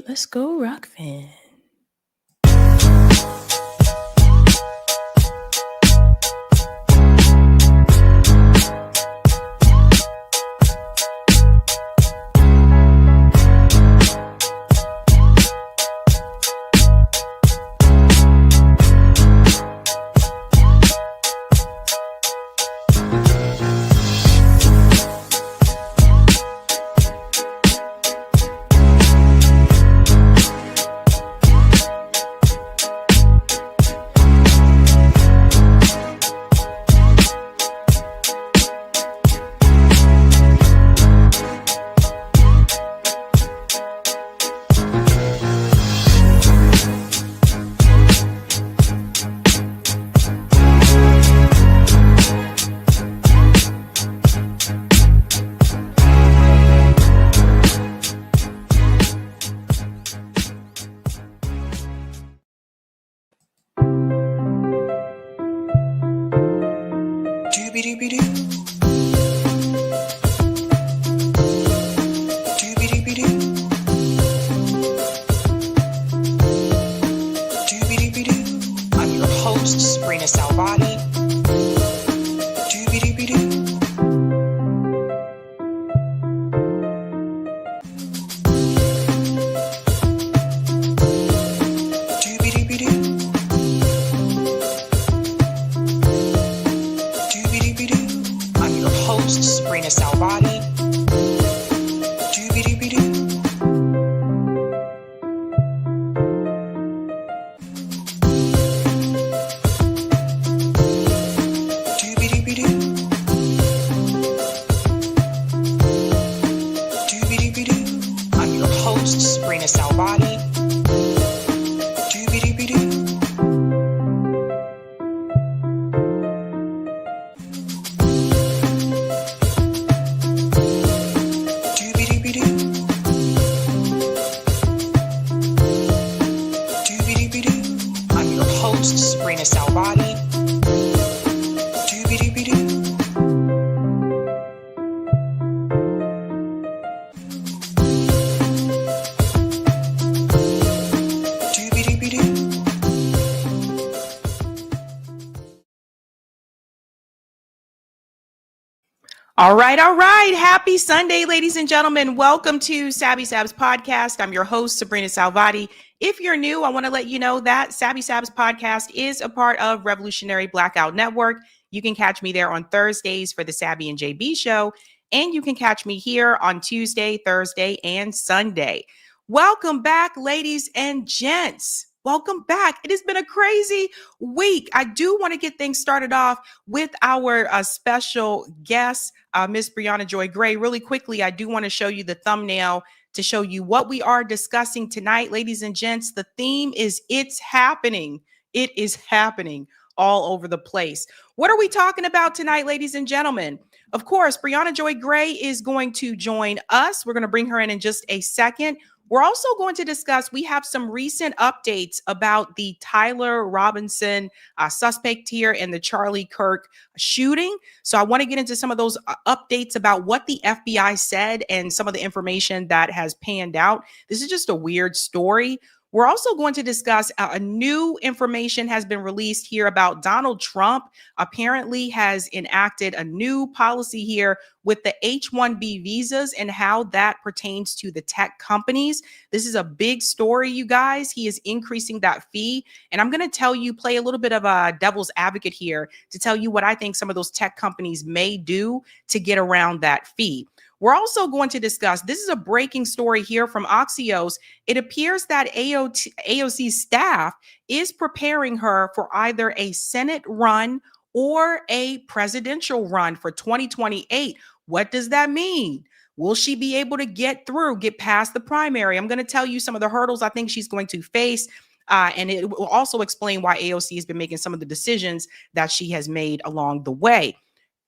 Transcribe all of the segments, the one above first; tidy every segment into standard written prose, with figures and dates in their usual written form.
right, let's go, Rockfin. I'm your host, sabrinasalvati. I'm your host, sabrinasalvati. I'm your host, sabrinasalvati. I'm your host, sabrinasalvati. All right. Happy Sunday, ladies and gentlemen. Welcome to Sabby's podcast. I'm your host, Sabrina Salvati. If you're new, I want to let you know that Sabby's podcast is a part of Revolutionary Blackout Network. You can catch me there on Thursdays for the Sabby and JB show, and you can catch me here on Tuesday, Thursday, and Sunday. Welcome back, ladies and gents. Welcome back. It has been a crazy week. I do want to get things started off with our special guest, Miss Briahna Joy Gray. Really quickly, I do want to show you the thumbnail to show you what we are discussing tonight, ladies and gents. The theme is It's Happening. It is happening all over the place. What are we talking about tonight, ladies and gentlemen? Of course, Briahna Joy Gray is going to join us. We're going to bring her in just a second. We're also going to discuss, we have some recent updates about the Tyler Robinson suspect here in the Charlie Kirk shooting. So I want to get into some of those updates about what the FBI said and some of the information that has panned out. This is just a weird story. We're also going to discuss a new information has been released here about Donald Trump apparently has enacted a new policy here with the H-1B visas and how that pertains to the tech companies. This is a big story, you guys. He is increasing that fee. And I'm going to tell you, play a little bit of a devil's advocate here to tell you what I think some of those tech companies may do to get around that fee. We're also going to discuss, this is a breaking story here from Axios. It appears that AOC's staff is preparing her for either a Senate run or a presidential run for 2028. What does that mean? Will she be able to get past the primary? I'm going to tell you some of the hurdles I think she's going to face. And it will also explain why AOC has been making some of the decisions that she has made along the way.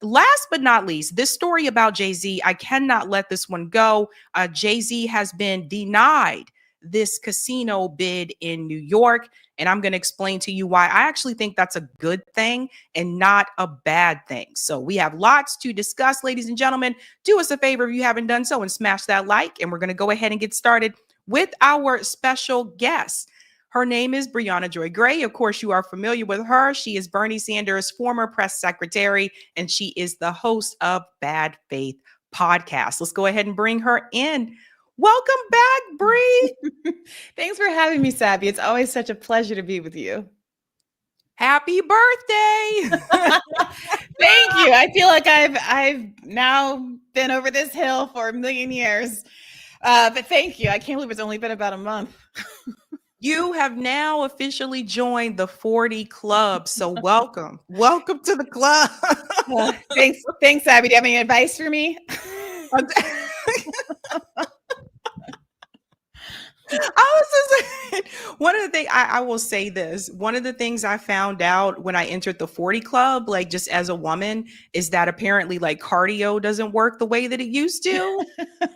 Last but not least, this story about Jay-Z, I cannot let this one go. Jay-Z has been denied this casino bid in New York, and I'm going to explain to you why I actually think that's a good thing and not a bad thing. So we have lots to discuss, ladies and gentlemen. Do us a favor if you haven't done so and smash that like, and we're going to go ahead and get started with our special guest. Her name is Briahna Joy Gray. Of course, you are familiar with her. She is Bernie Sanders' former press secretary, and she is the host of Bad Faith Podcast. Let's go ahead and bring her in. Welcome back, Bree. Thanks for having me, Sabby. It's always such a pleasure to be with you. Happy birthday. Thank you. I feel like I've now been over this hill for a million years. But thank you. I can't believe it's only been about a month. You have now officially joined the 40 Club. So welcome. Welcome to the club. Thanks, Sabby. Do you have any advice for me? I was just saying, one of the things I will say this, one of the things I found out when I entered the 40 Club, like just as a woman, is that apparently like cardio doesn't work the way that it used to.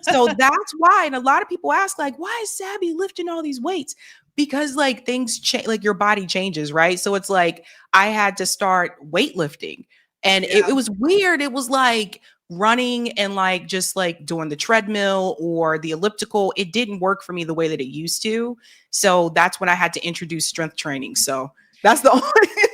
So that's why. And a lot of people ask, like, why is Sabby lifting all these weights? Because like things change, like your body changes, right? So it's like I had to start weightlifting, and it was weird. It was like running and like just like doing the treadmill or the elliptical. It didn't work for me the way that it used to. So that's when I had to introduce strength training. So that's the only thing.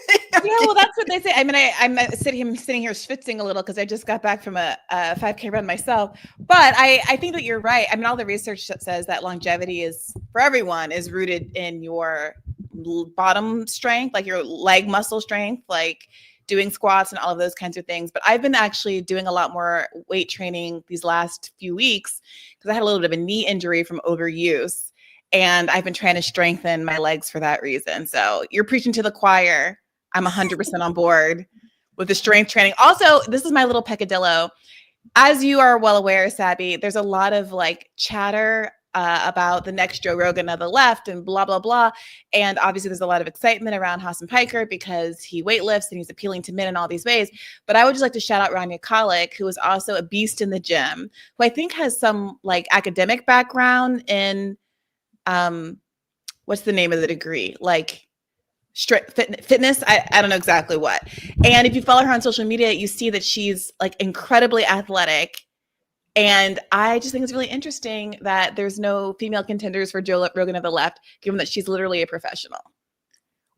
Well, that's what they say. I mean, I'm sitting here schwitzing a little because I just got back from a 5K run myself. But I think that you're right. I mean, all the research that says that longevity is for everyone is rooted in your bottom strength, like your leg muscle strength, like doing squats and all of those kinds of things. But I've been actually doing a lot more weight training these last few weeks because I had a little bit of a knee injury from overuse. And I've been trying to strengthen my legs for that reason. So you're preaching to the choir. I'm 100% on board with the strength training. Also, this is my little peccadillo. As you are well aware, Sabby, there's a lot of like chatter about the next Joe Rogan of the left and blah, blah, blah. And obviously there's a lot of excitement around Hassan Piker because he weightlifts and he's appealing to men in all these ways. But I would just like to shout out Rania Khalek, who is also a beast in the gym, who I think has some like academic background in, what's the name of the degree? Like, fitness. I don't know exactly what. And if you follow her on social media, you see that she's like incredibly athletic. And I just think it's really interesting that there's no female contenders for Joe Rogan of the left, given that she's literally a professional.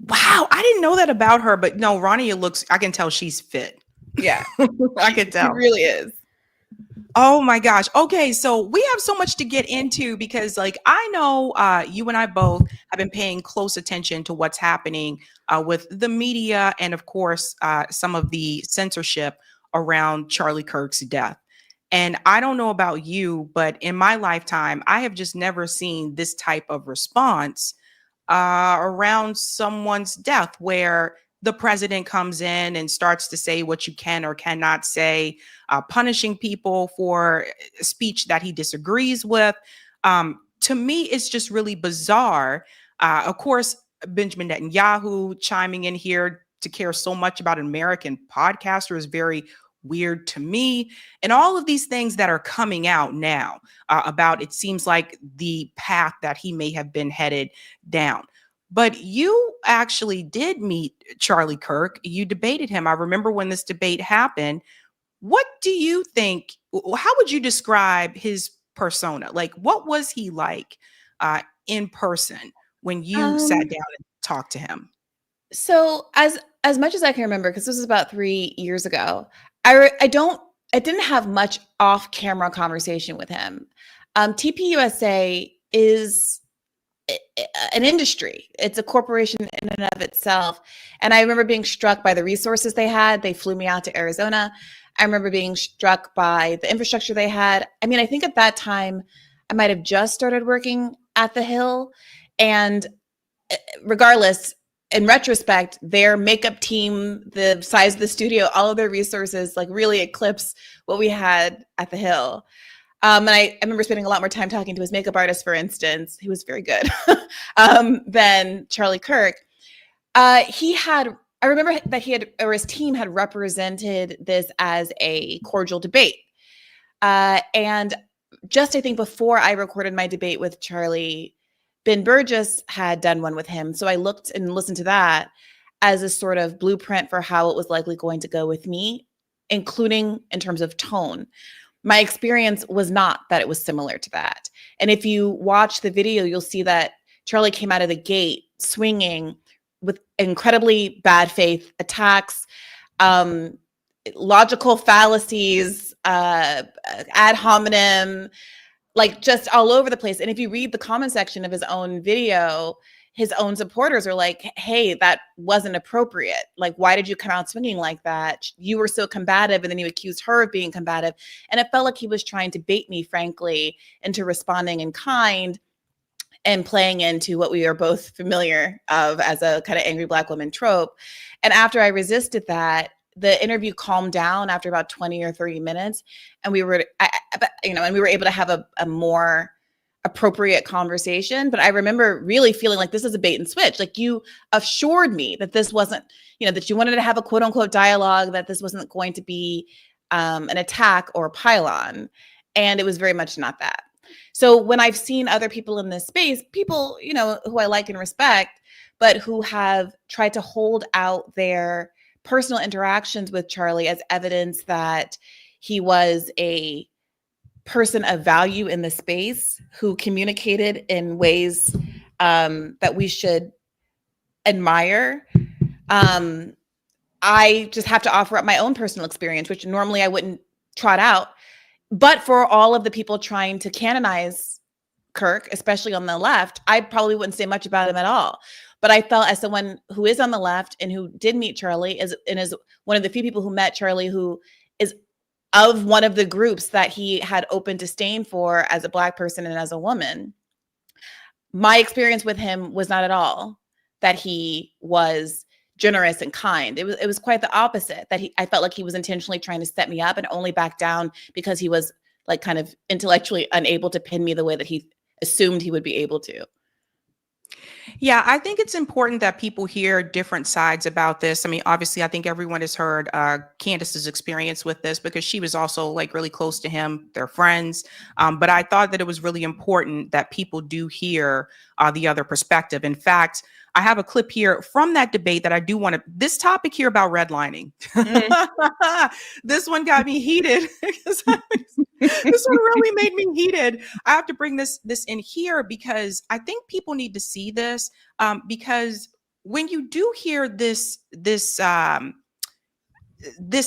Wow. I didn't know that about her, but no, Rania looks, I can tell she's fit. Yeah. I can tell. She really is. Oh my gosh. Okay. So we have so much to get into because like, I know you and I both have been paying close attention to what's happening with the media and of course, some of the censorship around Charlie Kirk's death. And I don't know about you, but in my lifetime, I have just never seen this type of response around someone's death where the president comes in and starts to say what you can or cannot say, punishing people for speech that he disagrees with. To me, it's just really bizarre. Of course, Benjamin Netanyahu chiming in here to care so much about an American podcaster is very weird to me. And all of these things that are coming out now about it seems like the path that he may have been headed down. But you actually did meet Charlie Kirk. You debated him. I remember when this debate happened. What do you think? How would you describe his persona? Like, what was he like in person when you sat down and talked to him? So as much as I can remember, because this was about 3 years ago, I didn't have much off-camera conversation with him. TPUSA is an industry. It's a corporation in and of itself. And I remember being struck by the resources they had. They flew me out to Arizona. I remember being struck by the infrastructure they had. I mean, I think at that time, I might have just started working at the Hill. And regardless, in retrospect, their makeup team, the size of the studio, all of their resources like really eclipse what we had at the Hill. And I remember spending a lot more time talking to his makeup artist, for instance, who was very good, than Charlie Kirk. I remember that his team had represented this as a cordial debate. And just, I think, before I recorded my debate with Charlie, Ben Burgess had done one with him. So I looked and listened to that as a sort of blueprint for how it was likely going to go with me, including in terms of tone. My experience was not that it was similar to that. And if you watch the video, you'll see that Charlie came out of the gate swinging with incredibly bad faith attacks, logical fallacies, ad hominem, like just all over the place. And if you read the comment section of his own video, his own supporters are like, hey, that wasn't appropriate. Like, why did you come out swinging like that? You were so combative. And then you accused her of being combative. And it felt like he was trying to bait me, frankly, into responding in kind and playing into what we are both familiar of as a kind of angry Black woman trope. And after I resisted that, the interview calmed down after about 20 or 30 minutes. And we were, and we were able to have a more appropriate conversation. But I remember really feeling like this is a bait and switch. Like, you assured me that this wasn't, that you wanted to have a quote unquote dialogue, that this wasn't going to be an attack or a pylon. And it was very much not that. So when I've seen other people in this space, people, who I like and respect, but who have tried to hold out their personal interactions with Charlie as evidence that he was a person of value in the space who communicated in ways that we should admire. I just have to offer up my own personal experience, which normally I wouldn't trot out. But for all of the people trying to canonize Kirk, especially on the left, I probably wouldn't say much about him at all. But I felt, as someone who is on the left and who did meet Charlie, is one of the few people who met Charlie, who is of one of the groups that he had open disdain for as a Black person and as a woman. My experience with him was not at all that he was generous and kind. It was quite the opposite, that I felt like he was intentionally trying to set me up and only back down because he was like kind of intellectually unable to pin me the way that he assumed he would be able to. Yeah, I think it's important that people hear different sides about this. I mean, obviously, I think everyone has heard Candace's experience with this because she was also like really close to him. They're friends. But I thought that it was really important that people do hear the other perspective. In fact, I have a clip here from that debate that I do want to, this topic here about redlining. This one got me heated. This one really made me heated. I have to bring this in here because I think people need to see this because when you do hear this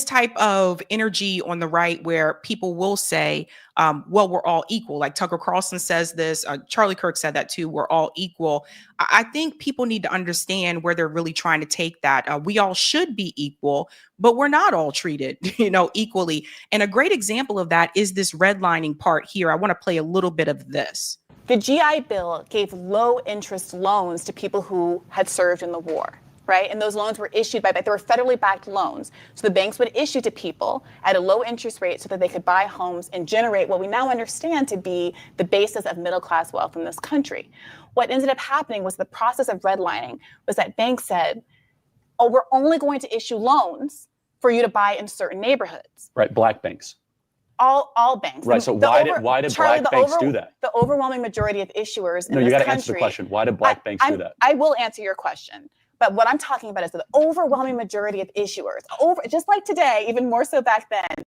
type of energy on the right where people will say, well, we're all equal. Like Tucker Carlson says this, Charlie Kirk said that too, we're all equal. I think people need to understand where they're really trying to take that. We all should be equal, but we're not all treated, equally. And a great example of that is this redlining part here. I want to play a little bit of this. The GI Bill gave low interest loans to people who had served in the war. Right? And those loans were issued they were federally backed loans. So the banks would issue to people at a low interest rate so that they could buy homes and generate what we now understand to be the basis of middle class wealth in this country. What ended up happening was the process of redlining was that banks said, oh, we're only going to issue loans for you to buy in certain neighborhoods. Right, Black banks. All banks. Right. So why did Black banks do that? The overwhelming majority of issuers in this country. No, you got to answer the question. Why did Black banks do that? I will answer your question. But what I'm talking about is the overwhelming majority of issuers, just like today, even more so back then,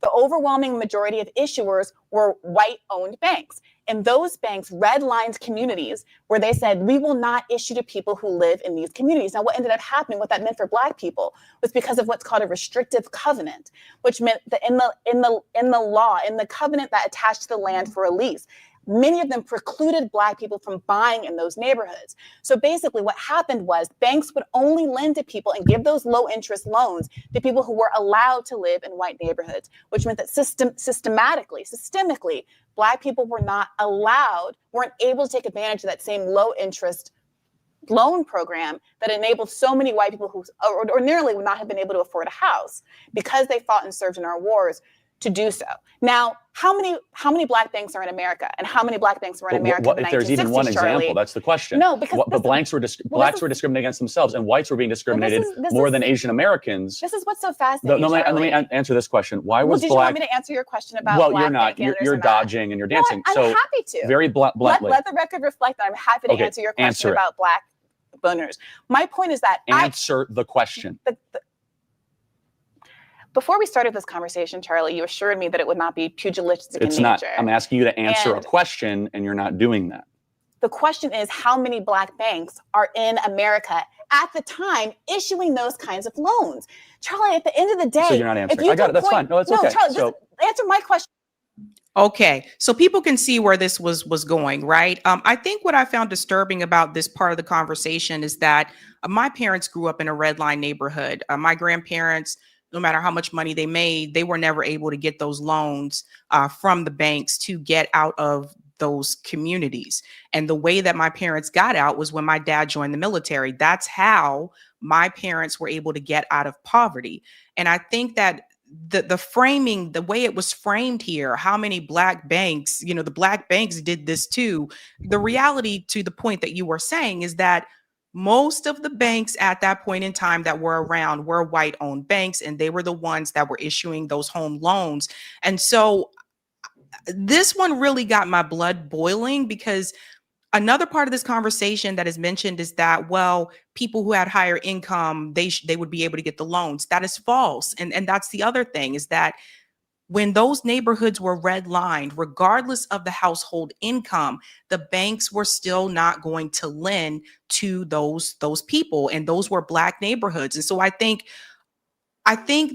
the overwhelming majority of issuers were white-owned banks. And those banks redlined communities where they said, we will not issue to people who live in these communities. Now, what ended up happening, what that meant for Black people, was because of what's called a restrictive covenant, which meant that in the law, in the covenant that attached the land for a lease, many of them precluded Black people from buying in those neighborhoods. So basically what happened was banks would only lend to people and give those low interest loans to people who were allowed to live in white neighborhoods, which meant that systemically, Black people weren't able to take advantage of that same low interest loan program that enabled so many white people who ordinarily would not have been able to afford a house because they fought and served in our wars to do so. Now, how many Black banks are in America, and how many Black banks were in America in the 1960s? If there's even one example, that's the question. No, because Blacks were discriminating against themselves, and whites were being discriminated more than Asian Americans. This is what's so fascinating. No, let me answer this question. Why was Did Black? you want me to answer your question about? Well, Black you're not. You're dodging and you're dancing. No, I'm happy to. Very bluntly. Let the record reflect that I'm happy to answer your question about Black owners. My point is that answer the question. Before we started this conversation, Charlie, you assured me that it would not be pugilistic It's in not. nature. I'm asking you to answer a And question, and you're not doing that. the question is, how many Black banks are in America at the time issuing those kinds of loans? Charlie, at the end of the day, So you're not answering. if you I got it. That's fine. No, it's okay. Charlie, So answer my question. Okay, so people can see where this was going, right? I think what I found disturbing about this part of the conversation is that my parents grew up in a red line neighborhood. My grandparents, no matter how much money they made, they were never able to get those loans from the banks to get out of those communities. And the way that my parents got out was when my dad joined the military. That's how my parents were able to get out of poverty. And I think that the framing, the way it was framed here, how many Black banks, the Black banks did this too. The reality, to the point that you were saying, is that most of the banks at that point in time that were around were white owned banks, and they were the ones that were issuing those home loans. And so this one really got my blood boiling, because another part of this conversation that is mentioned is that, well, people who had higher income, they would be able to get the loans. That is false. And that's the other thing, is that when those neighborhoods were redlined, regardless of the household income, the banks were still not going to lend to those people. And those were Black neighborhoods. And so I think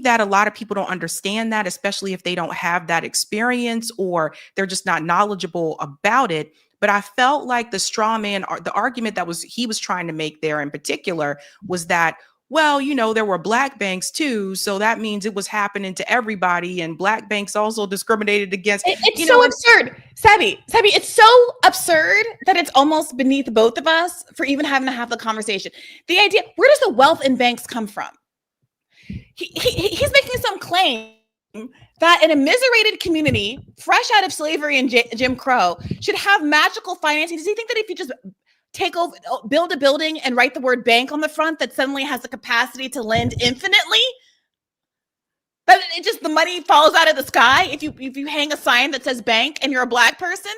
that a lot of people don't understand that, especially if they don't have that experience or they're just not knowledgeable about it. But I felt like the straw man, the argument that he was trying to make there in particular, was that, well, there were Black banks too, so that means it was happening to everybody, and Black banks also discriminated against. It's so absurd, Sabby. It's so absurd that it's almost beneath both of us for even having to have the conversation. The idea, where does the wealth in banks come from? He's making some claim that an immiserated community, fresh out of slavery and Jim Crow, should have magical financing. Does he think that if you just take over, build a building and write the word bank on the front, that suddenly has the capacity to lend infinitely? That the money falls out of the sky if you hang a sign that says bank and you're a Black person?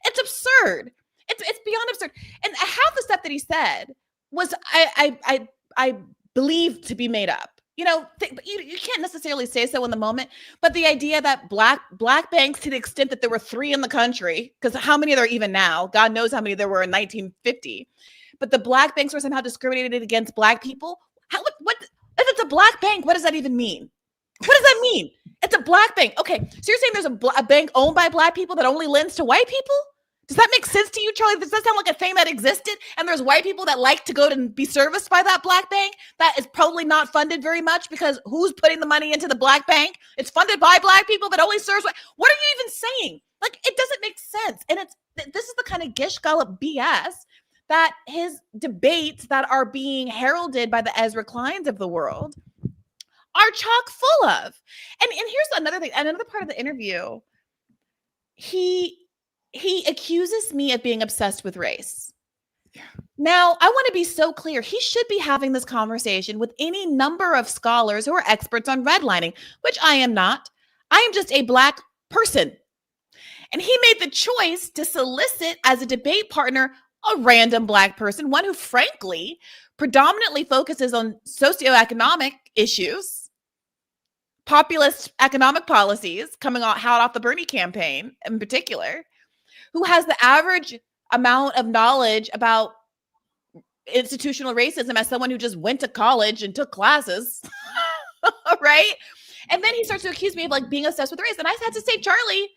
It's absurd. It's beyond absurd. And half the stuff that he said was I believe to be made up. You can't necessarily say so in the moment, but the idea that black banks, to the extent that there were 3 in the country, because how many are there even now? God knows how many there were in 1950. But the Black banks were somehow discriminated against Black people. What if it's a Black bank? What does that even mean? What does that mean? It's a Black bank. Okay, so you're saying there's a bank owned by Black people that only lends to white people? Does that make sense to you, Charlie? Does that sound like a thing that existed? And there's white people that like to go to be serviced by that Black bank that is probably not funded very much, because who's putting the money into the Black bank? It's funded by Black people that only serves. What are you even saying? Like, it doesn't make sense. And this is the kind of gish gallop BS that his debates that are being heralded by the Ezra Kleins of the world are chock full of. And here's another thing, another part of the interview. He accuses me of being obsessed with race. Yeah. Now, I want to be so clear. He should be having this conversation with any number of scholars who are experts on redlining, which I am not. I am just a Black person. And he made the choice to solicit as a debate partner a random Black person, one who, frankly, predominantly focuses on socioeconomic issues, populist economic policies coming out hot off the Bernie campaign in particular, who has the average amount of knowledge about institutional racism as someone who just went to college and took classes, right? And then he starts to accuse me of being obsessed with race. And I had to say, Charlie,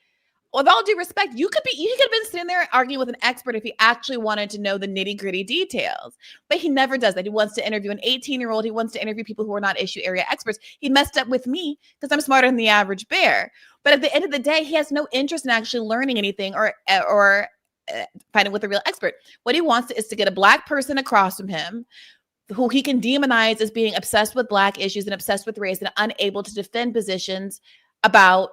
with all due respect, you could have been sitting there arguing with an expert if he actually wanted to know the nitty-gritty details. But he never does that. He wants to interview an 18-year-old. He wants to interview people who are not issue area experts. He messed up with me because I'm smarter than the average bear. But at the end of the day, he has no interest in actually learning anything or finding with a real expert. What he wants is to get a Black person across from him who he can demonize as being obsessed with Black issues and obsessed with race and unable to defend positions about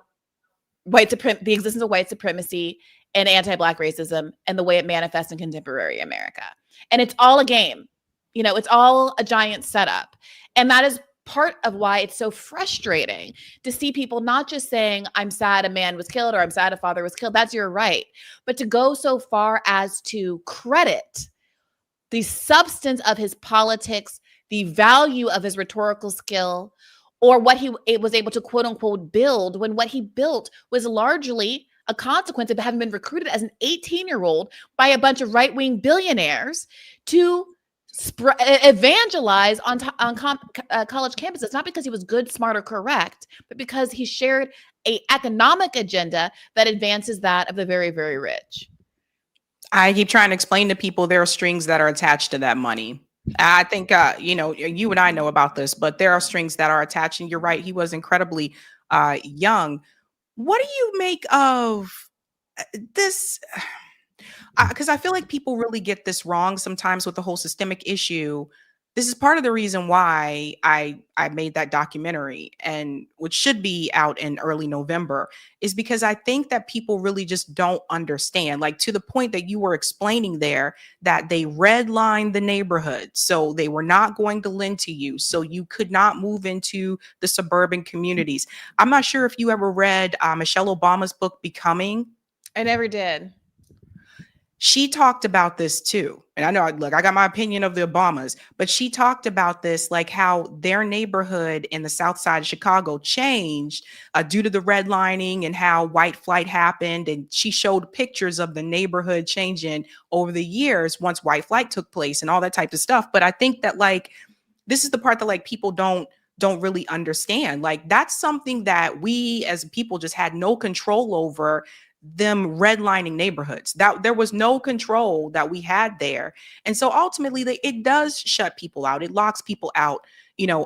the existence of white supremacy and anti-Black racism and the way it manifests in contemporary America. And it's all a game. It's all a giant setup. And that is part of why it's so frustrating to see people not just saying, I'm sad a man was killed or I'm sad a father was killed. That's your right. But to go so far as to credit the substance of his politics, the value of his rhetorical skill, or what it was able to quote unquote build, when what he built was largely a consequence of having been recruited as an 18-year-old by a bunch of right-wing billionaires to evangelize on college campuses, not because he was good, smart, or correct, but because he shared an economic agenda that advances that of the very, very rich. I keep trying to explain to people there are strings that are attached to that money. I think, you and I know about this, but there are strings that are attached. And you're right. He was incredibly young. What do you make of this? Because I feel like people really get this wrong sometimes with the whole systemic issue. This is part of the reason why I made that documentary, and which should be out in early November, is because I think that people really just don't understand, like to the point that you were explaining there, that they redlined the neighborhood. So they were not going to lend to you. So you could not move into the suburban communities. I'm not sure if you ever read Michelle Obama's book, Becoming. I never did. She talked about this too. And I know, look, I got my opinion of the Obamas, but she talked about this, like how their neighborhood in the South Side of Chicago changed due to the redlining and how white flight happened. And she showed pictures of the neighborhood changing over the years once white flight took place and all that type of stuff. But I think that like, this is the part that like people don't really understand. Like that's something that we as people just had no control over, them redlining neighborhoods. That there was no control that we had there. And so ultimately it does shut people out. It locks people out,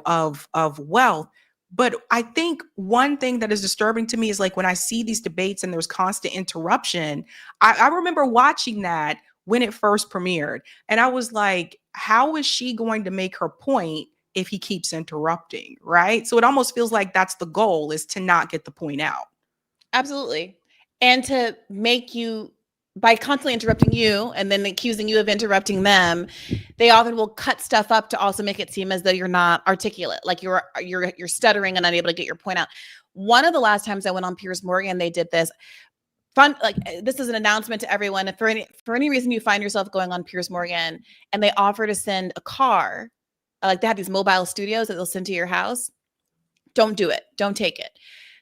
of wealth. But I think one thing that is disturbing to me is like when I see these debates and there's constant interruption, I remember watching that when it first premiered. And I was like, how is she going to make her point if he keeps interrupting? Right. So it almost feels like that's the goal, is to not get the point out. Absolutely. And to make you, by constantly interrupting you and then accusing you of interrupting them, they often will cut stuff up to also make it seem as though you're not articulate, like you're stuttering and unable to get your point out. One of the last times I went on Piers Morgan, they did this. Fun, like this is an announcement to everyone. If for any reason you find yourself going on Piers Morgan and they offer to send a car, like they have these mobile studios that they'll send to your house, don't do it. Don't take it.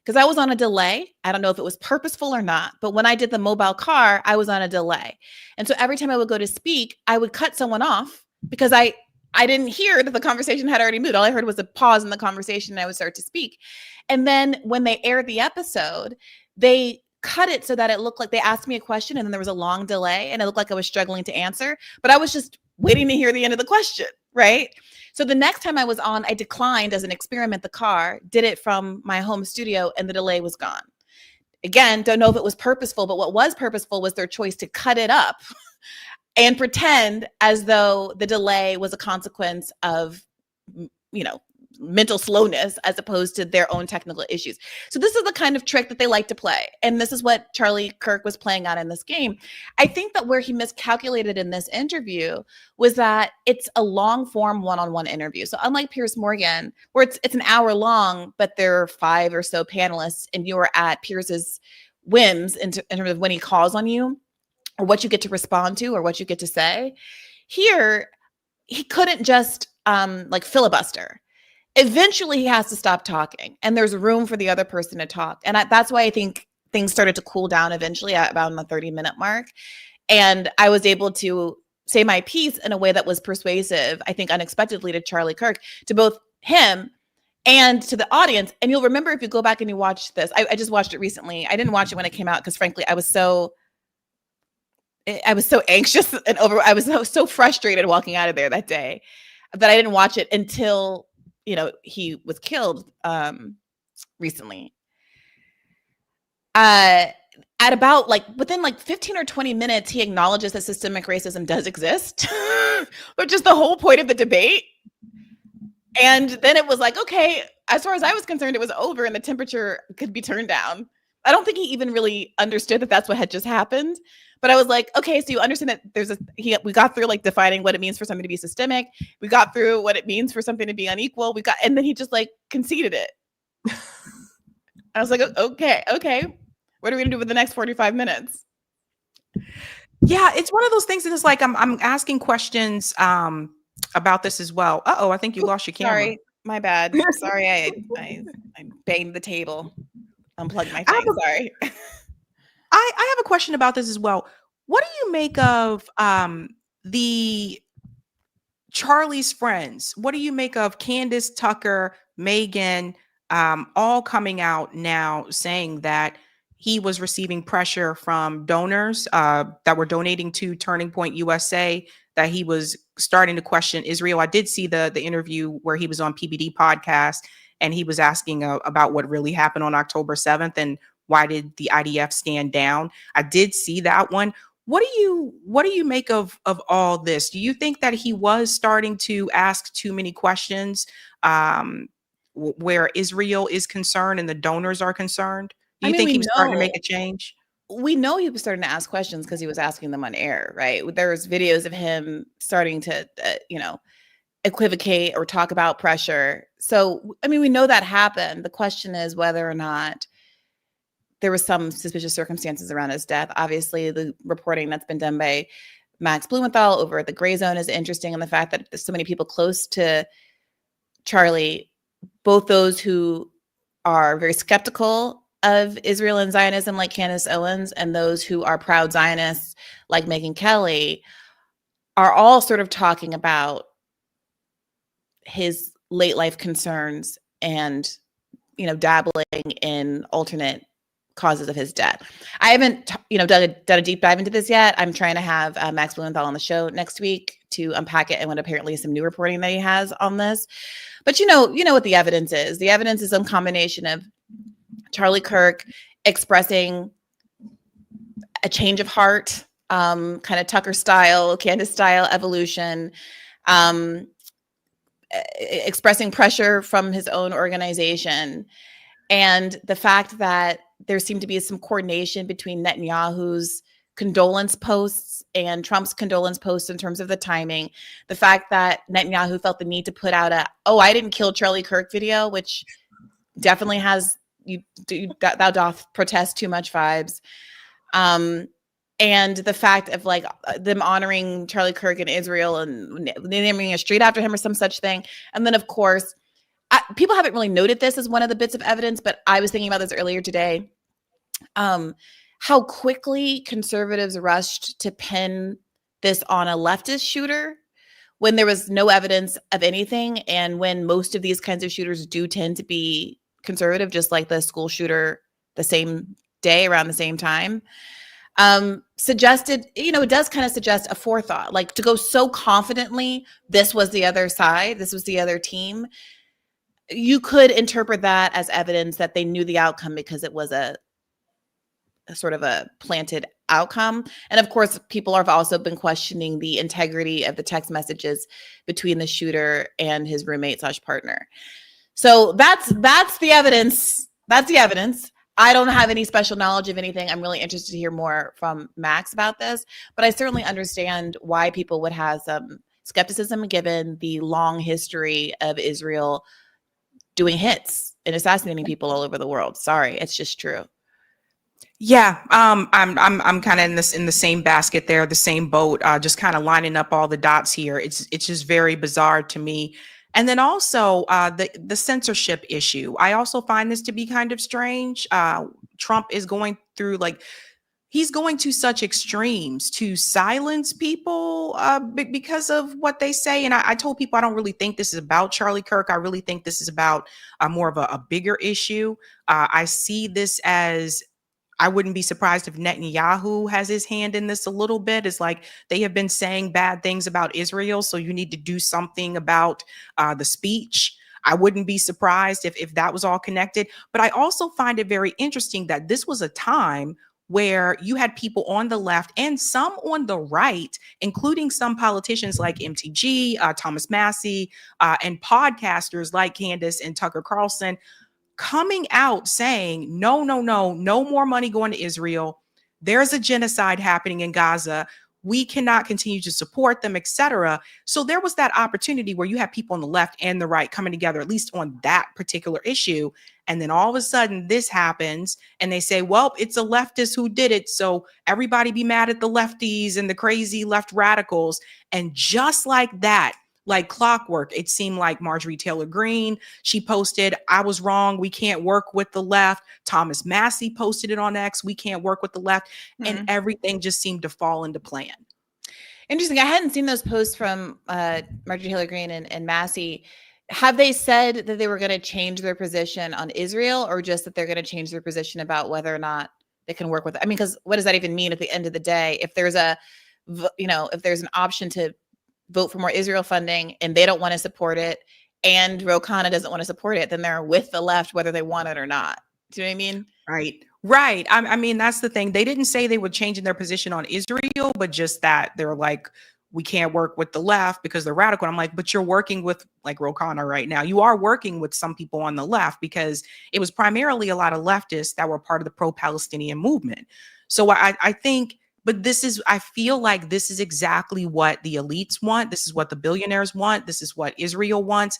Because I was on a delay. I don't know if it was purposeful or not, but when I did the mobile car, I was on a delay. And so every time I would go to speak, I would cut someone off because I didn't hear that the conversation had already moved. All I heard was a pause in the conversation and I would start to speak. And then when they aired the episode, they cut it so that it looked like they asked me a question and then there was a long delay and it looked like I was struggling to answer, but I was just waiting to hear the end of the question, right? So the next time I was on, I declined as an experiment the car, did it from my home studio, and the delay was gone. Again, don't know if it was purposeful, but what was purposeful was their choice to cut it up and pretend as though the delay was a consequence of, mental slowness as opposed to their own technical issues. So this is the kind of trick that they like to play. And this is what Charlie Kirk was playing out in this game. I think that where he miscalculated in this interview was that it's a long form one-on-one interview. So unlike Piers Morgan, where it's an hour long, but there are 5 or so panelists and you're at Piers's whims in terms of when he calls on you or what you get to respond to or what you get to say. Here, he couldn't just filibuster. Eventually he has to stop talking and there's room for the other person to talk. And that's why I think things started to cool down eventually at about the 30-minute mark. And I was able to say my piece in a way that was persuasive, I think unexpectedly, to Charlie Kirk, to both him and to the audience. And you'll remember if you go back and you watch this, I just watched it recently. I didn't watch it when it came out because frankly, I was so anxious and I was so frustrated walking out of there that day that I didn't watch it until he was killed recently. At about within 15 or 20 minutes, he acknowledges that systemic racism does exist, which is the whole point of the debate. And then it was like, okay, as far as I was concerned, it was over and the temperature could be turned down. I don't think he even really understood that that's what had just happened. But I was like, okay, so you understand that we got through defining what it means for something to be systemic. We got through what it means for something to be unequal. And then he just conceded it. I was like, okay. What are we gonna do with the next 45 minutes? Yeah, it's one of those things that is I'm asking questions about this as well. I think you lost your camera. Sorry. My bad. Sorry, I banged the table. Unplugged my I have thing. Sorry. I have a question about this as well. What do you make of the Charlie's friends? What do you make of Candace, Tucker, Megan, all coming out now saying that he was receiving pressure from donors that were donating to Turning Point USA, that he was starting to question Israel? I did see the interview where he was on PBD podcast and he was asking about what really happened on October 7th and why did the IDF stand down. I did see that one. What do you make of all this? Do you think that he was starting to ask too many questions where Israel is concerned and the donors are concerned? Do you think he was starting to make a change? We know he was starting to ask questions because he was asking them on air, right? There's videos of him starting to, equivocate or talk about pressure. So, I mean, we know that happened. The question is whether or not there was some suspicious circumstances around his death. Obviously, the reporting that's been done by Max Blumenthal over at the Gray Zone is interesting, and the fact that there's so many people close to Charlie, both those who are very skeptical of Israel and Zionism, like Candace Owens, and those who are proud Zionists, like Megyn Kelly, are all sort of talking about his late life concerns and, dabbling in alternate causes of his death. I haven't, done a deep dive into this yet. I'm trying to have Max Blumenthal on the show next week to unpack it and what apparently is some new reporting that he has on this. But you know what the evidence is. The evidence is some combination of Charlie Kirk expressing a change of heart, kind of Tucker style, Candace style evolution, expressing pressure from his own organization, and the fact that there seemed to be some coordination between Netanyahu's condolence posts and Trump's condolence posts in terms of the timing. The fact that Netanyahu felt the need to put out I didn't kill Charlie Kirk video, which definitely has thou doth protest too much vibes. And the fact of them honoring Charlie Kirk in Israel and naming a street after him or some such thing. And then, of course, people haven't really noted this as one of the bits of evidence, but I was thinking about this earlier today. How quickly conservatives rushed to pin this on a leftist shooter when there was no evidence of anything. And when most of these kinds of shooters do tend to be conservative, just like the school shooter the same day around the same time. Suggested, it does kind of suggest a forethought, like to go so confidently, this was the other side, this was the other team. You could interpret that as evidence that they knew the outcome because it was a sort of a planted outcome. And of course, people have also been questioning the integrity of the text messages between the shooter and his roommate / partner. So that's the evidence. That's the evidence. I don't have any special knowledge of anything. I'm really interested to hear more from Max about this, but I certainly understand why people would have some skepticism given the long history of Israel doing hits and assassinating people all over the world. Sorry, it's just true. Yeah, I'm kind of in the same basket there, the same boat, just kind of lining up all the dots here. It's just very bizarre to me. And then also the censorship issue. I also find this to be kind of strange. Trump is going through he's going to such extremes to silence people because of what they say. And I told people I don't really think this is about Charlie Kirk. I really think this is about more of a bigger issue. I see this as, I wouldn't be surprised if Netanyahu has his hand in this a little bit. It's like they have been saying bad things about Israel, so you need to do something about the speech. I wouldn't be surprised if that was all connected. But I also find it very interesting that this was a time where you had people on the left and some on the right, including some politicians like MTG, Thomas Massey, and podcasters like Candace and Tucker Carlson, coming out saying, no more money going to Israel. There's a genocide happening in Gaza. We cannot continue to support them, etc. So there was that opportunity where you have people on the left and the right coming together, at least on that particular issue. And then all of a sudden this happens and they say, well, it's a leftist who did it, so everybody be mad at the lefties and the crazy left radicals. And just like that, like clockwork. It seemed like Marjorie Taylor Greene, she posted, I was wrong. We can't work with the left. Thomas Massey posted it on X. We can't work with the left. And everything just seemed to fall into plan. Interesting. I hadn't seen those posts from Marjorie Taylor Greene and Massey. Have they said that they were going to change their position on Israel, or just that they're going to change their position about whether or not they can work with it? I mean, because what does that even mean at the end of the day? If there's if there's an option to vote for more Israel funding and they don't want to support it, and Ro Khanna doesn't want to support it, then they're with the left whether they want it or not. Do you know what I mean? Right. I mean, that's the thing. They didn't say they were changing their position on Israel, but just that they're like, we can't work with the left because they're radical. I'm like, but you're working with like Ro Khanna right now. You are working with some people on the left, because it was primarily a lot of leftists that were part of the pro-Palestinian movement. So I think, but I feel like this is exactly what the elites want. This is what the billionaires want. This is what Israel wants.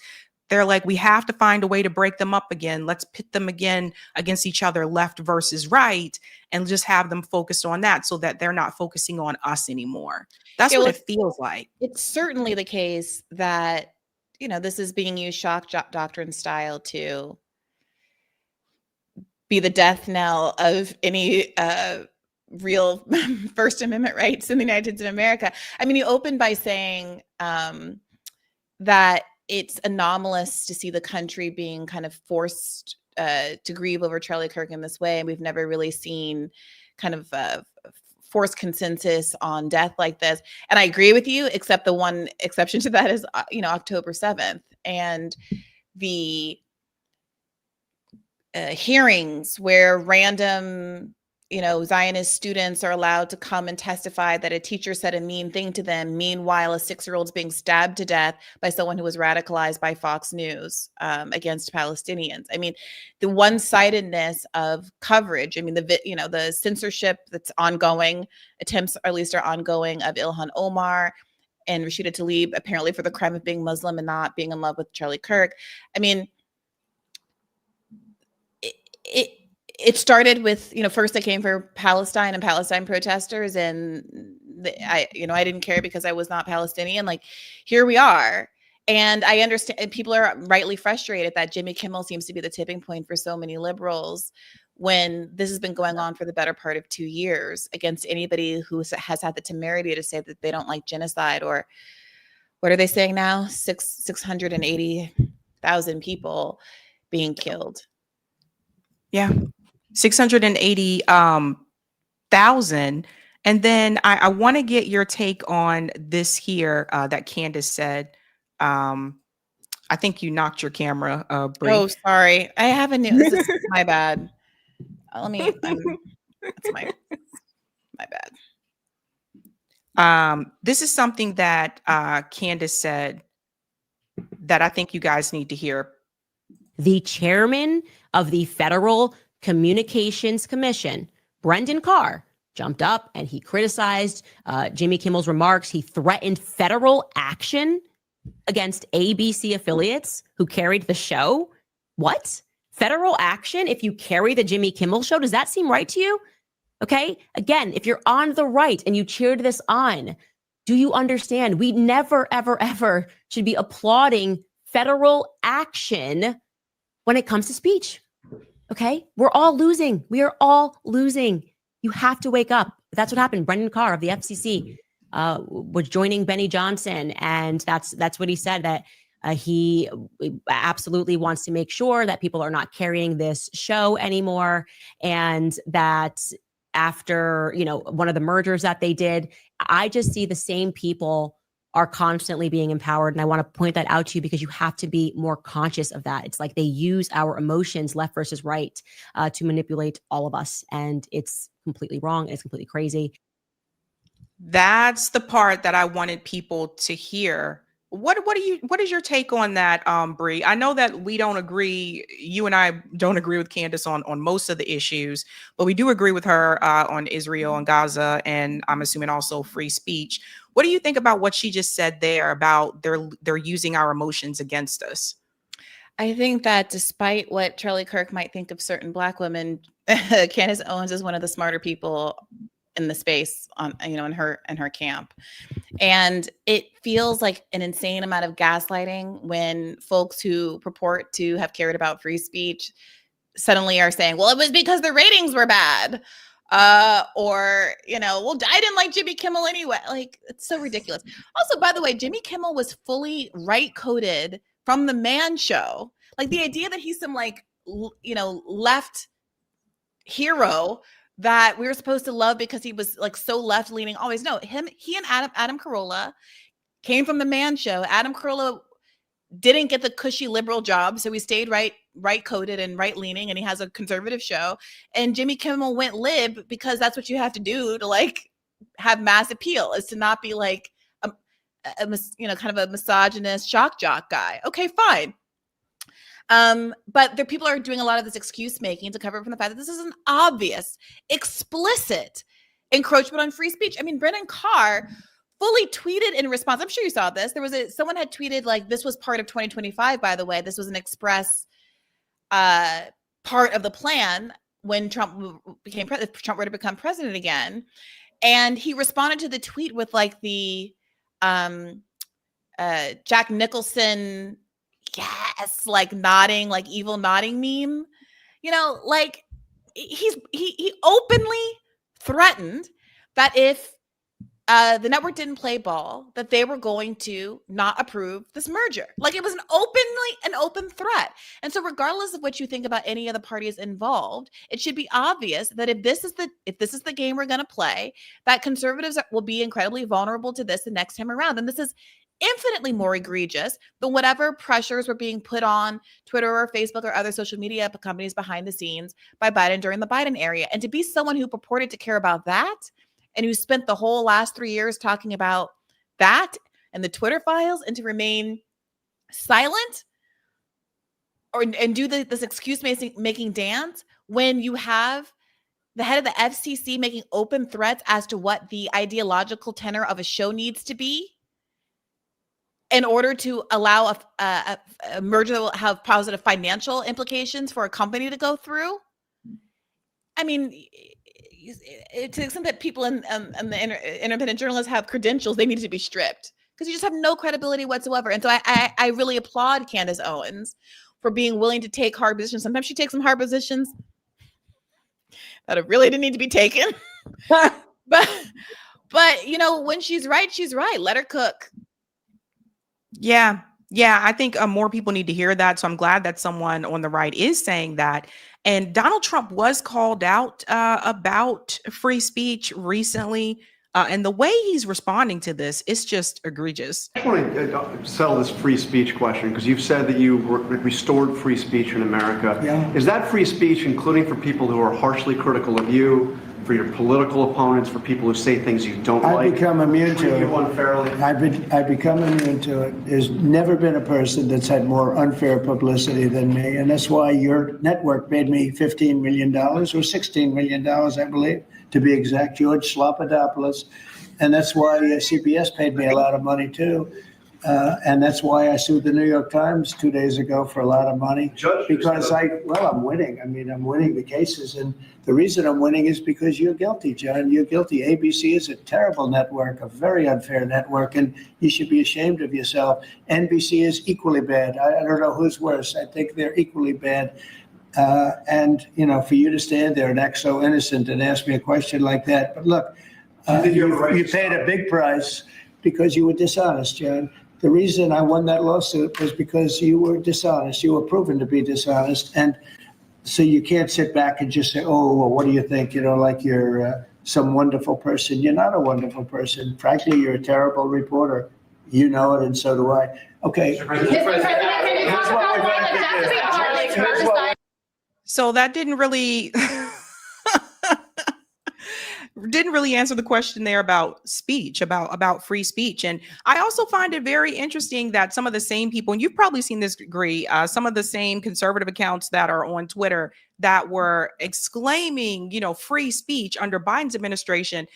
They're like, we have to find a way to break them up again. Let's pit them again against each other, left versus right, and just have them focused on that so that they're not focusing on us anymore. That's what it feels like. It's certainly the case that, this is being used shock doctrine style to be the death knell of any real First Amendment rights in the United States of America. I mean, you opened by saying that it's anomalous to see the country being kind of forced to grieve over Charlie Kirk in this way. And we've never really seen kind of forced consensus on death like this. And I agree with you, except the one exception to that is, October 7th. And the hearings where random Zionist students are allowed to come and testify that a teacher said a mean thing to them. Meanwhile, a 6-year-old's being stabbed to death by someone who was radicalized by Fox News against Palestinians. I mean, the one-sidedness of coverage. I mean, the censorship that's ongoing, attempts at least are ongoing, of Ilhan Omar and Rashida Tlaib, apparently for the crime of being Muslim and not being in love with Charlie Kirk. I mean, it started with, first they came for Palestine and Palestine protesters, and I didn't care because I was not Palestinian. Like, here we are. And I understand people are rightly frustrated that Jimmy Kimmel seems to be the tipping point for so many liberals, when this has been going on for the better part of 2 years against anybody who has had the temerity to say that they don't like genocide, or what are they saying now? 680,000 people being killed. Yeah. 680,000. And then I want to get your take on this here that Candace said. I think you knocked your camera, Bri. Oh, sorry. I have a new. This is my bad. That's my bad. This is something that Candace said that I think you guys need to hear. The chairman of the Federal Communications Commission, Brendan Carr, jumped up and he criticized Jimmy Kimmel's remarks. He threatened federal action against ABC affiliates who carried the show. What? Federal action if you carry the Jimmy Kimmel show? Does that seem right to you? Okay. Again, if you're on the right and you cheered this on, do you understand? We never, ever, ever should be applauding federal action when it comes to speech. Okay. We're all losing. We are all losing. You have to wake up. That's what happened. Brendan Carr of the FCC was joining Benny Johnson. And that's what he said, that he absolutely wants to make sure that people are not carrying this show anymore. And that after, one of the mergers that they did, I just see the same people are constantly being empowered. And I want to point that out to you because you have to be more conscious of that. It's like they use our emotions, left versus right, to manipulate all of us. And it's completely wrong. It's completely crazy. That's the part that I wanted people to hear. What is your take on that, Bri? I know that we don't agree. You and I don't agree with Candace on most of the issues, but we do agree with her on Israel and Gaza, and I'm assuming also free speech. What do you think about what she just said there about they're using our emotions against us? I think that despite what Charlie Kirk might think of certain Black women, Candace Owens is one of the smarter people in the space in her camp. And it feels like an insane amount of gaslighting when folks who purport to have cared about free speech suddenly are saying, well, it was because the ratings were bad. Or, well, I didn't like Jimmy Kimmel anyway. Like, it's so ridiculous. Also, by the way, Jimmy Kimmel was fully right-coded from the Man Show. Like, the idea that he's some, left hero that we were supposed to love because he was, so left-leaning always. No, he and Adam Carolla came from the Man Show. Adam Carolla didn't get the cushy liberal job, so he stayed right-coded and right-leaning, and he has a conservative show. And Jimmy Kimmel went lib because that's what you have to do to have mass appeal, is to not be kind of a misogynist shock jock guy. Okay, fine. But people are doing a lot of this excuse making to cover up from the fact that this is an obvious, explicit encroachment on free speech. I mean, Brennan Carr fully tweeted in response. I'm sure you saw this. Someone had tweeted this was part of 2025, by the way. This was an express part of the plan when Trump were to become president again. And he responded to the tweet with the Jack Nicholson, yes, nodding, evil nodding meme. He openly threatened that if the network didn't play ball, that they were going to not approve this merger. It was an open threat. And so regardless of what you think about any of the parties involved, it should be obvious that if this is the game we're going to play, that conservatives will be incredibly vulnerable to this the next time around. And this is infinitely more egregious than whatever pressures were being put on Twitter or Facebook or other social media companies behind the scenes by Biden during the Biden era. And to be someone who purported to care about that, and who spent the whole last 3 years talking about that and the Twitter files, and to remain silent and do this excuse making dance when you have the head of the FCC making open threats as to what the ideological tenor of a show needs to be in order to allow a merger that will have positive financial implications for a company to go through. I mean, to the extent that people and the independent journalists have credentials, they need to be stripped because you just have no credibility whatsoever. And so I really applaud Candace Owens for being willing to take hard positions. Sometimes she takes some hard positions that really didn't need to be taken. but when she's right. Let her cook. Yeah. I think more people need to hear that. So I'm glad that someone on the right is saying that. And Donald Trump was called out about free speech recently. And the way he's responding to this is just egregious. I want to settle this free speech question because you've said that you restored free speech in America. Yeah. Is that free speech including for people who are harshly critical of you, for your political opponents, for people who say things you don't like? I've become immune treat to you it. unfairly? I've become immune to it. There's never been a person that's had more unfair publicity than me. And that's why your network paid me $15 million or $16 million, I believe, to be exact, George Slopadopoulos. And that's why CBS paid me a lot of money, too. And that's why I sued the New York Times 2 days ago for a lot of money. Because I'm winning. I mean, I'm winning the cases. And the reason I'm winning is because you're guilty, John. You're guilty. ABC is a terrible network, a very unfair network, and you should be ashamed of yourself. NBC is equally bad. I don't know who's worse. I think they're equally bad. And, for you to stand there and act so innocent and ask me a question like that. But look, you paid a big price because you were dishonest, John. The reason I won that lawsuit was because you were dishonest. You were proven to be dishonest. And so you can't sit back and just say, oh, well, what do you think? Like you're some wonderful person. You're not a wonderful person. Frankly, you're a terrible reporter. You know it, and so do I. Okay. So that didn't really answer the question there about speech, about free speech. And I also find it very interesting that some of the same people, and you've probably seen this, Gree, some of the same conservative accounts that are on Twitter that were exclaiming, free speech under Biden's administration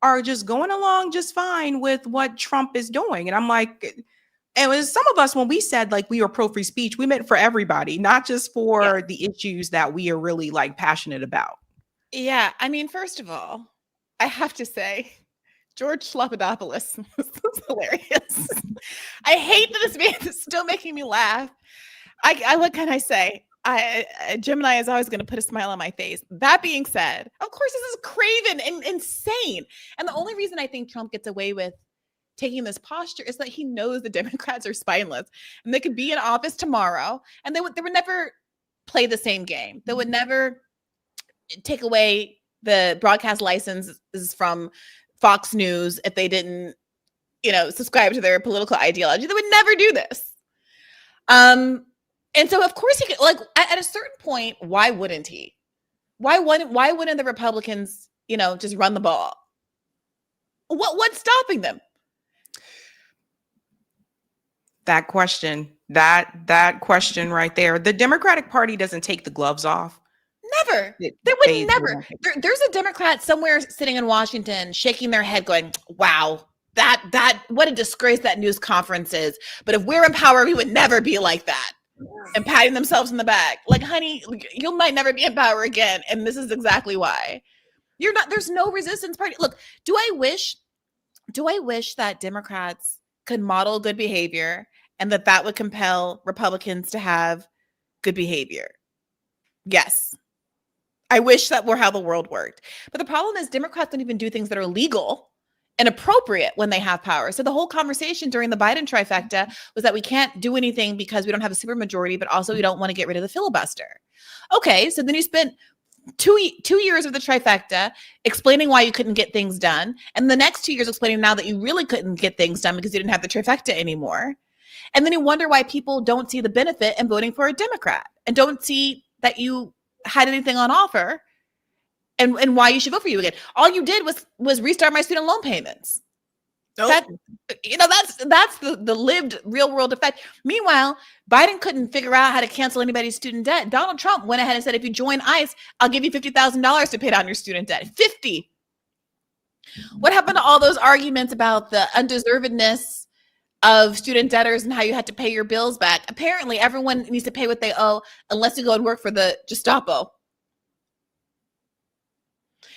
are just going along just fine with what Trump is doing. And I'm like, and was some of us, when we said we were pro free speech, we meant for everybody, not just for the issues that we are really passionate about. Yeah. I mean, first of all, I have to say, George Schlappadopoulos. This is hilarious. I hate that this man is still making me laugh. What can I say? Gemini is always going to put a smile on my face. That being said, of course, this is craven and insane. And the only reason I think Trump gets away with taking this posture is that he knows the Democrats are spineless and they could be in office tomorrow and they would never play the same game. They would never take away the broadcast licenses from Fox News if they didn't, subscribe to their political ideology. They would never do this. And so, of course, he could, like, at a certain point, why wouldn't he? Why wouldn't the Republicans, just run the ball? What's stopping them? That question right there. The Democratic Party doesn't take the gloves off. Never. They would never. There's a Democrat somewhere sitting in Washington shaking their head going, wow, that what a disgrace that news conference is. But if we're in power, we would never be like that. And patting themselves in the back. Like, honey, you might never be in power again. And this is exactly why. There's no resistance party. Look, do I wish that Democrats could model good behavior and that would compel Republicans to have good behavior? Yes. I wish that were how the world worked. But the problem is Democrats don't even do things that are legal and appropriate when they have power. So the whole conversation during the Biden trifecta was that we can't do anything because we don't have a supermajority, but also we don't want to get rid of the filibuster. Okay, so then you spent two years of the trifecta explaining why you couldn't get things done, and the next 2 years explaining now that you really couldn't get things done because you didn't have the trifecta anymore. And then you wonder why people don't see the benefit in voting for a Democrat and don't see that you had anything on offer. And why you should vote for you again. All you did was restart my student loan payments. Nope. That's the lived real world effect. Meanwhile, Biden couldn't figure out how to cancel anybody's student debt. Donald Trump went ahead and said, if you join ICE, I'll give you $50,000 to pay down your student debt. 50. What happened to all those arguments about the undeservedness of student debtors and how you had to pay your bills back? Apparently, everyone needs to pay what they owe unless you go and work for the Gestapo.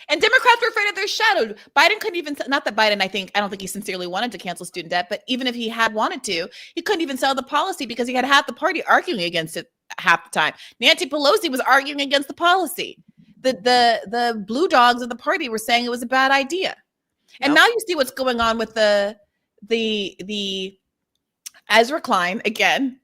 And Democrats were afraid of their shadow. Biden couldn't even, not that Biden, I don't think he sincerely wanted to cancel student debt, but even if he had wanted to, he couldn't even sell the policy because he had half the party arguing against it half the time. Nancy Pelosi was arguing against the policy. The blue dogs of the party were saying it was a bad idea. And now you see what's going on with the Ezra Klein again.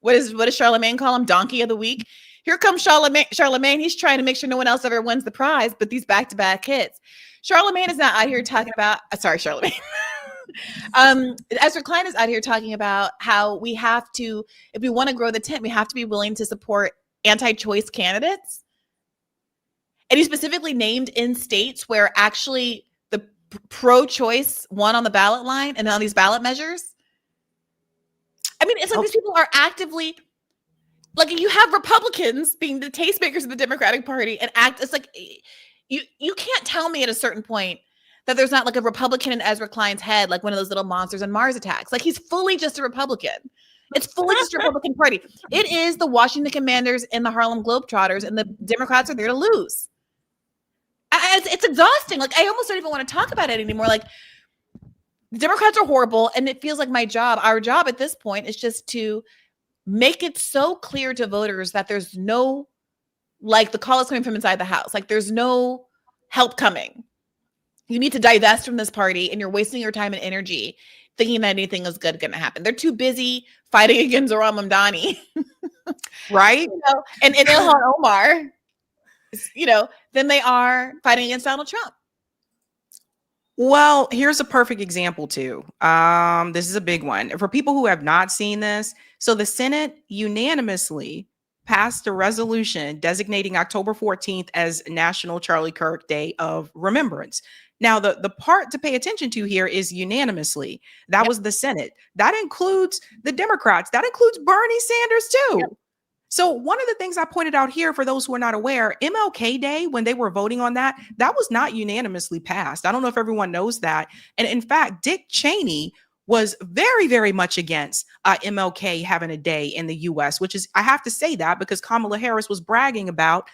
What does Charlemagne call him? Donkey of the week. Here comes Charlemagne. He's trying to make sure no one else ever wins the prize, but these back-to-back hits. Charlemagne is not out here talking about, Charlemagne. Ezra Klein is out here talking about how we have to, if we want to grow the tent, we have to be willing to support anti-choice candidates. And he specifically named in states where actually the pro-choice won on the ballot line and on these ballot measures. I mean, it's like these people are actively, like, you have Republicans being the tastemakers of the Democratic Party and it's like, you can't tell me at a certain point that there's not like a Republican in Ezra Klein's head, like one of those little monsters in Mars Attacks. Like, he's fully just a Republican. It's fully just a Republican Party. It is the Washington Commanders and the Harlem Globetrotters, and the Democrats are there to lose. It's exhausting. Like, I almost don't even want to talk about it anymore. Like, the Democrats are horrible, and it feels like our job at this point is just to make it so clear to voters that there's no, like, the call is coming from inside the house. Like, there's no help coming. You need to divest from this party, and you're wasting your time and energy thinking that anything is good going to happen. They're too busy fighting against Zohran Mamdani, right? And Ilhan Omar, than they are fighting against Donald Trump. Well, here's a perfect example too. This is a big one for people who have not seen this. So the Senate unanimously passed a resolution designating October 14th as National Charlie Kirk Day of Remembrance. Now, the part to pay attention to here is unanimously. That was the Senate. That includes the Democrats. That includes Bernie Sanders too. Yep. So one of the things I pointed out here, for those who are not aware, MLK Day, when they were voting on that was not unanimously passed. I don't know if everyone knows that. And in fact, Dick Cheney was very, very much against MLK having a day in the U.S., which is, I have to say that because Kamala Harris was bragging about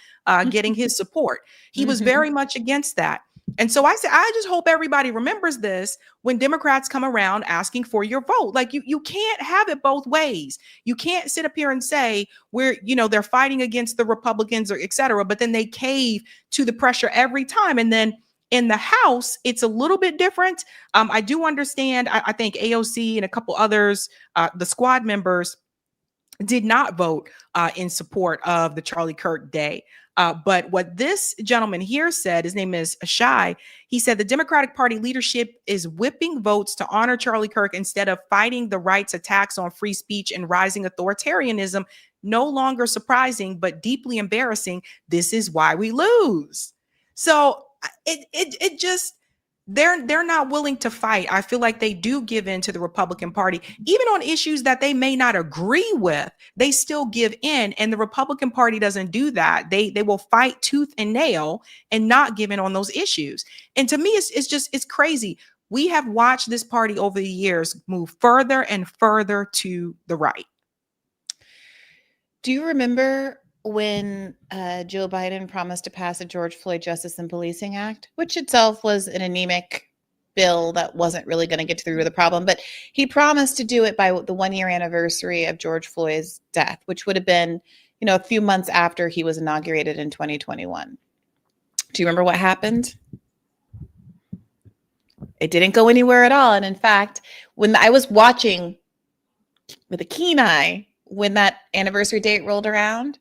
getting his support. He was very much against that. And so I said, I just hope everybody remembers this when Democrats come around asking for your vote. Like you can't have it both ways. You can't sit up here and say they're fighting against the Republicans or et cetera, but then they cave to the pressure every time. And then in the House, it's a little bit different. I do understand. I think AOC and a couple others, the squad members, did not vote in support of the Charlie Kirk Day. But what this gentleman here said, his name is Shai, he said the Democratic Party leadership is whipping votes to honor Charlie Kirk instead of fighting the right's attacks on free speech and rising authoritarianism. No longer surprising, but deeply embarrassing. This is why we lose. So it just, they're not willing to fight. I feel like they do give in to the Republican Party, even on issues that they may not agree with. They still give in, and the Republican Party doesn't do that. They will fight tooth and nail and not give in on those issues. And to me, it's crazy. We have watched this party over the years move further and further to the right. Do you remember when Joe Biden promised to pass a George Floyd Justice and Policing Act, which itself was an anemic bill that wasn't really going to get to the root of the problem, but he promised to do it by the 1-year anniversary of George Floyd's death, which would have been, a few months after he was inaugurated in 2021. Do you remember what happened? It didn't go anywhere at all. And in fact, when I was watching with a keen eye when that anniversary date rolled around,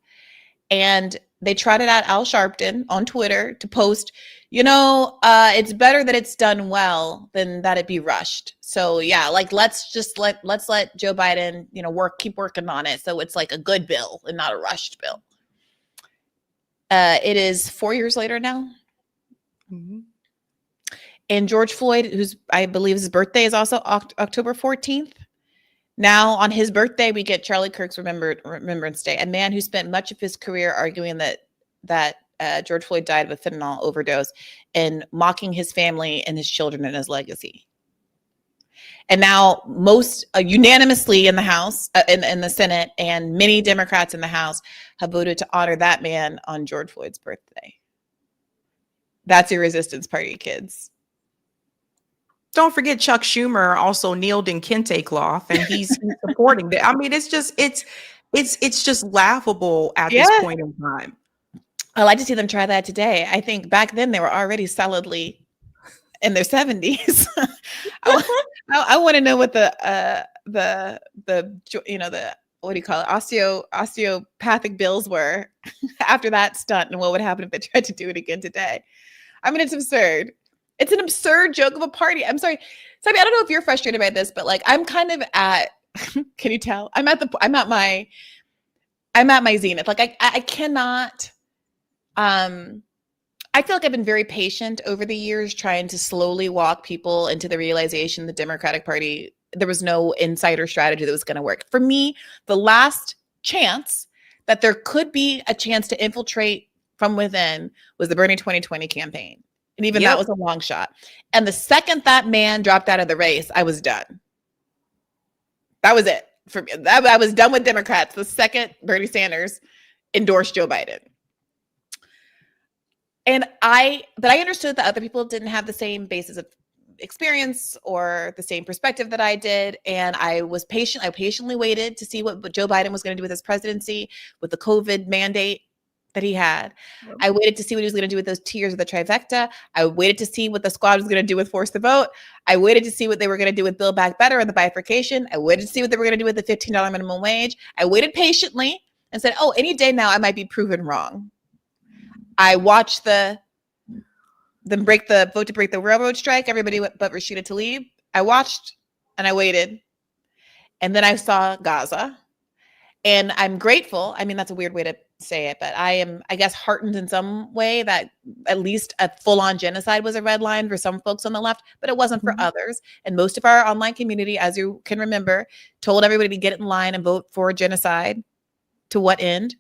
and they trotted out Al Sharpton on Twitter to post, it's better that it's done well than that it be rushed. So yeah, like let's let Joe Biden, keep working on it. So it's like a good bill and not a rushed bill. It is 4 years later now. Mm-hmm. And George Floyd, who's I believe his birthday is also October 14th. Now, on his birthday, we get Charlie Kirk's Remembrance Day, a man who spent much of his career arguing that George Floyd died of a fentanyl overdose and mocking his family and his children and his legacy. And now, most unanimously in the House, in the Senate, and many Democrats in the House have voted to honor that man on George Floyd's birthday. That's your resistance party, kids. Don't forget Chuck Schumer also kneeled in kente cloth, and he's supporting that. I mean, it's just laughable at this point in time. I like to see them try that today. I think back then they were already solidly in their 70s. I want to know what the what do you call it? Osteopathic bills were after that stunt, and what would happen if they tried to do it again today. I mean, it's absurd. It's an absurd joke of a party. I'm sorry, Sabby, I don't know if you're frustrated by this, but like I'm kind of at. Can you tell? I'm at my zenith. Like I cannot. I feel like I've been very patient over the years, trying to slowly walk people into the realization the Democratic Party, there was no insider strategy that was going to work. For me, the last chance that there could be a chance to infiltrate from within was the Bernie 2020 campaign. And even that was a long shot. And the second that man dropped out of the race, I was done. That was it for me. I was done with Democrats the second Bernie Sanders endorsed Joe Biden. But I understood that other people didn't have the same basis of experience or the same perspective that I did. And I was patient. I patiently waited to see what Joe Biden was going to do with his presidency, with the COVID mandate that he had. Yep. I waited to see what he was going to do with those tiers of the trifecta. I waited to see what the squad was going to do with Force the Vote. I waited to see what they were going to do with Build Back Better and the bifurcation. I waited to see what they were going to do with the $15 minimum wage. I waited patiently and said, oh, any day now I might be proven wrong. I watched them vote to break the railroad strike. Everybody but Rashida Tlaib. I watched and I waited. And then I saw Gaza. And I'm grateful. I mean, that's a weird way to say it, but I am, I guess, heartened in some way that at least a full-on genocide was a red line for some folks on the left, but it wasn't for others. And most of our online community, as you can remember, told everybody to get in line and vote for genocide. To what end?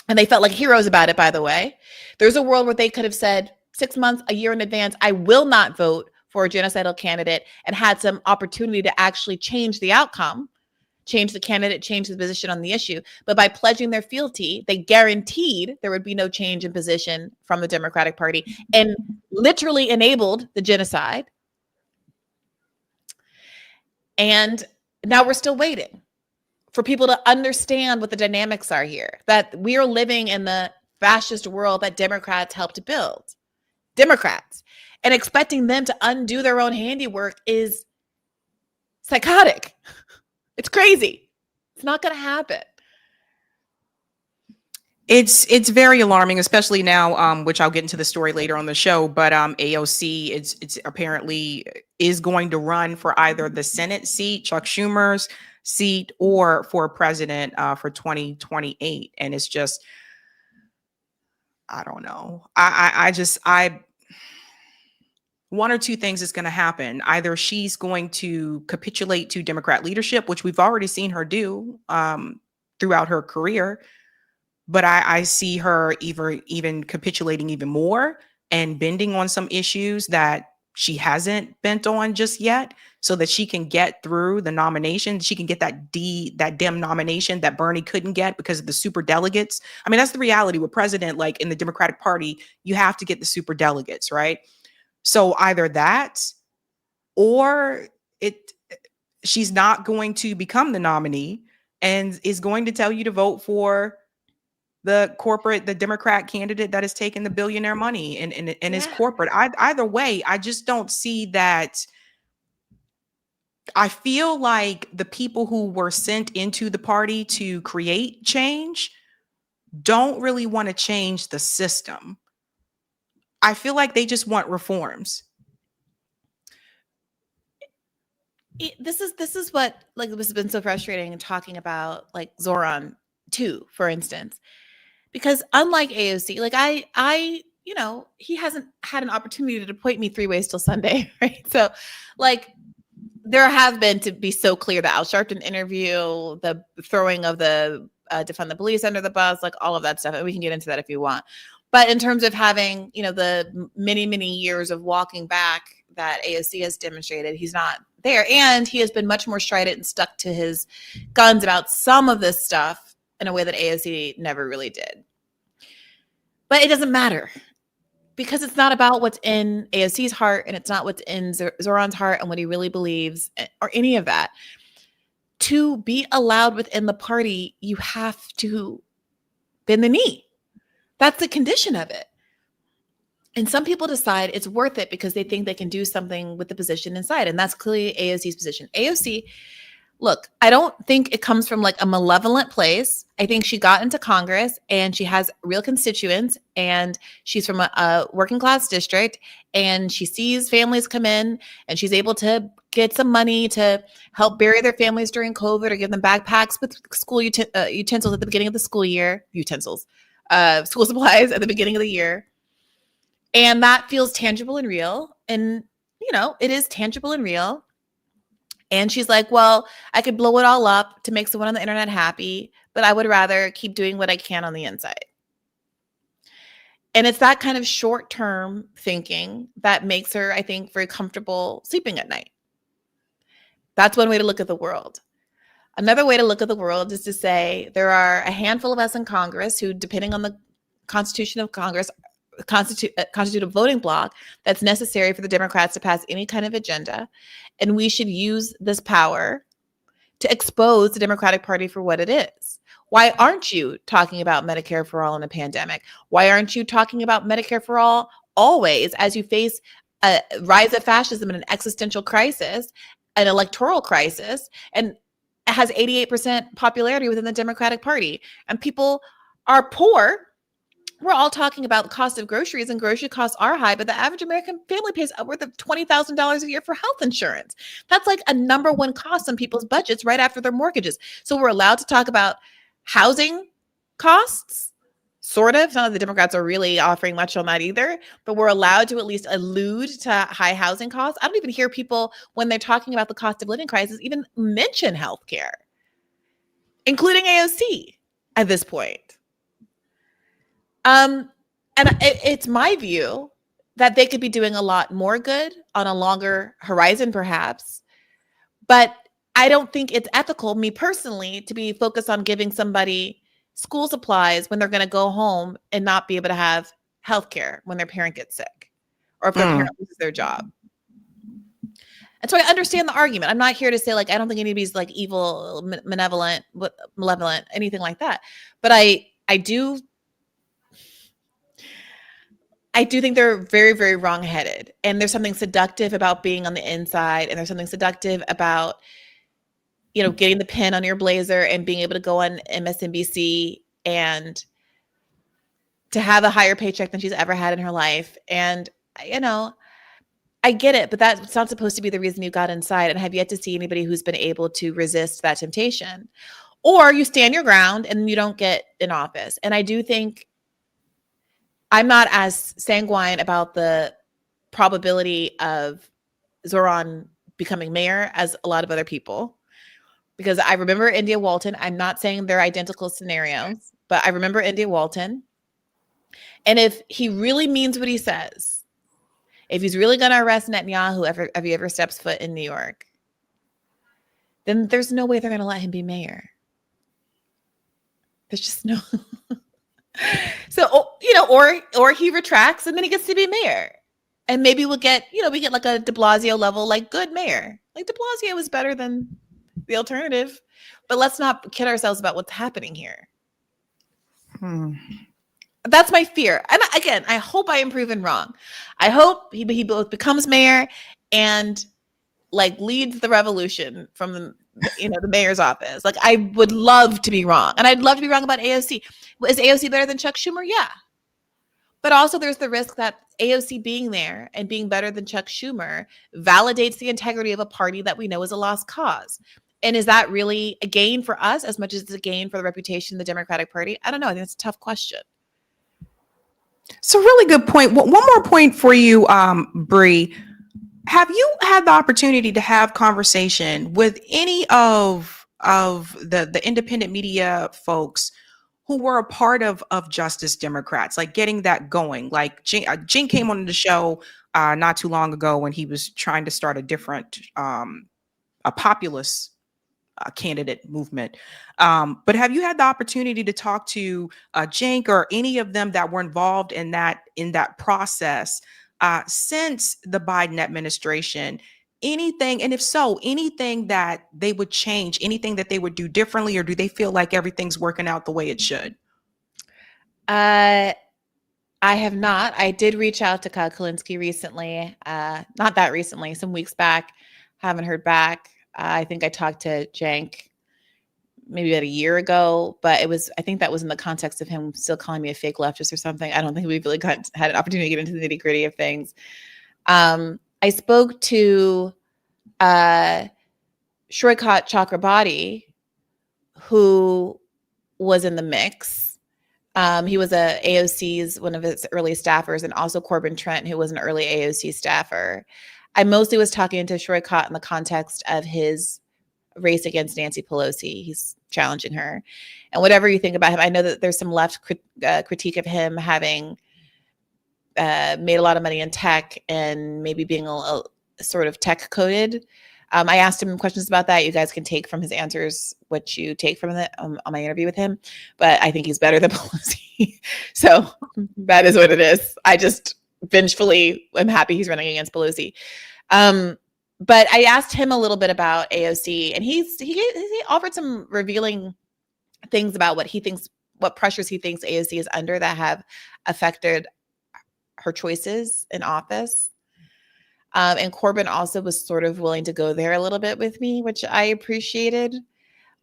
And they felt like heroes about it, by the way. There's a world where they could have said 6 months, a year in advance, I will not vote for a genocidal candidate, and had some opportunity to actually change the outcome. change the candidate, change the position on the issue. But by pledging their fealty, they guaranteed there would be no change in position from the Democratic Party and literally enabled the genocide. And now we're still waiting for people to understand what the dynamics are here, that we are living in the fascist world that Democrats helped build. Democrats. And expecting them to undo their own handiwork is psychotic. It's crazy. It's not going to happen. It's very alarming, especially now, which I'll get into the story later on the show. But AOC, it's apparently is going to run for either the Senate seat, Chuck Schumer's seat, or for president for 2028. And it's just, I don't know. I one or two things is going to happen. Either she's going to capitulate to Democrat leadership, which we've already seen her do throughout her career. But I see her even capitulating even more and bending on some issues that she hasn't bent on just yet, so that she can get through the nomination. She can get that Dem nomination that Bernie couldn't get because of the super delegates. I mean, that's the reality with president. Like in the Democratic Party, you have to get the super delegates, right? So either that, or she's not going to become the nominee and is going to tell you to vote for the Democrat candidate that has taken the billionaire money and is corporate. Either way, I just don't see that. I feel like the people who were sent into the party to create change don't really want to change the system. I feel like they just want reforms. This is what, like, this has been so frustrating in talking about, like, Zoran too, for instance, because unlike AOC, like I he hasn't had an opportunity to point me 3 ways till Sunday, right? So, like, there have been, to be so clear, the Al Sharpton interview, the throwing of the defund the police under the bus, like all of that stuff, and we can get into that if you want. But in terms of having, the many, many years of walking back that AOC has demonstrated, he's not there. And he has been much more strident and stuck to his guns about some of this stuff in a way that AOC never really did. But it doesn't matter, because it's not about what's in AOC's heart, and it's not what's in Zoran's heart and what he really believes, or any of that. To be allowed within the party, you have to bend the knee. That's the condition of it. And some people decide it's worth it because they think they can do something with the position inside. And that's clearly AOC's position. AOC, look, I don't think it comes from like a malevolent place. I think she got into Congress and she has real constituents, and she's from a working class district, and she sees families come in, and she's able to get some money to help bury their families during COVID, or give them backpacks with school utensils at the beginning of the school year, school supplies at the beginning of the year. And that feels tangible and real. And, it is tangible and real. And she's like, well, I could blow it all up to make someone on the internet happy, but I would rather keep doing what I can on the inside. And it's that kind of short-term thinking that makes her, I think, very comfortable sleeping at night. That's one way to look at the world. Another way to look at the world is to say there are a handful of us in Congress who, depending on the Constitution of Congress, constitute a voting bloc that's necessary for the Democrats to pass any kind of agenda. And we should use this power to expose the Democratic Party for what it is. Why aren't you talking about Medicare for all in a pandemic? Why aren't you talking about Medicare for all always as you face a rise of fascism and an existential crisis, an electoral crisis, and it has 88% popularity within the Democratic Party, and people are poor? We're all talking about the cost of groceries, and grocery costs are high, but the average American family pays upwards of $20,000 a year for health insurance. That's like a number one cost on people's budgets right after their mortgages. So we're allowed to talk about housing costs, sort of. None of the Democrats are really offering much on that either, but we're allowed to at least allude to high housing costs. I don't even hear people, when they're talking about the cost of living crisis, even mention healthcare, including AOC at this point. And it's my view that they could be doing a lot more good on a longer horizon, perhaps. But I don't think it's ethical, me personally, to be focused on giving somebody school supplies when they're going to go home and not be able to have health care when their parent gets sick or if their parent loses their job. And so I understand the argument. I'm not here to say, like, I don't think anybody's like evil, malevolent, anything like that. But I do think they're very, very wrong-headed. And there's something seductive about being on the inside. And there's something seductive about, getting the pin on your blazer and being able to go on MSNBC and to have a higher paycheck than she's ever had in her life. And, I get it, but that's not supposed to be the reason you got inside. And I have yet to see anybody who's been able to resist that temptation. Or you stand your ground and you don't get in office. And I do think I'm not as sanguine about the probability of Zoran becoming mayor as a lot of other people. Because I remember India Walton. I'm not saying they're identical scenarios, but I remember India Walton. And if he really means what he says, if he's really going to arrest Netanyahu if he ever steps foot in New York, then there's no way they're going to let him be mayor. There's just no. So, or he retracts and then he gets to be mayor. And maybe we get like a de Blasio level, like good mayor. Like de Blasio is better than the alternative. But let's not kid ourselves about what's happening here. That's my fear. And again, I hope I am proven wrong. I hope he both becomes mayor and like leads the revolution from the mayor's office. Like I would love to be wrong. And I'd love to be wrong about AOC. Is AOC better than Chuck Schumer? Yeah. But also there's the risk that AOC being there and being better than Chuck Schumer validates the integrity of a party that we know is a lost cause. And is that really a gain for us as much as it's a gain for the reputation of the Democratic Party? I don't know. I think it's a tough question. It's a really good point. One more point for you, Bree. Have you had the opportunity to have conversation with any of the independent media folks who were a part of Justice Democrats, like getting that going? Like Jane came on the show not too long ago when he was trying to start a different, a populist candidate movement. But have you had the opportunity to talk to Cenk or any of them that were involved in that process since the Biden administration? Anything, and if so, anything that they would change, anything that they would do differently, or do they feel like everything's working out the way it should? I have not. I did reach out to Kyle Kulinski recently, not that recently, some weeks back. Haven't heard back. I think I talked to Cenk maybe about a year ago, but I think that was in the context of him still calling me a fake leftist or something. I don't think we've really had an opportunity to get into the nitty gritty of things. I spoke to Shrikant Chakrabarti, who was in the mix. He was AOC's one of his early staffers, and also Corbin Trent, who was an early AOC staffer. I mostly was talking to Shrikant in the context of his race against Nancy Pelosi. He's challenging her. And whatever you think about him, I know that there's some left critique of him having made a lot of money in tech and maybe being a sort of tech coded. I asked him questions about that. You guys can take from his answers what you take from it on my interview with him. But I think he's better than Pelosi. So that is what it is. I just vengefully am happy he's running against Pelosi. But I asked him a little bit about AOC, and he offered some revealing things about what pressures he thinks AOC is under that have affected her choices in office. And Corbin also was sort of willing to go there a little bit with me, which I appreciated.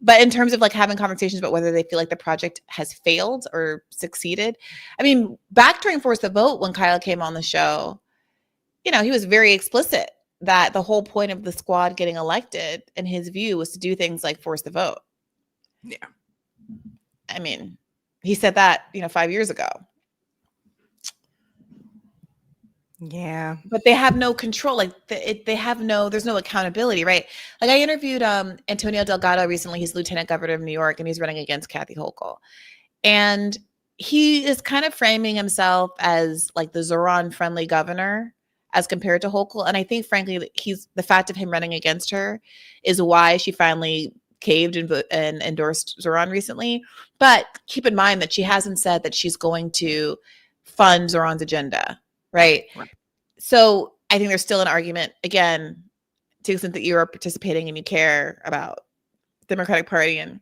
But in terms of like having conversations about whether they feel like the project has failed or succeeded, I mean, back during Force the Vote, when Kyle came on the show, he was very explicit that the whole point of the squad getting elected, in his view, was to do things like force the vote. Yeah. I mean, he said that, 5 years ago. Yeah. But they have no control. Like there's no accountability, right? Like I interviewed Antonio Delgado recently. He's lieutenant governor of New York, and he's running against Kathy Hochul. And he is kind of framing himself as like the Zoran friendly governor as compared to Hochul. And I think, frankly, that the fact of him running against her is why she finally caved and endorsed Zoran recently. But keep in mind that she hasn't said that she's going to fund Zoran's agenda, right? So I think there's still an argument, again, to the extent that you are participating and you care about the Democratic Party and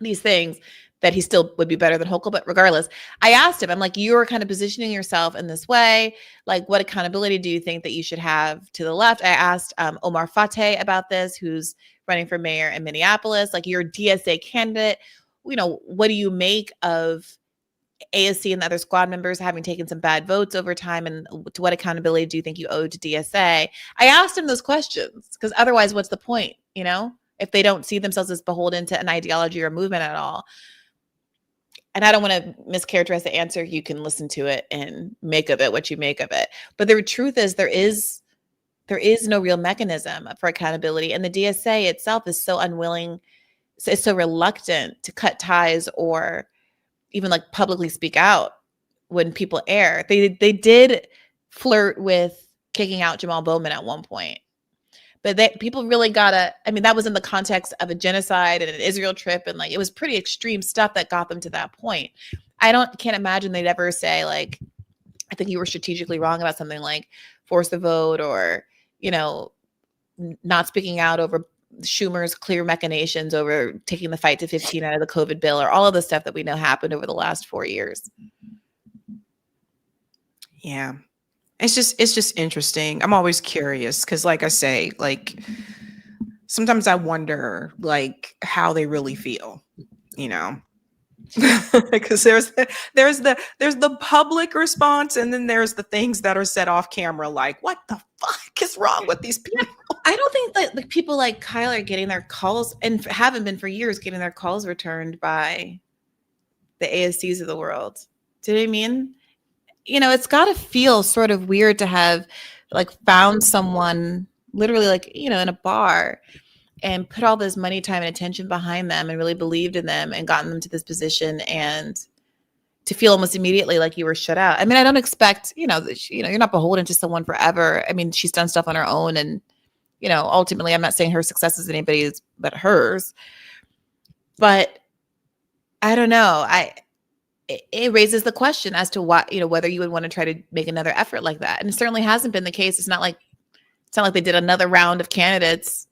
these things, that he still would be better than Hochul. But regardless, I asked him, I'm like, you're kind of positioning yourself in this way. Like, what accountability do you think that you should have to the left? I asked Omar Fateh about this, who's running for mayor in Minneapolis. Like, you're a DSA candidate. You know, what do you make of ASC and the other squad members having taken some bad votes over time? And to what accountability do you think you owe to DSA? I asked him those questions because otherwise, what's the point, you know, if they don't see themselves as beholden to an ideology or movement at all? And I don't want to mischaracterize the answer. You can listen to it and make of it what you make of it. But the truth is there is no real mechanism for accountability. And the DSA itself is so unwilling, is so reluctant to cut ties or even like publicly speak out when people err. They did flirt with kicking out Jamal Bowman at one point. But people really gotta, I mean, that was in the context of a genocide and an Israel trip. And like, it was pretty extreme stuff that got them to that point. Can't imagine they'd ever say like, I think you were strategically wrong about something like force the vote or, you know, not speaking out over Schumer's clear machinations over taking the fight to 15 out of the COVID bill or all of the stuff that we know happened over the last 4 years. Yeah. It's just interesting. I'm always curious because, like I say, like sometimes I wonder like how they really feel, you know, because there's the public response and then there's the things that are said off camera. Like, what the fuck is wrong with these people? I don't think that like people like Kyle are getting their calls and haven't been for years getting their calls returned by the ASCs of the world. Do you know what I mean? You know, it's got to feel sort of weird to have like found someone literally like, you know, in a bar and put all this money, time, and attention behind them and really believed in them and gotten them to this position and to feel almost immediately like you were shut out. I mean, I don't expect, you know, you're not beholden to someone forever. I mean, she's done stuff on her own and, you know, ultimately I'm not saying her success is anybody's but hers, but I don't know. It raises the question as to what, you know, whether you would want to try to make another effort like that. And it certainly hasn't been the case. It's not like they did another round of candidates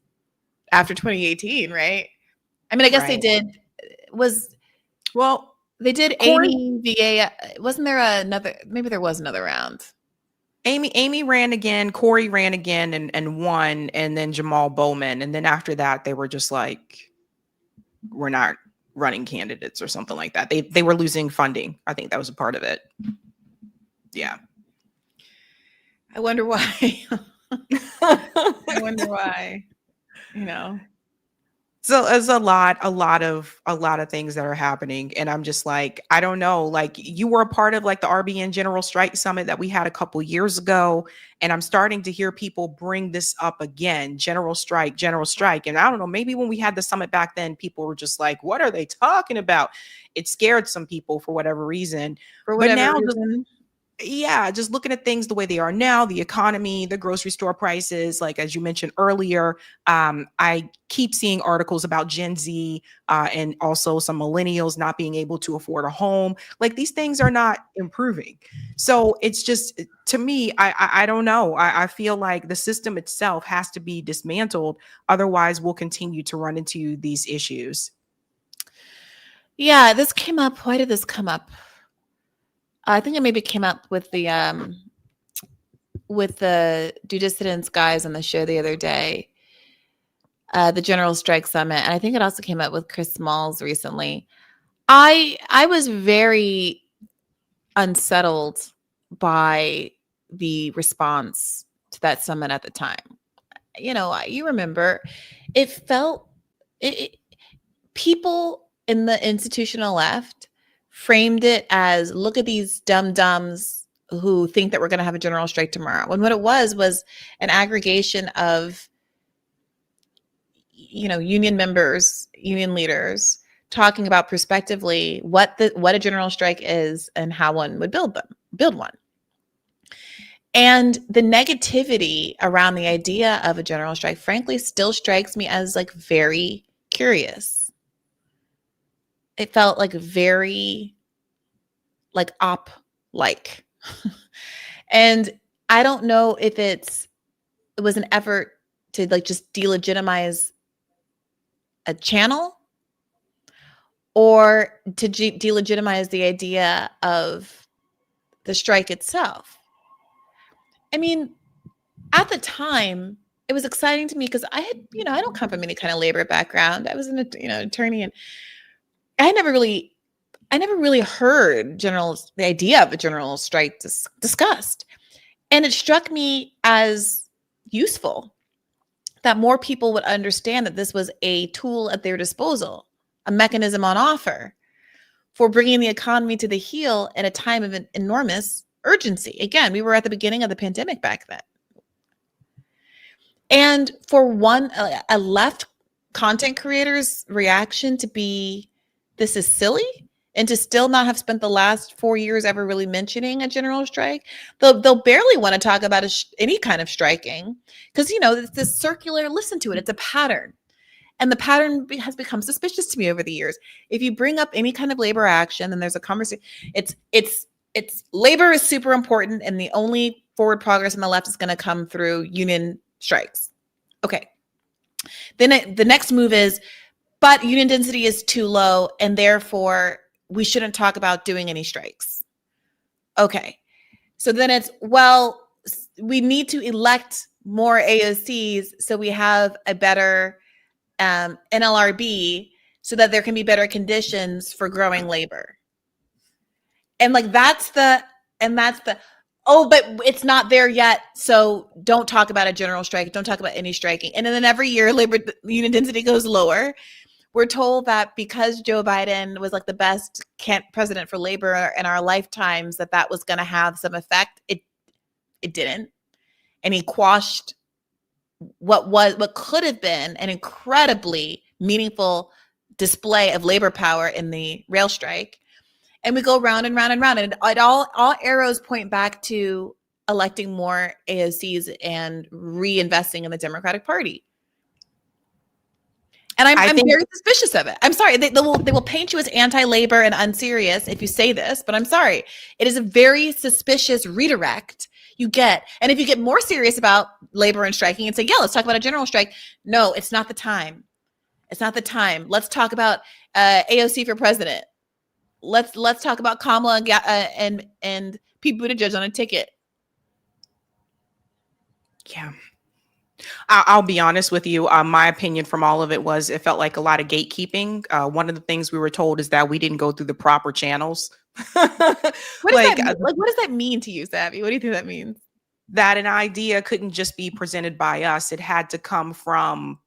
after 2018, right? I mean, I guess they did. They did Amy VA. Wasn't there another? Maybe there was another round. Amy ran again. Corey ran again and won. And then Jamal Bowman. And then after that, they were just like, we're not running candidates or something like that. They were losing funding. I think that was a part of it. Yeah. I wonder why. I wonder why, you know. So there's a lot of things that are happening. And I'm just like, I don't know, like you were a part of like the RBN General Strike Summit that we had a couple years ago. And I'm starting to hear people bring this up again, General Strike. And I don't know, maybe when we had the summit back then, people were just like, what are they talking about? It scared some people for whatever reason. Just looking at things the way they are now, the economy, the grocery store prices, like as you mentioned earlier, I keep seeing articles about Gen Z and also some millennials not being able to afford a home. Like these things are not improving. So it's just, to me, I don't know. I feel like the system itself has to be dismantled. Otherwise, we'll continue to run into these issues. Yeah, this came up. Why did this come up? I think it maybe came up with the Do Dissidents guys on the show the other day, the General Strike Summit, and I think it also came up with Chris Smalls recently. I was very unsettled by the response to that summit at the time. You know, you remember, it felt people in the institutional left framed it as, look at these dum-dums who think that we're going to have a general strike tomorrow. When what it was an aggregation of, you know, union members, union leaders talking about prospectively what a general strike is and how one would build one. And the negativity around the idea of a general strike, frankly, still strikes me as like very curious. It felt like very like op-like. And I don't know if it was an effort to like just delegitimize a channel or to delegitimize the idea of the strike itself. I mean, at the time, it was exciting to me because I had, I don't come from any kind of labor background. I was an, attorney, and I never really heard the idea of a general strike discussed. And it struck me as useful that more people would understand that this was a tool at their disposal, a mechanism on offer for bringing the economy to the heel at a time of enormous urgency. Again, we were at the beginning of the pandemic back then. And for a left content creator's reaction to be, this is silly, and to still not have spent the last 4 years ever really mentioning a general strike, they'll barely want to talk about any kind of striking because, it's this circular, listen to it, it's a pattern. And the pattern has become suspicious to me over the years. If you bring up any kind of labor action, then there's a conversation. It's labor is super important, and the only forward progress on the left is going to come through union strikes. Okay. Then the next move is, but union density is too low, and therefore we shouldn't talk about doing any strikes. Okay. So then it's, well, we need to elect more AOCs so we have a better NLRB so that there can be better conditions for growing labor. And like, that's the, oh, but it's not there yet. So don't talk about a general strike. Don't talk about any striking. And then every year labor union density goes lower. We're told that because Joe Biden was like the best president for labor in our lifetimes, that was going to have some effect. It didn't. And he quashed what could have been an incredibly meaningful display of labor power in the rail strike. And we go round and round and round, and all arrows point back to electing more AOCs and reinvesting in the Democratic Party. And I'm very suspicious of it. I'm sorry. They will paint you as anti-labor and unserious if you say this, but I'm sorry. It is a very suspicious redirect you get. And if you get more serious about labor and striking and say, yeah, let's talk about a general strike. No, it's not the time. It's not the time. Let's talk about AOC for president. Let's talk about Kamala and Pete Buttigieg on a ticket. Yeah. I'll be honest with you. My opinion from all of it was it felt like a lot of gatekeeping. One of the things we were told is that we didn't go through the proper channels. What does that mean to you, Sabby? What do you think that means? That an idea couldn't just be presented by us. It had to come from,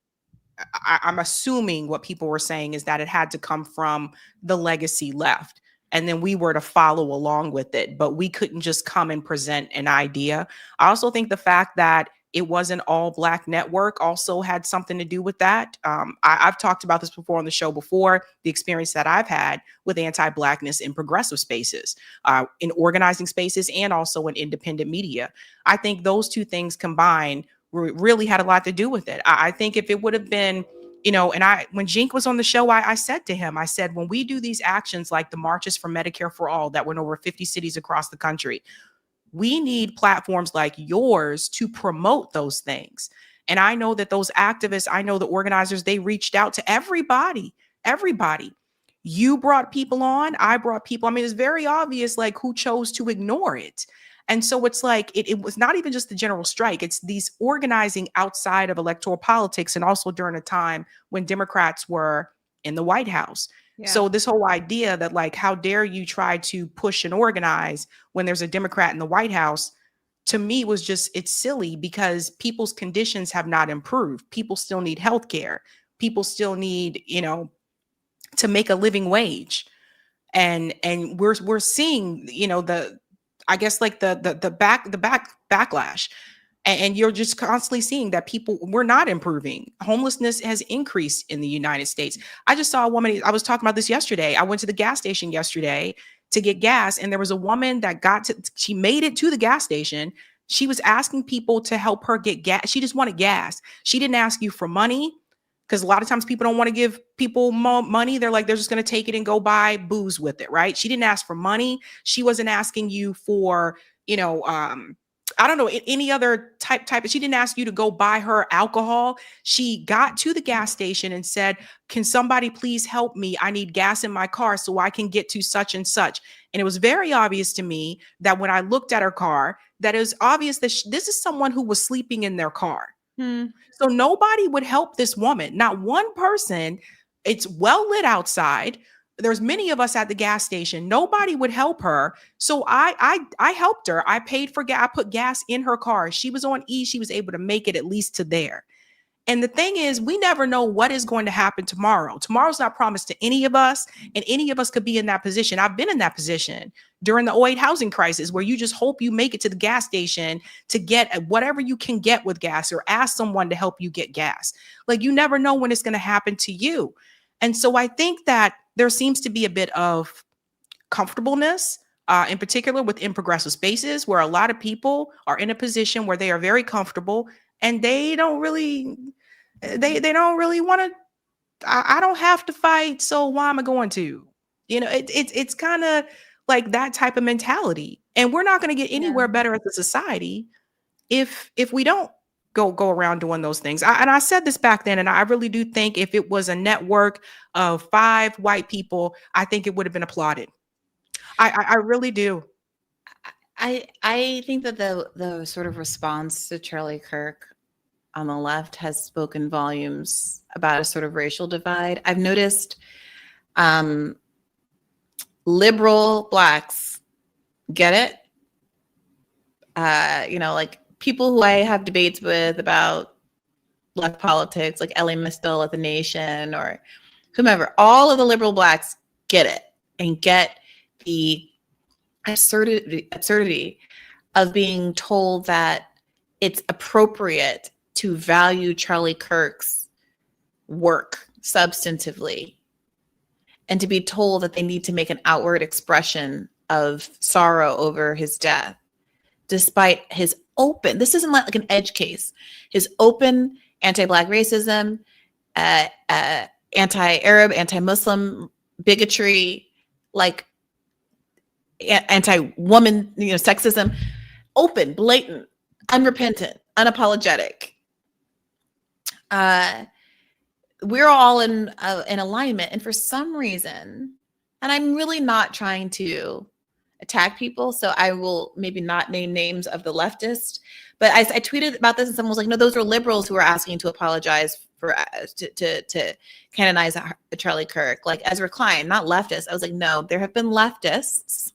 I'm assuming what people were saying is that it had to come from the legacy left. And then we were to follow along with it. But we couldn't just come and present an idea. I also think the fact that it was an all-Black network also had something to do with that. I've talked about this before on the show before, the experience that I've had with anti-Blackness in progressive spaces, in organizing spaces, and also in independent media. I think those two things combined really had a lot to do with it. I think if it would have been, when Jink was on the show, I said to him, when we do these actions like the marches for Medicare for All that went over 50 cities across the country, we need platforms like yours to promote those things. And I know that those activists, I know the organizers, they reached out to everybody. You brought people on, I brought people. I mean, it's very obvious, like, who chose to ignore it. And so it's like, it was not even just the general strike. It's these organizing outside of electoral politics, and also during a time when Democrats were in the White House. Yeah. So this whole idea that, like, how dare you try to push and organize when there's a Democrat in the White House, to me was just, it's silly, because people's conditions have not improved. People still need health care. People still need, to make a living wage. And we're seeing, the backlash. And you're just constantly seeing that we're not improving. Homelessness has increased in the United States. I just saw a woman, I was talking about this yesterday. I went to the gas station yesterday to get gas, and there was a woman that she made it to the gas station. She was asking people to help her get gas. She just wanted gas. She didn't ask you for money, because a lot of times people don't want to give people money. They're like, they're just going to take it and go buy booze with it, right? She didn't ask for money. She wasn't asking you for, I don't know, any other type. She didn't ask you to go buy her alcohol. She got to the gas station and said, can somebody please help me? I need gas in my car so I can get to such and such. And it was very obvious to me that when I looked at her car, that it was obvious that this is someone who was sleeping in their car. So nobody would help this woman. Not one person. It's well lit outside. There's many of us at the gas station. Nobody would help her. So I helped her. I paid for gas. I put gas in her car. She was on E. She was able to make it at least to there. And the thing is, we never know what is going to happen tomorrow. Tomorrow's not promised to any of us, and any of us could be in that position. I've been in that position during the 2008 housing crisis, where you just hope you make it to the gas station to get whatever you can get with gas, or ask someone to help you get gas. Like, you never know when it's going to happen to you. And so I think that there seems to be a bit of comfortableness, in particular within progressive spaces, where a lot of people are in a position where they are very comfortable, and they don't really want to. I don't have to fight, so why am I going to? It's kind of like that type of mentality, and we're not going to get anywhere better as a society if we don't go around doing those things. And I said this back then, and I really do think if it was a network of 5 white people, I think it would have been applauded. I really do. I think that the sort of response to Charlie Kirk on the left has spoken volumes about a sort of racial divide. I've noticed liberal Blacks get it. Like people who I have debates with about left politics, like Ellie Mistel at The Nation or whomever, all of the liberal Blacks get it and get the absurdity of being told that it's appropriate to value Charlie Kirk's work substantively, and to be told that they need to make an outward expression of sorrow over his death, despite his open, this isn't like an edge case, his open anti-Black racism, anti-Arab, anti-Muslim bigotry, like anti-woman, sexism, open, blatant, unrepentant, unapologetic. We're all in alignment, and for some reason, and I'm really not trying to attack people, so I will maybe not name names of the leftists, but I tweeted about this, and someone was like, no, those are liberals who are asking to apologize for to canonize Charlie Kirk, like Ezra Klein, not leftists. I was like, no, there have been leftists.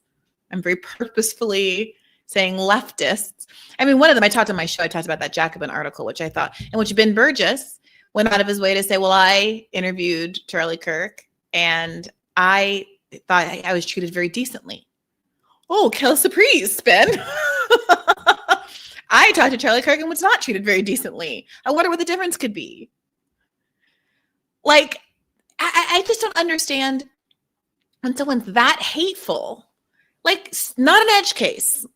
I'm very purposefully saying leftists. I mean, one of them, I talked on my show, I talked about that Jacobin article, which I thought, in which Ben Burgess went out of his way to say, well, I interviewed Charlie Kirk and I thought I was treated very decently. Oh, quelle surprise, Ben. I talked to Charlie Kirk and was not treated very decently. I wonder what the difference could be. Like, I just don't understand when someone's that hateful, like not an edge case.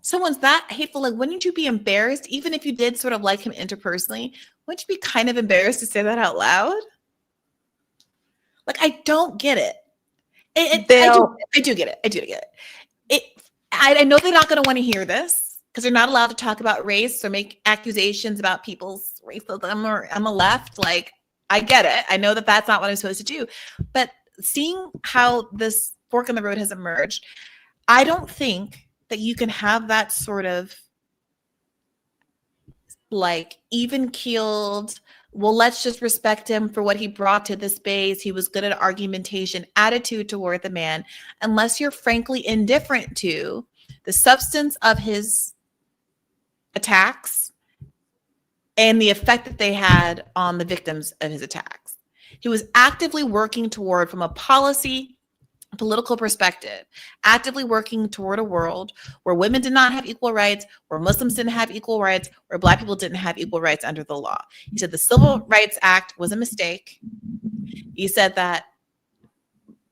Someone's that hateful, like, wouldn't you be embarrassed, even if you did sort of like him interpersonally? Wouldn't you be kind of embarrassed to say that out loud? Like, I don't get it. I do get it. I do get it. I know they're not going to want to hear this because they're not allowed to talk about race or make accusations about people's racism or on the left. Like, I get it. I know that that's not what I'm supposed to do. But seeing how this fork in the road has emerged, I don't think that you can have that sort of like even-keeled, well, let's just respect him for what he brought to the space. He was good at argumentation, attitude toward the man, unless you're frankly indifferent to the substance of his attacks and the effect that they had on the victims of his attacks. He was actively working toward, from a political perspective, actively working toward a world where women did not have equal rights, where Muslims didn't have equal rights, where Black people didn't have equal rights under the law. He said the Civil Rights Act was a mistake. He said that,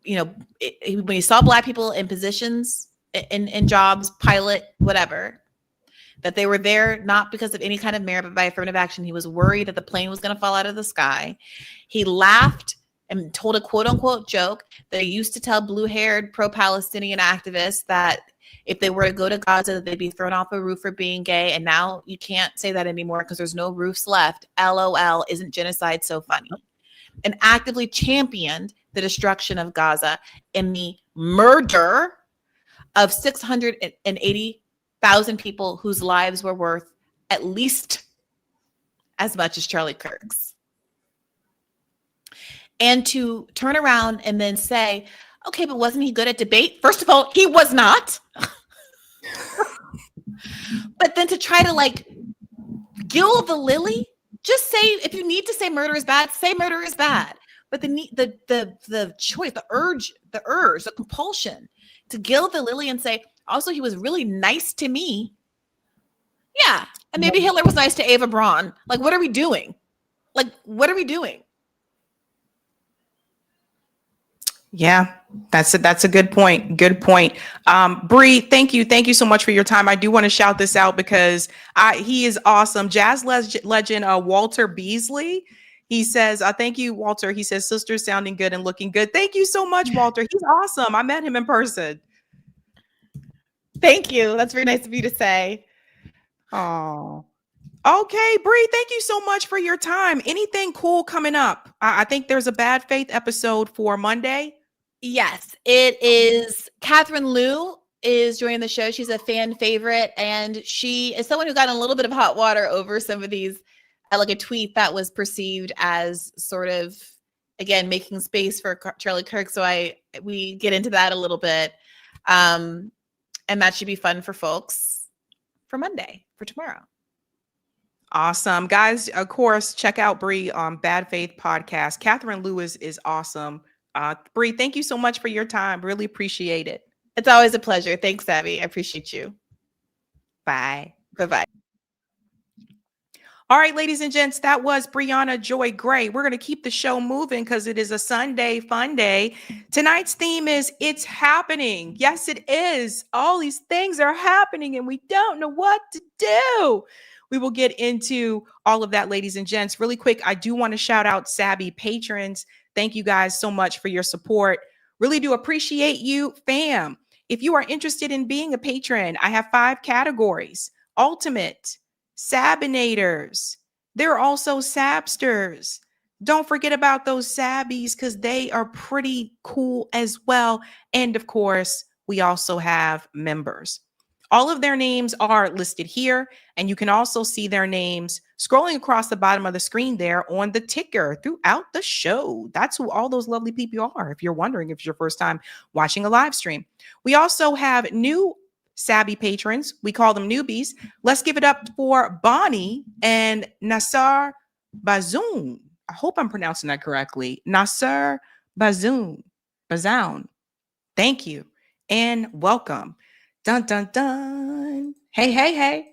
when he saw Black people in positions, in jobs, pilot, whatever, that they were there not because of any kind of merit, but by affirmative action. He was worried that the plane was going to fall out of the sky. He laughed and told a quote unquote joke that he used to tell blue-haired pro-Palestinian activists that if they were to go to Gaza, they'd be thrown off a roof for being gay. And now you can't say that anymore because there's no roofs left. LOL, isn't genocide so funny? And actively championed the destruction of Gaza and the murder of 680,000 people whose lives were worth at least as much as Charlie Kirk's. And to turn around and then say, okay, but wasn't he good at debate? First of all, he was not. But then to try to like gill the lily, just say, if you need to say murder is bad, say murder is bad. But the choice, the urge, the compulsion to gill the lily and say, also, he was really nice to me. Yeah. And maybe Hitler was nice to Eva Braun. Like, what are we doing? Like, what are we doing? Yeah, that's a good point. Good point. Bree, thank you so much for your time. I do want to shout this out because he is awesome. Jazz legend Walter Beasley. He says, thank you, Walter. He says, sisters sounding good and looking good. Thank you so much, Walter. He's awesome. I met him in person. Thank you. That's very nice of you to say. Oh, okay, Bree, thank you so much for your time. Anything cool coming up? I think there's a Bad Faith episode for Monday. Yes, it is. Catherine Liu is joining the show. She's a fan favorite, and she is someone who got in a little bit of hot water over some of these, like a tweet that was perceived as sort of, again, making space for Charlie Kirk. So we get into that a little bit, and that should be fun for folks for Monday, for tomorrow. Awesome, guys. Of course, check out Bree on Bad Faith podcast. Catherine Lewis is awesome. Bree, thank you so much for your time. Really appreciate it. It's always a pleasure. Thanks, Sabby. I appreciate you. Bye. Bye-bye. All right, ladies and gents, that was Briahna Joy Gray. We're going to keep the show moving because it is a Sunday fun day. Tonight's theme is It's Happening. Yes, it is. All these things are happening and we don't know what to do. We will get into all of that, ladies and gents. Really quick, I do want to shout out Sabby patrons. Thank you guys so much for your support. Really do appreciate you, fam. If you are interested in being a patron, I have 5 categories. Ultimate, Sabinators. There are also Sabsters. Don't forget about those Sabbies because they are pretty cool as well. And of course, we also have members. All of their names are listed here, and you can also see their names scrolling across the bottom of the screen there on the ticker throughout the show. That's who all those lovely people are, if you're wondering if it's your first time watching a live stream. We also have new Sabby patrons. We call them newbies. Let's give it up for Bonnie and Nasser Bazoun. I hope I'm pronouncing that correctly. Nasser Bazoun. Thank you and welcome. Dun, dun, dun. Hey.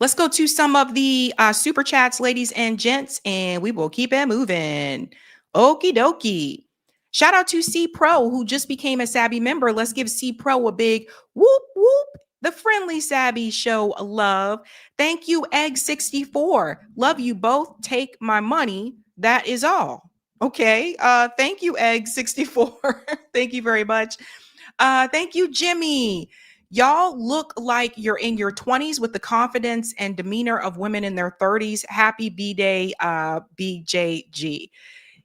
Let's go to some of the super chats, ladies and gents, and we will keep it moving. Okie dokie. Shout out to C Pro, who just became a Sabby member. Let's give C Pro a big whoop, whoop. The friendly Sabby show love. Thank you, Egg64. Love you both. Take my money. That is all. Okay. Thank you, Egg64. Thank you very much. Thank you, Jimmy. Y'all look like you're in your 20s with the confidence and demeanor of women in their 30s. Happy B-Day, BJG.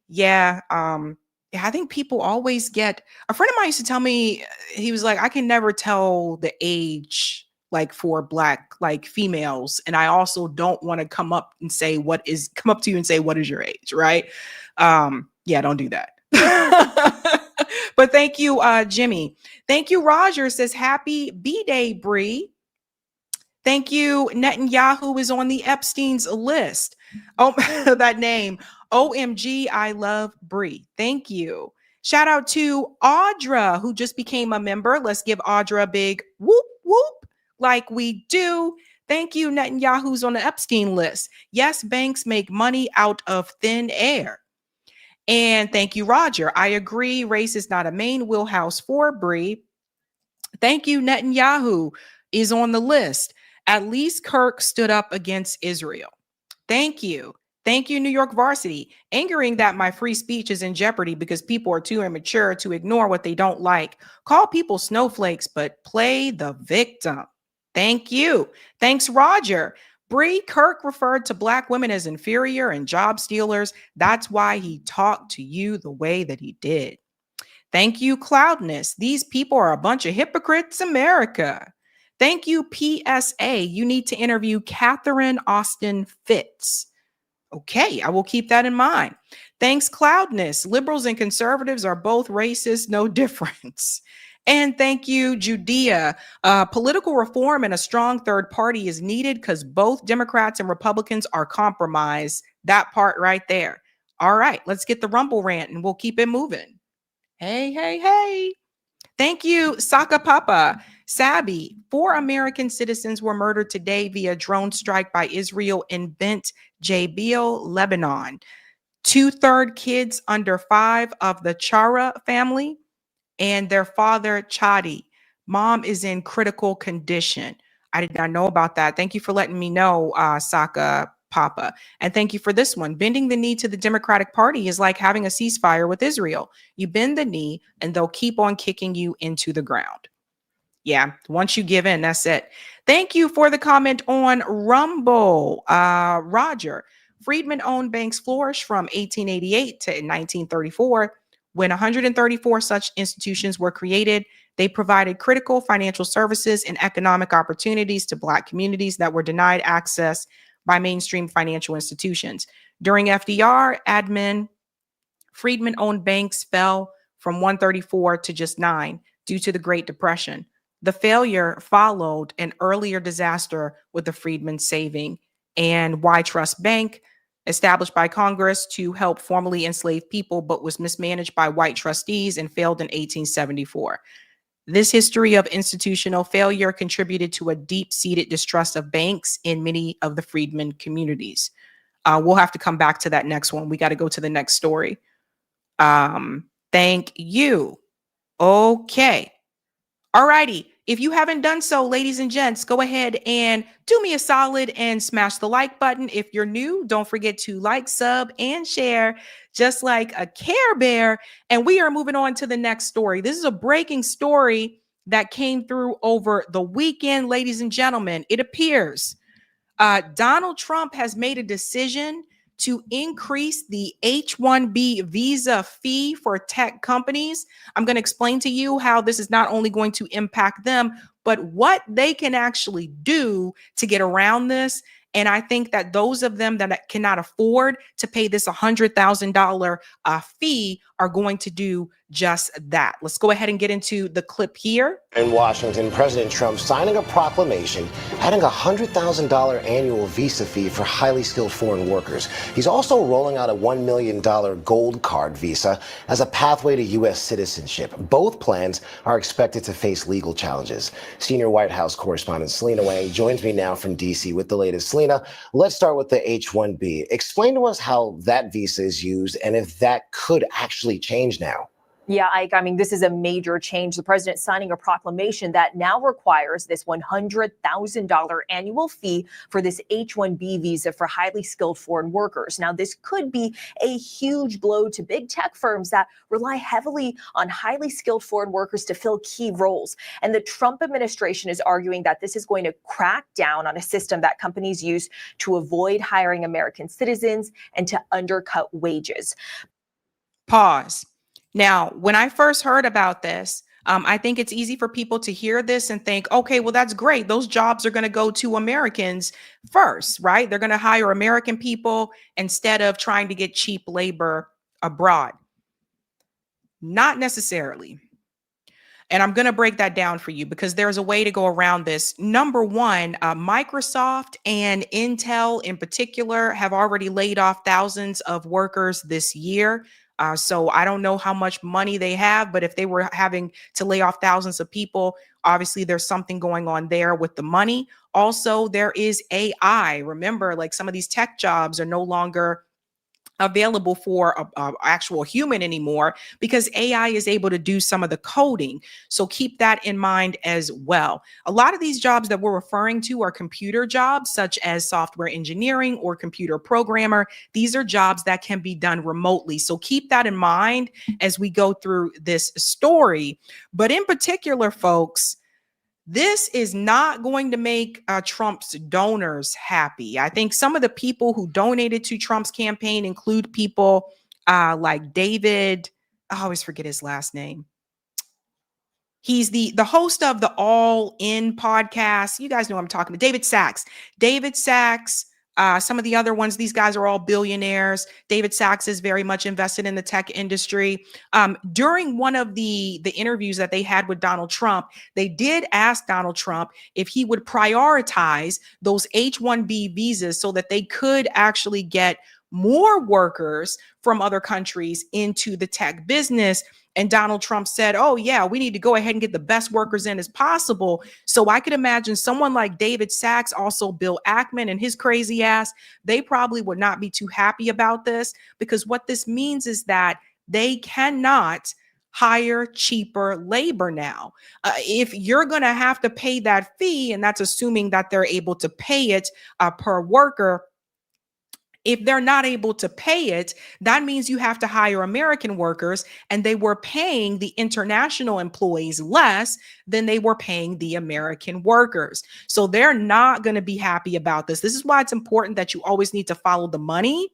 Yeah, I think people always get, a friend of mine used to tell me, he was like, I can never tell the age like for Black like females. And I also don't want to come up to you and say, what is your age? Right. Yeah, don't do that. But thank you, Jimmy. Thank you, Roger says, happy B-Day, Bree. Thank you, Netanyahu is on the Epstein's list. Oh, that name. OMG, I love Bree. Thank you. Shout out to Audra, who just became a member. Let's give Audra a big whoop, whoop, like we do. Thank you, Netanyahu's on the Epstein list. Yes, banks make money out of thin air. And thank you, Roger. I agree. Race is not a main wheelhouse for Bree. Thank you, Netanyahu is on the list. At least Kirk stood up against Israel. Thank you. Thank you, New York Varsity. Angering that my free speech is in jeopardy because people are too immature to ignore what they don't like. Call people snowflakes, but play the victim. Thank you. Thanks, Roger. Bree, Kirk referred to Black women as inferior and job stealers. That's why he talked to you the way that he did. Thank you, Cloudness. These people are a bunch of hypocrites, America. Thank you, PSA. You need to interview Catherine Austin Fitz. Okay, I will keep that in mind. Thanks, Cloudness. Liberals and conservatives are both racist, no difference. And thank you, Judea. Political reform and a strong third party is needed because both Democrats and Republicans are compromised. That part right there. All right, let's get the Rumble rant and we'll keep it moving. Hey, hey, hey. Thank you, Saka Papa. Sabby, 4 American citizens were murdered today via drone strike by Israel in Bent Jabil, Lebanon. 2/3 kids under 5 of the Chara family and their father, Chadi. Mom is in critical condition. I did not know about that. Thank you for letting me know, Saka Papa. And thank you for this one. Bending the knee to the Democratic Party is like having a ceasefire with Israel. You bend the knee and they'll keep on kicking you into the ground. Yeah, once you give in, that's it. Thank you for the comment on Rumble. Roger, Freedmen-owned banks flourished from 1888 to 1934. When 134 such institutions were created, they provided critical financial services and economic opportunities to Black communities that were denied access by mainstream financial institutions. During FDR, Freedmen-owned banks fell from 134 to just 9 due to the Great Depression. The failure followed an earlier disaster with the Freedmen Saving and Y Trust Bank, established by Congress to help formerly enslaved people, but was mismanaged by white trustees and failed in 1874. This history of institutional failure contributed to a deep-seated distrust of banks in many of the freedmen communities. We'll have to come back to that next one. We got to go to the next story. Thank you. Okay. All righty. If you haven't done so, ladies and gents, go ahead and do me a solid and smash the like button. If you're new, don't forget to like, sub, and share, just like a Care Bear. And we are moving on to the next story. This is a breaking story that came through over the weekend, ladies and gentlemen. It appears Donald Trump has made a decision to increase the H-1B visa fee for tech companies. I'm going to explain to you how this is not only going to impact them, but what they can actually do to get around this. And I think that those of them that cannot afford to pay this $100,000 fee are going to do just that. Let's go ahead and get into the clip here. In Washington, President Trump signing a proclamation adding a $100,000 annual visa fee for highly skilled foreign workers. He's also rolling out a $1 million gold card visa as a pathway to U.S. citizenship. Both plans are expected to face legal challenges. Senior White House correspondent Selena Wang joins me now from D.C. with the latest. Selena, let's start with the H-1B. Explain to us how that visa is used and if that could actually change now. Yeah, Ike, I mean, this is a major change. The president signing a proclamation that now requires this $100,000 annual fee for this H-1B visa for highly skilled foreign workers. Now, this could be a huge blow to big tech firms that rely heavily on highly skilled foreign workers to fill key roles. And the Trump administration is arguing that this is going to crack down on a system that companies use to avoid hiring American citizens and to undercut wages. Pause. Now, when I first heard about this, I think it's easy for people to hear this and think, okay, well, that's great. Those jobs are going to go to Americans first, right? They're going to hire American people instead of trying to get cheap labor abroad. Not necessarily. And I'm going to break that down for you because there's a way to go around this. Number one, Microsoft and Intel in particular have already laid off thousands of workers this year. So I don't know how much money they have, but if they were having to lay off thousands of people, obviously there's something going on there with the money. Also, there is AI. Remember, like some of these tech jobs are no longer available for a actual human anymore because AI is able to do some of the coding. So keep that in mind as well. A lot of these jobs that we're referring to are computer jobs, such as software engineering or computer programmer. These are jobs that can be done remotely. So keep that in mind as we go through this story. But in particular, folks, this is not going to make Trump's donors happy. I think some of the people who donated to Trump's campaign include people like David. I always forget his last name. He's the host of the All In podcast. You guys know I'm talking to David Sachs. David Sachs. Some of the other ones, these guys are all billionaires. David Sachs is very much invested in the tech industry. During one of the interviews that they had with Donald Trump, they did ask Donald Trump if he would prioritize those H-1B visas so that they could actually get more workers from other countries into the tech business. And Donald Trump said, oh, yeah, we need to go ahead and get the best workers in as possible. So I could imagine someone like David Sachs, also Bill Ackman and his crazy ass, they probably would not be too happy about this, because what this means is that they cannot hire cheaper labor now. If you're going to have to pay that fee, and that's assuming that they're able to pay it per worker, if they're not able to pay it, that means you have to hire American workers, and they were paying the international employees less than they were paying the American workers. So they're not going to be happy about this. This is why it's important that you always need to follow the money.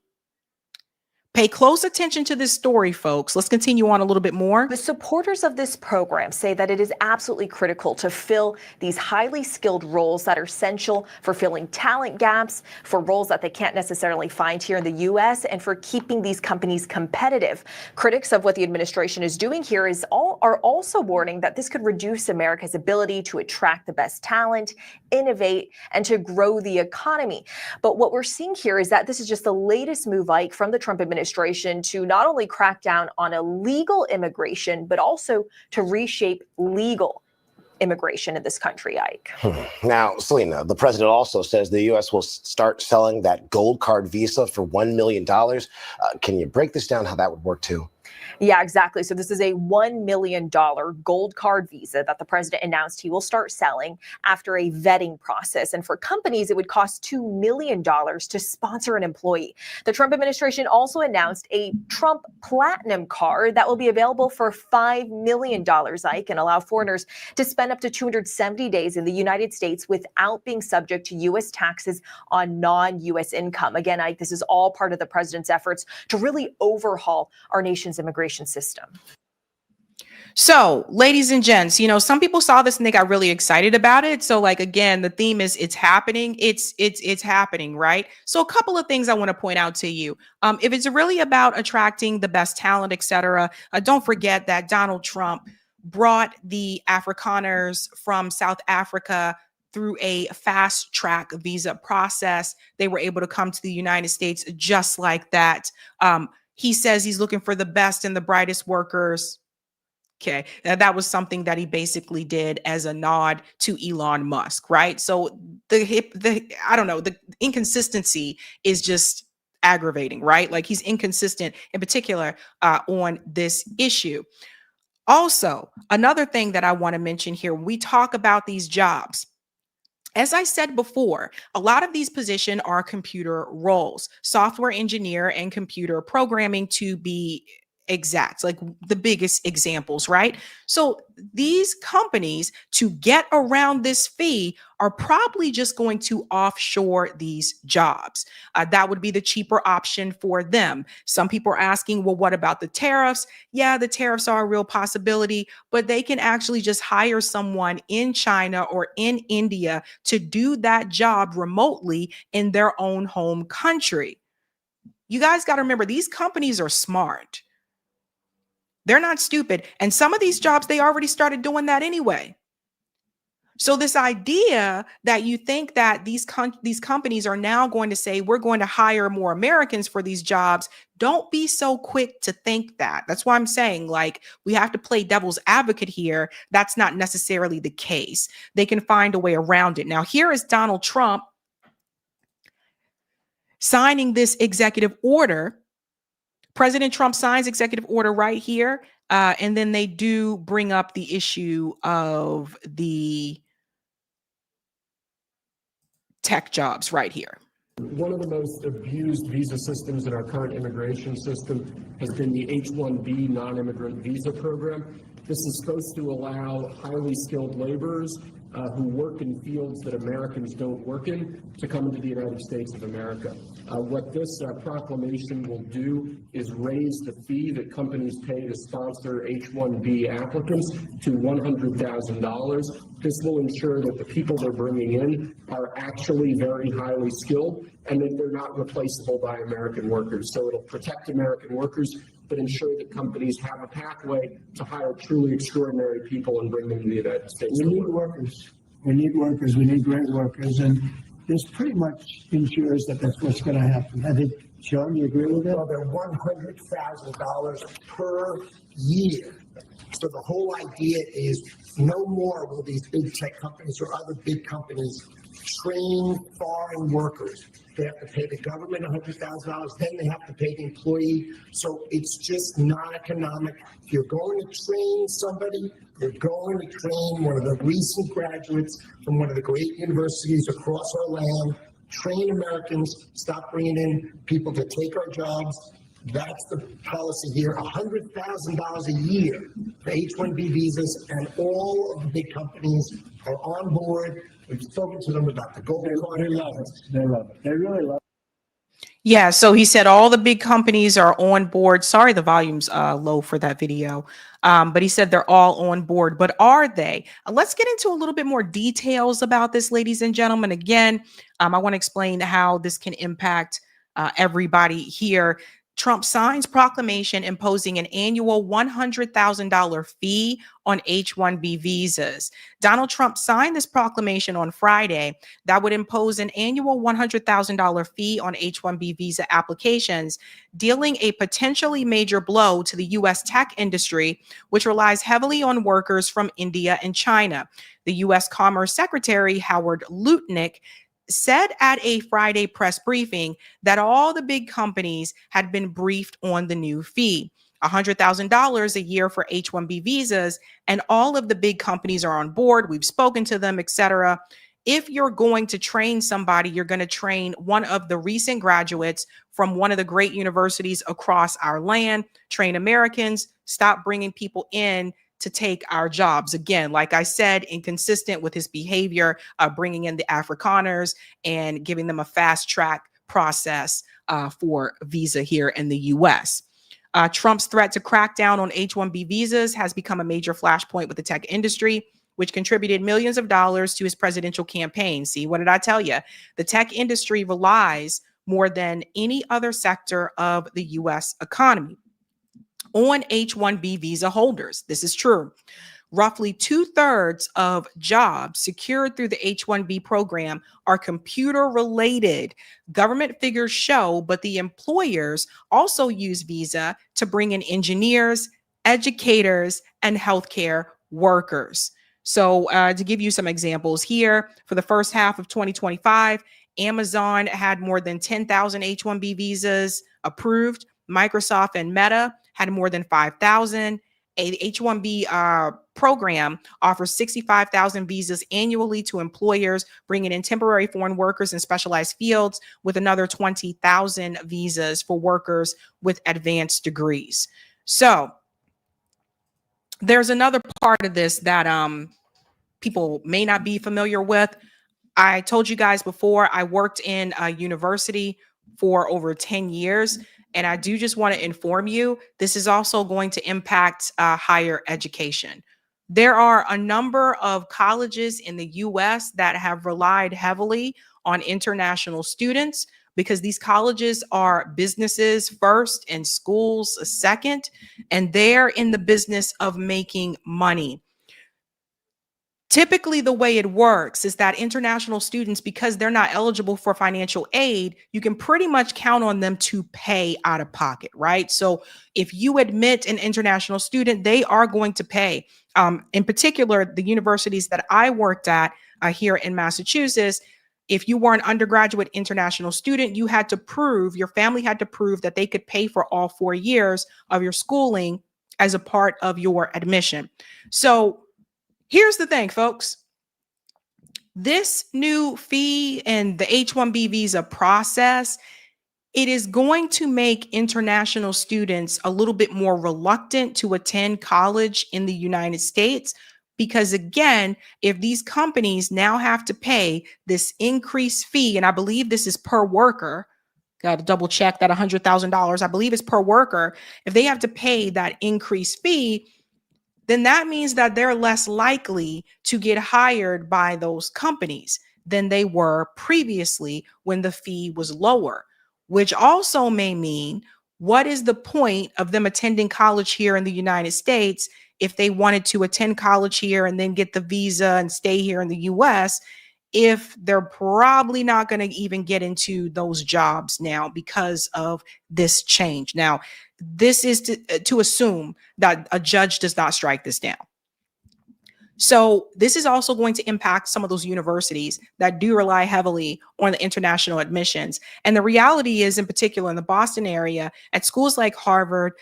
Pay close attention to this story, folks. Let's continue on a little bit more. The supporters of this program say that it is absolutely critical to fill these highly skilled roles that are essential for filling talent gaps, for roles that they can't necessarily find here in the U.S., and for keeping these companies competitive. Critics of what the administration is doing here are also warning that this could reduce America's ability to attract the best talent, innovate, and to grow the economy. But what we're seeing here is that this is just the latest move, Ike, from the Trump administration to not only crack down on illegal immigration, but also to reshape legal immigration in this country, Ike. Now, Selena, the president also says the U.S. will start selling that gold card visa for $1 million. Can you break this down, how that would work too? Yeah, exactly. So this is a $1 million gold card visa that the president announced he will start selling after a vetting process. And for companies, it would cost $2 million to sponsor an employee. The Trump administration also announced a Trump Platinum card that will be available for $5 million, Ike, and allow foreigners to spend up to 270 days in the United States without being subject to U.S. taxes on non-U.S. income. Again, Ike, this is all part of the president's efforts to really overhaul our nation's immigration system. So, ladies and gents, some people saw this and they got really excited about it. So, again, the theme is it's happening. It's happening, right? So, a couple of things I want to point out to you. If it's really about attracting the best talent, etc., don't forget that Donald Trump brought the Afrikaners from South Africa through a fast track visa process. They were able to come to the United States just like that. He says he's looking for the best and the brightest workers. Okay, that was something that he basically did as a nod to Elon Musk, right? So the inconsistency is just aggravating, right? He's inconsistent in particular on this issue. Also, another thing that I want to mention here, when we talk about these jobs, as I said before, a lot of these positions are computer roles, software engineer and computer programming to be exact, the biggest examples, right? So these companies, to get around this fee, are probably just going to offshore these jobs. That would be the cheaper option for them. Some people are asking, well, what about the tariffs? Yeah, the tariffs are a real possibility, but they can actually just hire someone in China or in India to do that job remotely in their own home country. You guys got to remember, these companies are smart. They're not stupid. And some of these jobs, they already started doing that anyway. So this idea that you think that these companies are now going to say, we're going to hire more Americans for these jobs, don't be so quick to think that. That's why I'm saying, we have to play devil's advocate here. That's not necessarily the case. They can find a way around it. Now, here is Donald Trump signing this executive order President Trump signs executive order right here. And then they do bring up the issue of the tech jobs right here. One of the most abused visa systems in our current immigration system has been the H-1B non-immigrant visa program. This is supposed to allow highly skilled laborers who work in fields that Americans don't work in to come into the United States of America. What this proclamation will do is raise the fee that companies pay to sponsor H-1B applicants to $100,000. This will ensure that the people they're bringing in are actually very highly skilled and that they're not replaceable by American workers. So it'll protect American workers, but ensure that companies have a pathway to hire truly extraordinary people and bring them to the United States. We need workers. We need workers. We need great workers. And this pretty much ensures that that's what's going to happen. I think, Sean, you agree with that? Well, they're $100,000 per year. So the whole idea is no more will these big tech companies or other big companies train foreign workers. They have to pay the government $100,000, then they have to pay the employee. So it's just not economic. If you're going to train somebody, you're going to train one of the recent graduates from one of the great universities across our land. Train Americans, stop bringing in people to take our jobs. That's the policy here, $100,000 a year for H-1B visas, and all of the big companies are on board. We've spoken to them about the gold card. They love it. They love it. They really love it. Yeah, so he said all the big companies are on board. Sorry, the volume's low for that video. But he said they're all on board. But are they? Let's get into a little bit more details about this, ladies and gentlemen. Again, I want to explain how this can impact everybody here. Trump signs proclamation imposing an annual $100,000 fee on H-1B visas. Donald Trump signed this proclamation on Friday that would impose an annual $100,000 fee on H-1B visa applications, dealing a potentially major blow to the U.S. tech industry, which relies heavily on workers from India and China. The U.S. Commerce Secretary Howard Lutnick said at a Friday press briefing that all the big companies had been briefed on the new fee, $100,000 a year for H-1B visas, and all of the big companies are on board. We've spoken to them, etc. If you're going to train somebody, you're going to train one of the recent graduates from one of the great universities across our land. Train Americans, stop bringing people in to take our jobs. Again, like I said, inconsistent with his behavior, bringing in the Afrikaners and giving them a fast track process for visa here in the U.S. Trump's threat to crack down on H-1B visas has become a major flashpoint with the tech industry, which contributed millions of dollars to his presidential campaign. See, what did I tell you? The tech industry relies more than any other sector of the U.S. economy on H-1B visa holders. This is true. Roughly 2/3 of jobs secured through the H-1B program are computer related. Government figures show, but the employers also use visa to bring in engineers, educators, and healthcare workers. So to give you some examples here, for the first half of 2025, Amazon had more than 10,000 H-1B visas approved. Microsoft and Meta had more than 5,000. A H-1B program offers 65,000 visas annually to employers, bringing in temporary foreign workers in specialized fields, with another 20,000 visas for workers with advanced degrees. So there's another part of this that people may not be familiar with. I told you guys before, I worked in a university for over 10 years. And I do just want to inform you, this is also going to impact higher education. There are a number of colleges in the U.S. that have relied heavily on international students because these colleges are businesses first and schools second, and they're in the business of making money. Typically, the way it works is that international students, because they're not eligible for financial aid, you can pretty much count on them to pay out of pocket, right? So if you admit an international student, they are going to pay. In particular, the universities that I worked at here in Massachusetts, if you were an undergraduate international student, you had to prove, your family had to prove that they could pay for all 4 years of your schooling as a part of your admission. So here's the thing, folks. This new fee and the H-1B visa process, it is going to make international students a little bit more reluctant to attend college in the United States. Because again, if these companies now have to pay this increased fee, and I believe this is per worker, got to double check that $100,000, I believe it's per worker. If they have to pay that increased fee, then that means that they're less likely to get hired by those companies than they were previously when the fee was lower, which also may mean, what is the point of them attending college here in the United States if they wanted to attend college here and then get the visa and stay here in the US, if they're probably not going to even get into those jobs now because of this change? Now, this is to assume that a judge does not strike this down. So this is also going to impact some of those universities that do rely heavily on the international admissions. And the reality is, in particular in the Boston area, at schools like Harvard,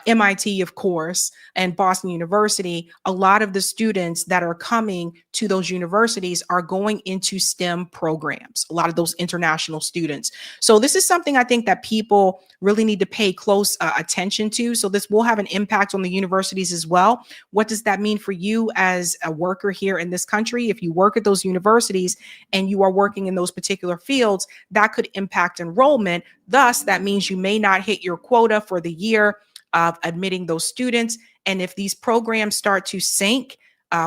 MIT, of course, and Boston University, a lot of the students that are coming to those universities are going into STEM programs, a lot of those international students. So this is something I think that people really need to pay close attention to. So this will have an impact on the universities as well. What does that mean for you as a worker here in this country? If you work at those universities and you are working in those particular fields, that could impact enrollment. Thus, that means you may not hit your quota for the year of admitting those students. And if these programs start to sink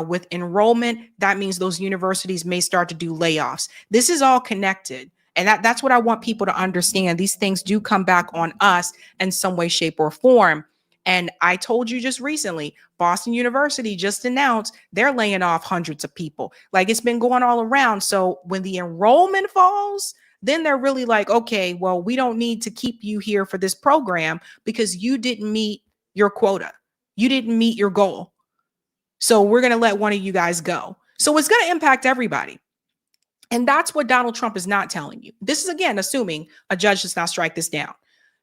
with enrollment, that means those universities may start to do layoffs. This is all connected. And that's what I want people to understand. These things do come back on us in some way, shape, or form. And I told you just recently, Boston University just announced they're laying off hundreds of people. Like, it's been going all around. So when the enrollment falls, then they're really like, okay, well, we don't need to keep you here for this program because you didn't meet your quota. You didn't meet your goal. So we're going to let one of you guys go. So it's going to impact everybody. And that's what Donald Trump is not telling you. This is, again, assuming a judge does not strike this down.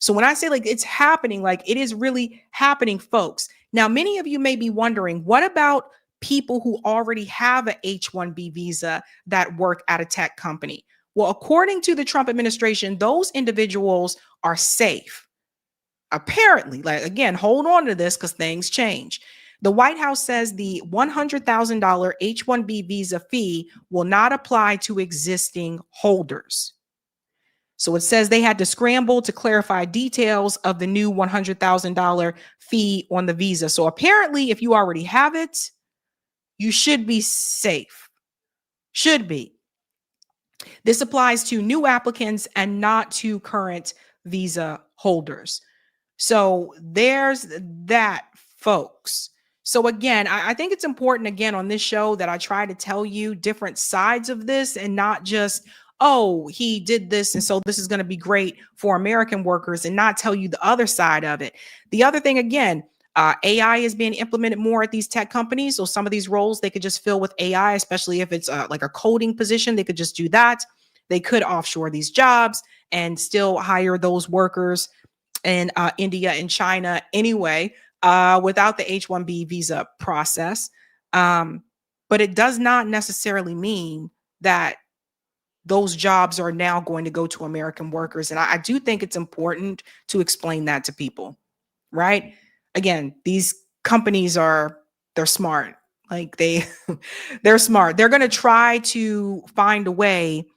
So when I say like it's happening, like it is really happening, folks. Now, many of you may be wondering, what about people who already have an H-1B visa that work at a tech company? Well, according to the Trump administration, those individuals are safe. Apparently, like, again, hold on to this because things change. The White House says the $100,000 H-1B visa fee will not apply to existing holders. So it says they had to scramble to clarify details of the new $100,000 fee on the visa. So apparently, if you already have it, you should be safe. Should be. This applies to new applicants and not to current visa holders. So there's that, folks. So again, I think it's important, again, on this show that I try to tell you different sides of this and not just, oh, he did this, and so this is going to be great for American workers, and not tell you the other side of it. The other thing, again, AI is being implemented more at these tech companies. So some of these roles they could just fill with AI, especially if it's like a coding position. They could just do that. They could offshore these jobs and still hire those workers in India and China anyway, without the H-1B visa process. But it does not necessarily mean that those jobs are now going to go to American workers. And I do think it's important to explain that to people, right? Again, these companies they're smart. Like they're smart. They're going to try to find a way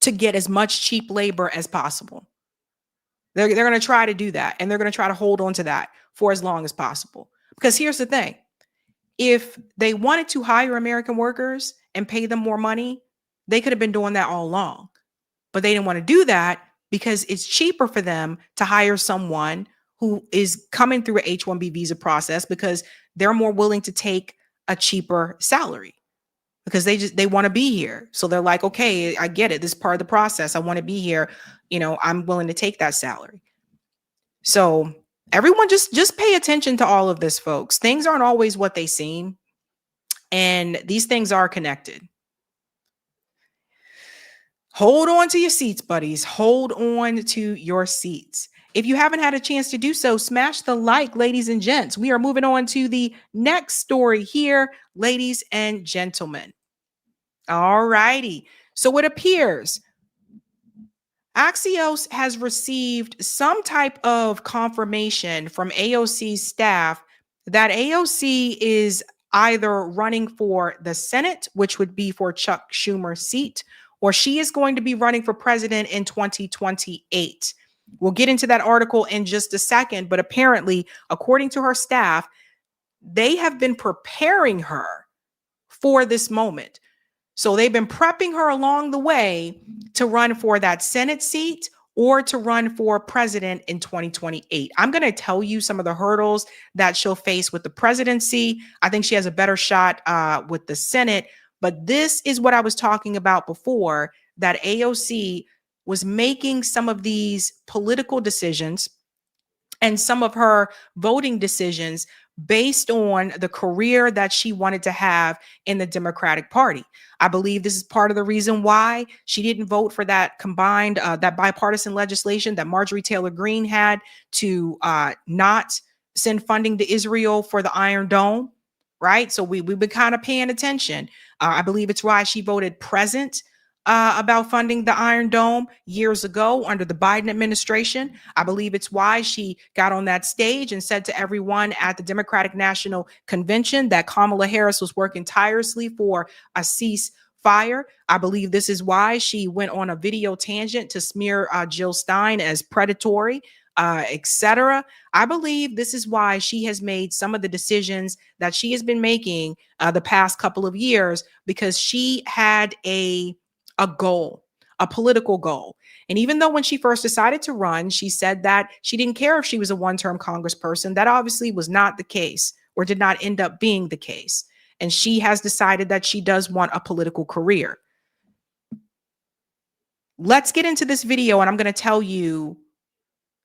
to get as much cheap labor as possible. They're going to try to do that. And they're going to try to hold on to that for as long as possible. Because here's the thing. If they wanted to hire American workers and pay them more money, they could have been doing that all along. But they didn't want to do that because it's cheaper for them to hire someone who is coming through an H-1B visa process because they're more willing to take a cheaper salary because they want to be here. So they're like, okay, I get it. This is part of the process. I want to be here. You know, I'm willing to take that salary. So everyone just pay attention to all of this, folks. Things aren't always what they seem. And these things are connected. Hold on to your seats, buddies. Hold on to your seats. If you haven't had a chance to do so, smash the like, ladies and gents. We are moving on to the next story here, ladies and gentlemen. All righty. So it appears Axios has received some type of confirmation from AOC's staff that AOC is either running for the Senate, which would be for Chuck Schumer's seat, or she is going to be running for president in 2028. We'll get into that article in just a second, but apparently, according to her staff, they have been preparing her for this moment. So they've been prepping her along the way to run for that Senate seat or to run for president in 2028. I'm going to tell you some of the hurdles that she'll face with the presidency. I think she has a better shot with the Senate. But this is what I was talking about before, that AOC was making some of these political decisions and some of her voting decisions based on the career that she wanted to have in the Democratic Party. I believe this is part of the reason why she didn't vote for that combined, that bipartisan legislation that Marjorie Taylor Greene had to not send funding to Israel for the Iron Dome, right? So we've been kind of paying attention. I believe it's why she voted present about funding the Iron Dome years ago under the Biden administration. I believe it's why she got on that stage and said to everyone at the Democratic National Convention that Kamala Harris was working tirelessly for a ceasefire. I believe this is why she went on a video tangent to smear Jill Stein as predatory, etc. I believe this is why she has made some of the decisions that she has been making the past couple of years, because she had a goal, a political goal. And even though when she first decided to run, she said that she didn't care if she was a one-term congressperson, that obviously was not the case, or did not end up being the case. And she has decided that she does want a political career. Let's get into this video, and I'm going to tell you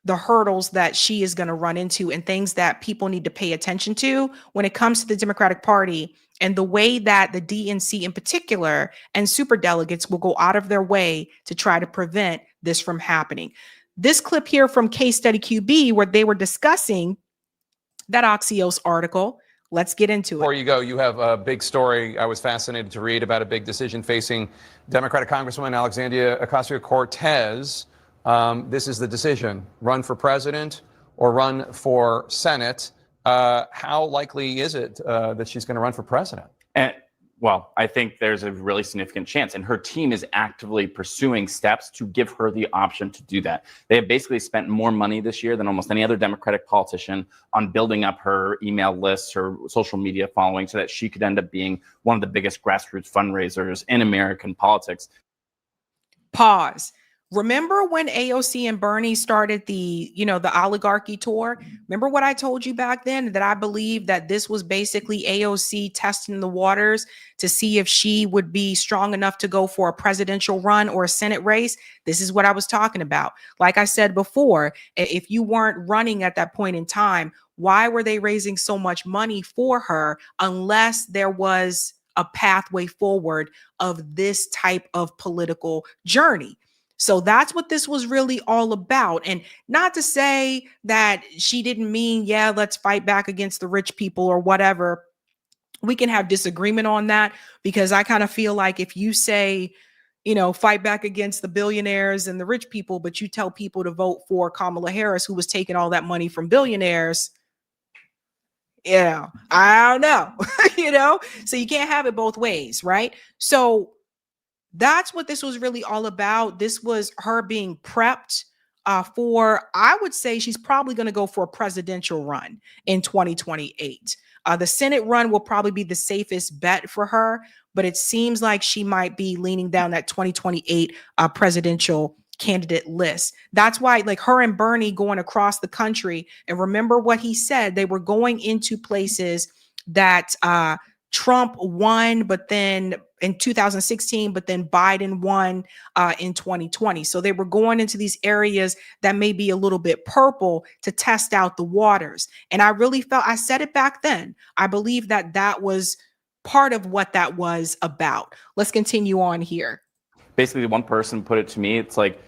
the hurdles that she is going to run into and things that people need to pay attention to when it comes to the Democratic Party, and the way that the DNC in particular and superdelegates will go out of their way to try to prevent this from happening. This clip here from Case Study QB, where they were discussing that Axios article. Let's get into it. Before you go, you have a big story. I was fascinated to read about a big decision facing Democratic Congresswoman Alexandria Ocasio-Cortez. This is the decision: run for president or run for Senate. How likely is it that she's going to run for president? Well, I think there's a really significant chance, and her team is actively pursuing steps to give her the option to do that. They have basically spent more money this year than almost any other Democratic politician on building up her email lists, her social media following, so that she could end up being one of the biggest grassroots fundraisers in American politics. Pause. Remember when AOC and Bernie started the oligarchy tour? Remember what I told you back then, that I believe that this was basically AOC testing the waters to see if she would be strong enough to go for a presidential run or a Senate race? This is what I was talking about. Like I said before, if you weren't running at that point in time, why were they raising so much money for her unless there was a pathway forward of this type of political journey? So that's what this was really all about. And not to say that she didn't mean, yeah, let's fight back against the rich people or whatever. We can have disagreement on that, because I kind of feel like if you say, fight back against the billionaires and the rich people, but you tell people to vote for Kamala Harris, who was taking all that money from billionaires, I don't know, so you can't have it both ways, right? So that's what this was really all about. This was her being prepped for, I would say she's probably going to go for a presidential run in 2028. The Senate run will probably be the safest bet for her, but it seems like she might be leaning down that 2028 presidential candidate list. That's why, like, her and Bernie going across the country, and remember what he said, they were going into places that Trump won, but then in 2016, but then Biden won in 2020. So they were going into these areas that may be a little bit purple to test out the waters. And I really felt, I said it back then, I believe that that was part of what that was about. Let's continue on here. Basically, one person put it to me, it's like,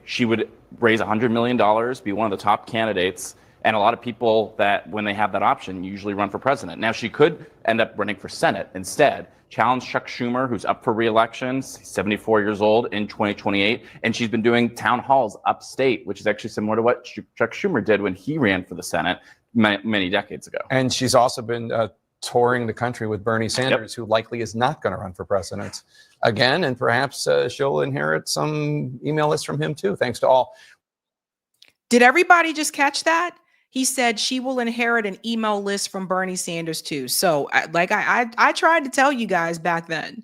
she would raise $100 million, be one of the top candidates. And a lot of people that, when they have that option, usually run for president. Now, she could end up running for Senate instead, challenge Chuck Schumer, who's up for re-election, 74 years old, in 2028. And she's been doing town halls upstate, which is actually similar to what Chuck Schumer did when he ran for the Senate many decades ago. And she's also been touring the country with Bernie Sanders, who likely is not going to run for president again. And perhaps she'll inherit some email lists from him, too. Thanks to all. Did everybody just catch that? He said she will inherit an email list from Bernie Sanders too. So I tried to tell you guys back then.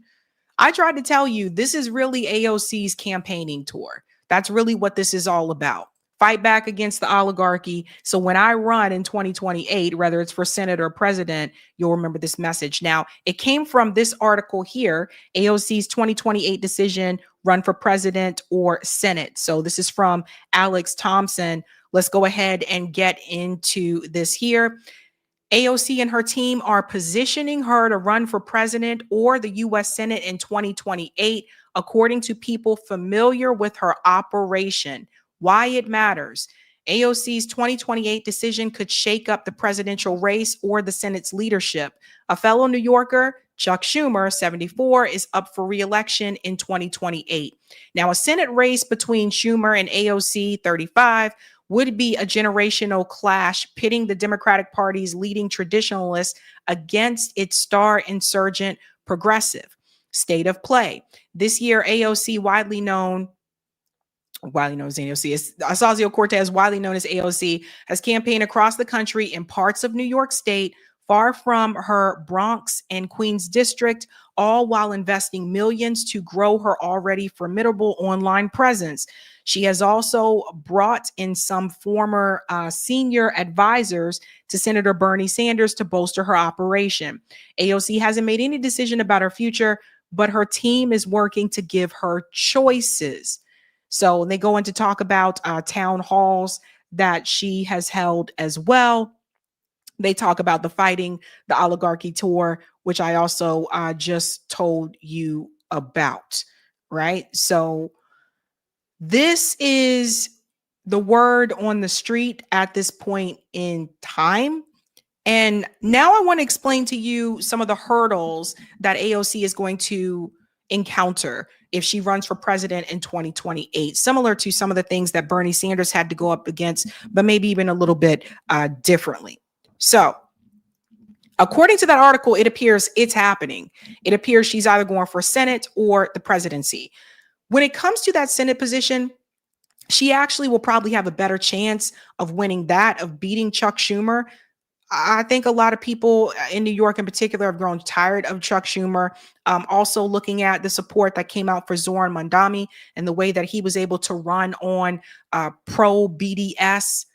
I tried to tell you this is really AOC's campaigning tour. That's really what this is all about. Fight back against the oligarchy. So when I run in 2028, whether it's for Senate or president, you'll remember this message. Now, it came from this article here, AOC's 2028 decision, run for president or Senate. So this is from Alex Thompson. Let's go ahead and get into this here. AOC and her team are positioning her to run for president or the U.S. Senate in 2028, according to people familiar with her operation. Why it matters. AOC's 2028 decision could shake up the presidential race or the Senate's leadership. A fellow New Yorker, Chuck Schumer, 74, is up for re-election in 2028. Now, a Senate race between Schumer and AOC, 35, would be a generational clash pitting the Democratic Party's leading traditionalists against its star insurgent progressive. State of play. This year, AOC, widely known as AOC, Ocasio-Cortez, widely known as AOC, has campaigned across the country in parts of New York State, far from her Bronx and Queens district, all while investing millions to grow her already formidable online presence. She has also brought in some former senior advisors to Senator Bernie Sanders to bolster her operation. AOC hasn't made any decision about her future, but her team is working to give her choices. So they go into talk about town halls that she has held as well. They talk about the Fighting the Oligarchy tour, which I also just told you about, right? So this is the word on the street at this point in time. And now I want to explain to you some of the hurdles that AOC is going to encounter if she runs for president in 2028, similar to some of the things that Bernie Sanders had to go up against, but maybe even a little bit differently. So according to that article, it appears it's happening. It appears she's either going for Senate or the presidency. When it comes to that Senate position, she actually will probably have a better chance of winning that, of beating Chuck Schumer. I think a lot of people in New York in particular have grown tired of Chuck Schumer. Also looking at the support that came out for Zoran Mandami and the way that he was able to run on pro-BDS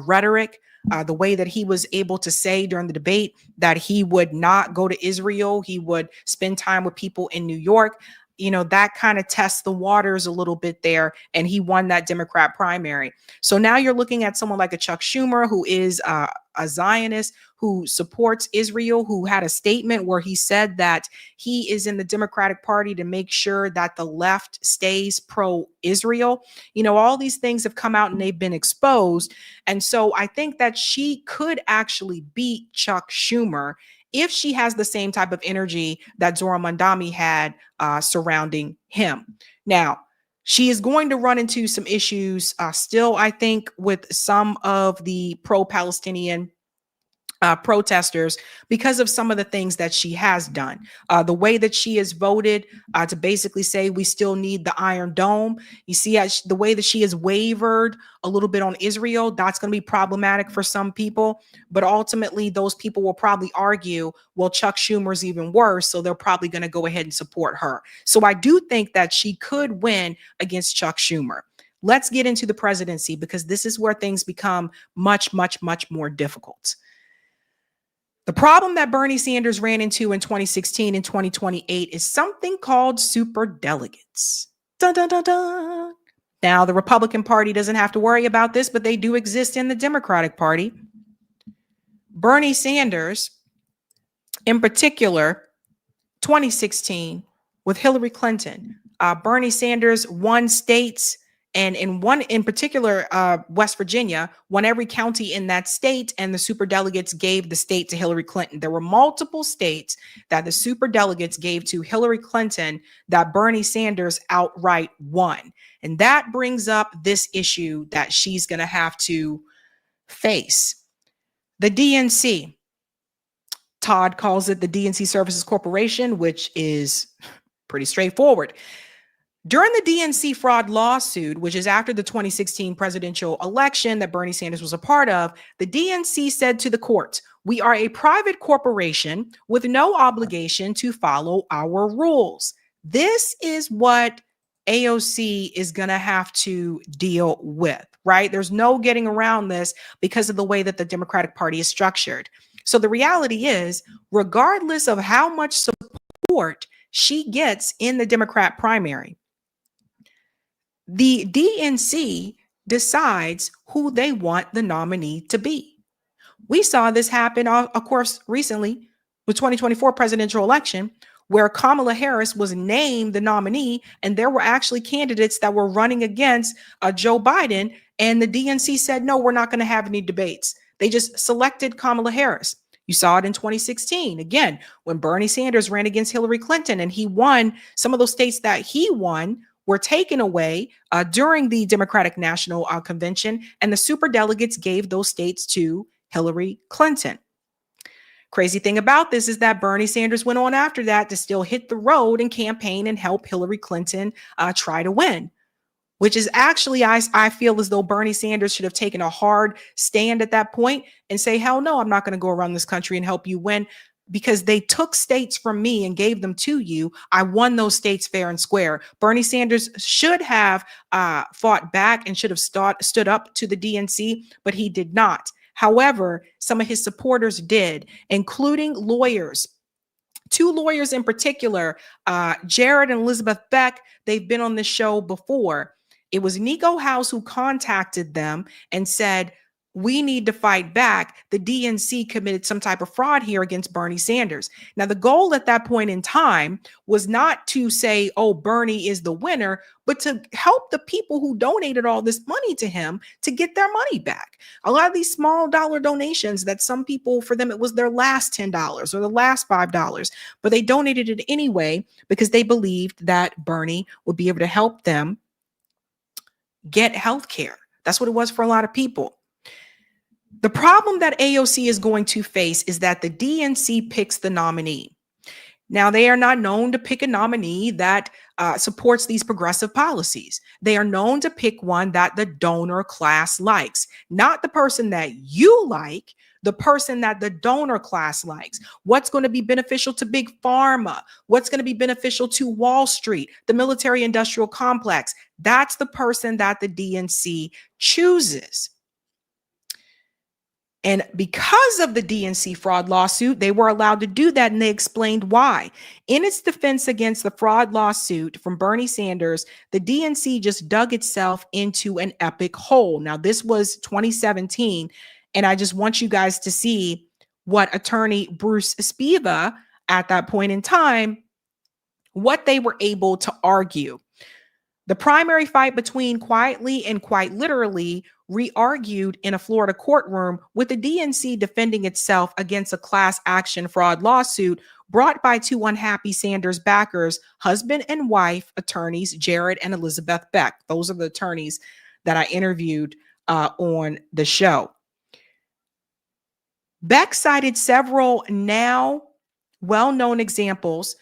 rhetoric, the way that he was able to say during the debate that he would not go to Israel, he would spend time with people in New York. You know, that kind of tests the waters a little bit there, and he won that Democrat primary. So now you're looking at someone like a Chuck Schumer, who is a Zionist, who supports Israel, who had a statement where he said that he is in the Democratic Party to make sure that the left stays pro-Israel. You know, all these things have come out and they've been exposed. And so I think that she could actually beat Chuck Schumer if she has the same type of energy that Zoran Mandami had surrounding him. Now, she is going to run into some issues still, I think, with some of the pro-Palestinian protesters because of some of the things that she has done. The way that she has voted to basically say we still need the Iron Dome. You see the way that she has wavered a little bit on Israel, that's going to be problematic for some people. But ultimately, those people will probably argue, well, Chuck Schumer's even worse, so they're probably going to go ahead and support her. So I do think that she could win against Chuck Schumer. Let's get into the presidency, because this is where things become much, much, much more difficult. The problem that Bernie Sanders ran into in 2016 and 2028 is something called superdelegates. Dun, dun, dun, dun. Now, the Republican Party doesn't have to worry about this, but they do exist in the Democratic Party. Bernie Sanders, in particular, 2016, with Hillary Clinton, Bernie Sanders won states, and in particular, West Virginia won every county in that state, and the superdelegates gave the state to Hillary Clinton. There were multiple states that the superdelegates gave to Hillary Clinton that Bernie Sanders outright won. And that brings up this issue that she's going to have to face. The DNC. Todd calls it the DNC Services Corporation, which is pretty straightforward. During the DNC fraud lawsuit, which is after the 2016 presidential election that Bernie Sanders was a part of, the DNC said to the court, "We are a private corporation with no obligation to follow our rules." This is what AOC is going to have to deal with, right? There's no getting around this because of the way that the Democratic Party is structured. So the reality is, regardless of how much support she gets in the Democrat primary, the DNC decides who they want the nominee to be. We saw this happen, of course, recently with 2024 presidential election, where Kamala Harris was named the nominee, and there were actually candidates that were running against Joe Biden, and the DNC said, no, we're not going to have any debates. They just selected Kamala Harris. You saw it in 2016. Again, when Bernie Sanders ran against Hillary Clinton and he won, some of those states that he won were taken away during the Democratic National Convention, and the superdelegates gave those states to Hillary Clinton. Crazy thing about this is that Bernie Sanders went on after that to still hit the road and campaign and help Hillary Clinton try to win, which is actually, I feel as though Bernie Sanders should have taken a hard stand at that point and say, hell no, I'm not going to go around this country and help you win, because they took states from me and gave them to you. I won those states fair and square. Bernie Sanders should have fought back and should have stood up to the DNC, but he did not. However, some of his supporters did, including lawyers. Two lawyers in particular, Jared and Elizabeth Beck. They've been on this show before. It was Nico House who contacted them and said, we need to fight back. The DNC committed some type of fraud here against Bernie Sanders. Now, the goal at that point in time was not to say, oh, Bernie is the winner, but to help the people who donated all this money to him to get their money back. A lot of these small dollar donations that some people, for them, it was their last $10 or the last $5, but they donated it anyway because they believed that Bernie would be able to help them get health care. That's what it was for a lot of people. The problem that AOC is going to face is that the DNC picks the nominee. Now, they are not known to pick a nominee that supports these progressive policies. They are known to pick one that the donor class likes, not the person that you like, the person that the donor class likes. What's going to be beneficial to big pharma? What's going to be beneficial to Wall Street, the military industrial complex? That's the person that the DNC chooses. And because of the DNC fraud lawsuit, they were allowed to do that, and they explained why. In its defense against the fraud lawsuit from Bernie Sanders, the DNC just dug itself into an epic hole. Now, this was 2017, and I just want you guys to see what attorney Bruce Spiva at that point in time, what they were able to argue. The primary fight between Quietly and Quite Literally re-argued in a Florida courtroom, with the DNC defending itself against a class action fraud lawsuit brought by two unhappy Sanders backers, husband and wife attorneys Jared and Elizabeth Beck. Those are the attorneys that I interviewed on the show. Beck cited several now well-known examples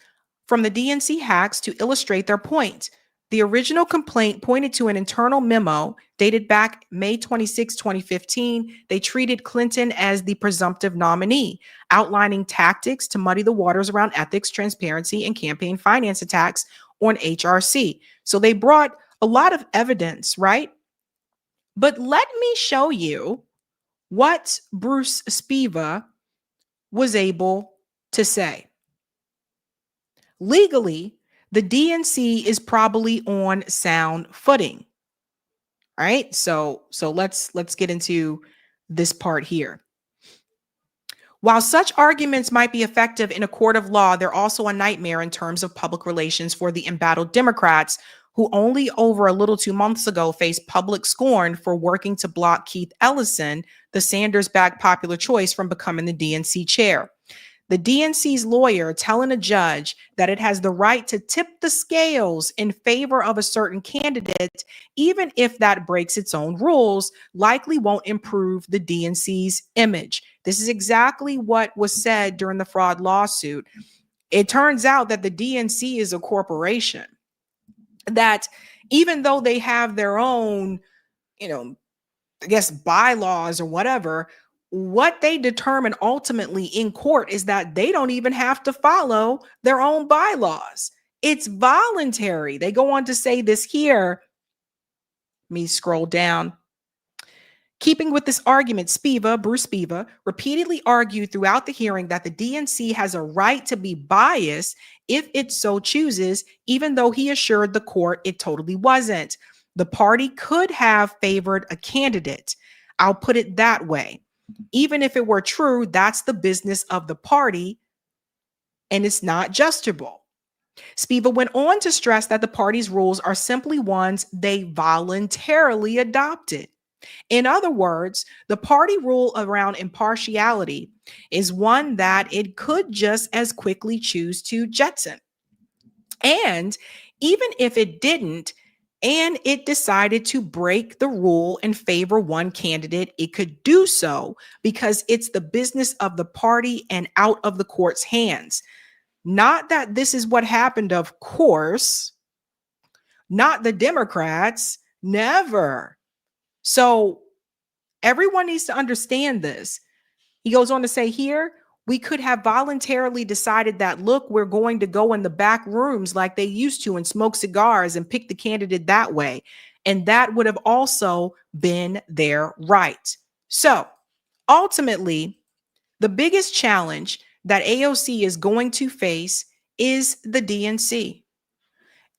from the DNC hacks to illustrate their point. The original complaint pointed to an internal memo dated back May 26, 2015. They treated Clinton as the presumptive nominee, outlining tactics to muddy the waters around ethics, transparency, and campaign finance attacks on HRC. So they brought a lot of evidence, right? But let me show you what Bruce Spiva was able to say. Legally, the DNC is probably on sound footing. All right, so let's get into this part here. While such arguments might be effective in a court of law, they're also a nightmare in terms of public relations for the embattled Democrats who only over a little 2 months ago faced public scorn for working to block Keith Ellison, the Sanders-backed popular choice, from becoming the DNC chair. The DNC's lawyer telling a judge that it has the right to tip the scales in favor of a certain candidate, even if that breaks its own rules, likely won't improve the DNC's image. This is exactly what was said during the fraud lawsuit. It turns out that the DNC is a corporation, that even though they have their own, I guess, bylaws or whatever, what they determine ultimately in court is that they don't even have to follow their own bylaws. It's voluntary. They go on to say this here. Let me scroll down. Keeping with this argument, Bruce Spiva, repeatedly argued throughout the hearing that the DNC has a right to be biased if it so chooses, even though he assured the court it totally wasn't. The party could have favored a candidate. I'll put it that way. Even if it were true, that's the business of the party, and it's not justable. Spiva went on to stress that the party's rules are simply ones they voluntarily adopted. In other words, the party rule around impartiality is one that it could just as quickly choose to jetson. And even if it didn't, and it decided to break the rule and favor one candidate, it could do so because it's the business of the party and out of the court's hands. Not that this is what happened, of course. Not the Democrats. Never. So everyone needs to understand this. He goes on to say here, we could have voluntarily decided that, look, we're going to go in the back rooms like they used to and smoke cigars and pick the candidate that way. And that would have also been their right. So ultimately, the biggest challenge that AOC is going to face is the DNC.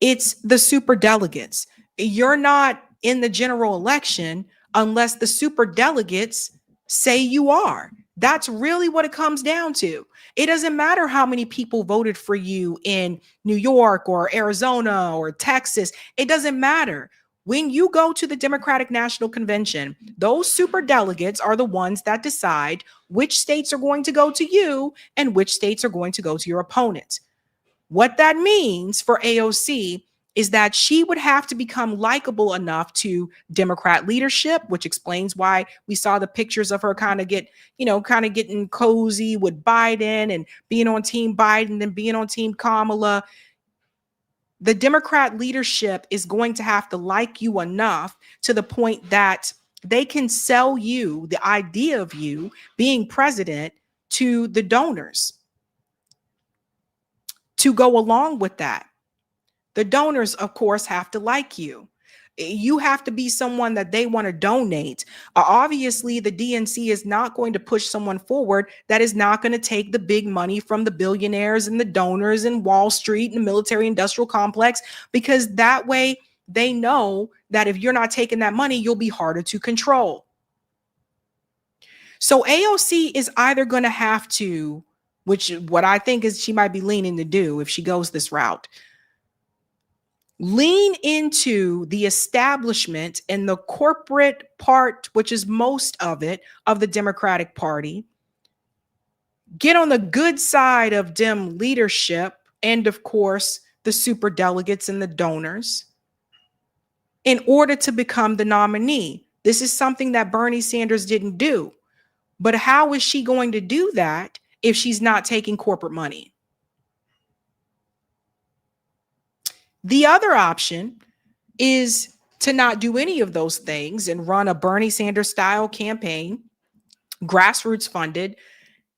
It's the superdelegates. You're not in the general election unless the superdelegates say you are. That's really what it comes down to. It doesn't matter how many people voted for you in New York or Arizona or Texas. It doesn't matter. When you go to the Democratic National Convention, those superdelegates are the ones that decide which states are going to go to you and which states are going to go to your opponent. What that means for AOC is that she would have to become likable enough to Democrat leadership, which explains why we saw the pictures of her kind of getting cozy with Biden and being on Team Biden and being on Team Kamala. The Democrat leadership is going to have to like you enough to the point that they can sell you the idea of you being president to the donors to go along with that. The donors, of course, have to like you. You have to be someone that they want to donate. Obviously, the DNC is not going to push someone forward that is not going to take the big money from the billionaires and the donors and Wall Street and the military industrial complex, because that way they know that if you're not taking that money, you'll be harder to control. So AOC is either going to have to, which what I think is she might be leaning to do if she goes this route, lean into the establishment and the corporate part, which is most of it, of the Democratic Party, get on the good side of Dem leadership and, of course, the superdelegates and the donors in order to become the nominee. This is something that Bernie Sanders didn't do. But how is she going to do that if she's not taking corporate money? The other option is to not do any of those things and run a Bernie Sanders style campaign, grassroots funded,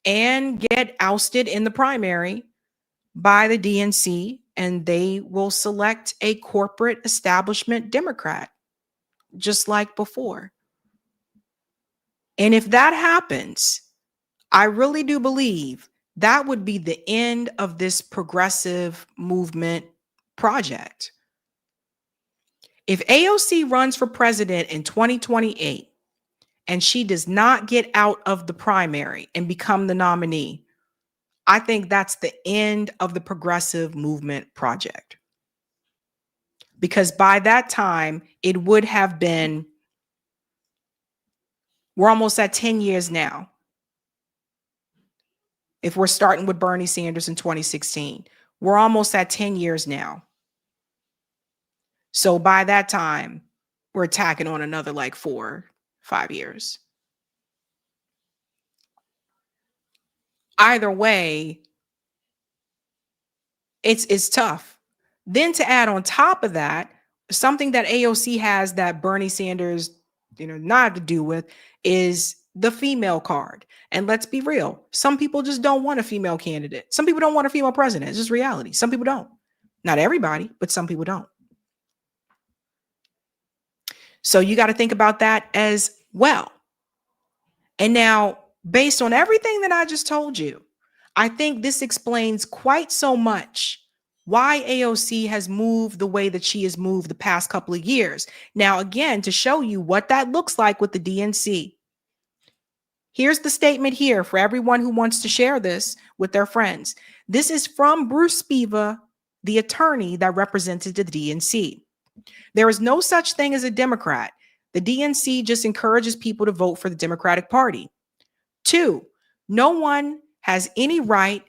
and get ousted in the primary by the DNC, and they will select a corporate establishment Democrat, just like before. And if that happens, I really do believe that would be the end of this progressive movement project. If AOC runs for president in 2028 and she does not get out of the primary and become the nominee, I think that's the end of the progressive movement project. Because by that time, it would have been, we're almost at 10 years now. If we're starting with Bernie Sanders in 2016, we're almost at 10 years now. So by that time, we're tacking on another like 4-5 years. Either way, it's tough. Then to add on top of that, something that AOC has that Bernie Sanders, not have to do with is the female card. And let's be real, some people just don't want a female candidate. Some people don't want a female president. It's just reality. Some people don't. Not everybody, but some people don't. So you got to think about that as well. And now, based on everything that I just told you, I think this explains quite so much why AOC has moved the way that she has moved the past couple of years. Now, again, to show you what that looks like with the DNC. Here's the statement here for everyone who wants to share this with their friends. This is from Bruce Spiva, the attorney that represented the DNC. There is no such thing as a Democrat. The DNC just encourages people to vote for the Democratic Party. 2, no one has any right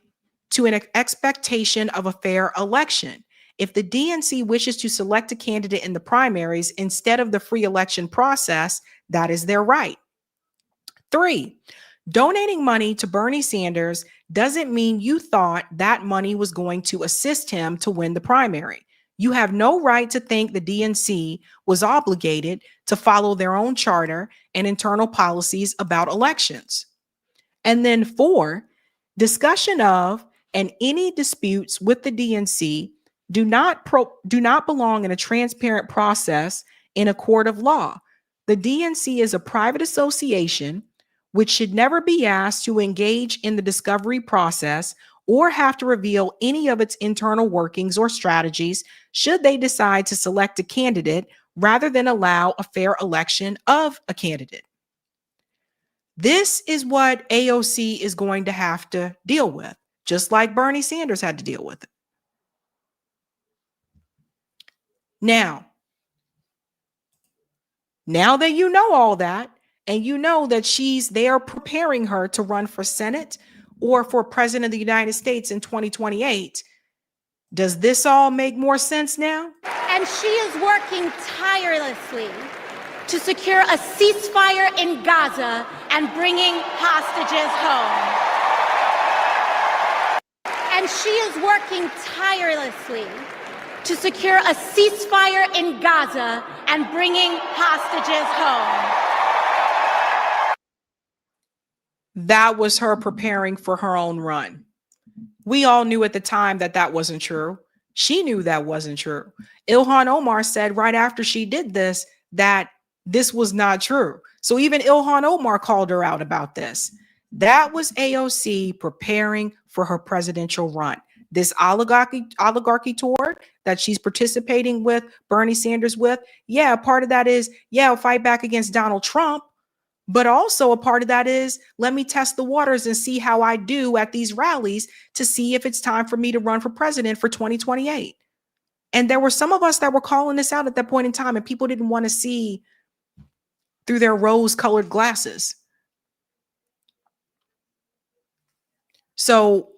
to an expectation of a fair election. If the DNC wishes to select a candidate in the primaries instead of the free election process, that is their right. 3, donating money to Bernie Sanders doesn't mean you thought that money was going to assist him to win the primary. You have no right to think the DNC was obligated to follow their own charter and internal policies about elections. And then 4, discussion of and any disputes with the DNC do not belong in a transparent process in a court of law. The DNC is a private association which should never be asked to engage in the discovery process or have to reveal any of its internal workings or strategies should they decide to select a candidate rather than allow a fair election of a candidate. This is what AOC is going to have to deal with, just like Bernie Sanders had to deal with it. Now that you know all that, and you know that they are preparing her to run for Senate or for President of the United States in 2028, does this all make more sense now? And she is working tirelessly to secure a ceasefire in Gaza and bringing hostages home. And she is working tirelessly to secure a ceasefire in Gaza and bringing hostages home. That was her preparing for her own run. We all knew at the time that that wasn't true. She knew that wasn't true. Ilhan Omar said right after she did this that this was not true. So even Ilhan Omar called her out about this. That was AOC preparing for her presidential run. This oligarchy tour that she's participating with Bernie Sanders with, part of that is, fight back against Donald Trump. But also a part of that is, let me test the waters and see how I do at these rallies to see if it's time for me to run for president for 2028. And there were some of us that were calling this out at that point in time, and people didn't want to see through their rose-colored glasses. So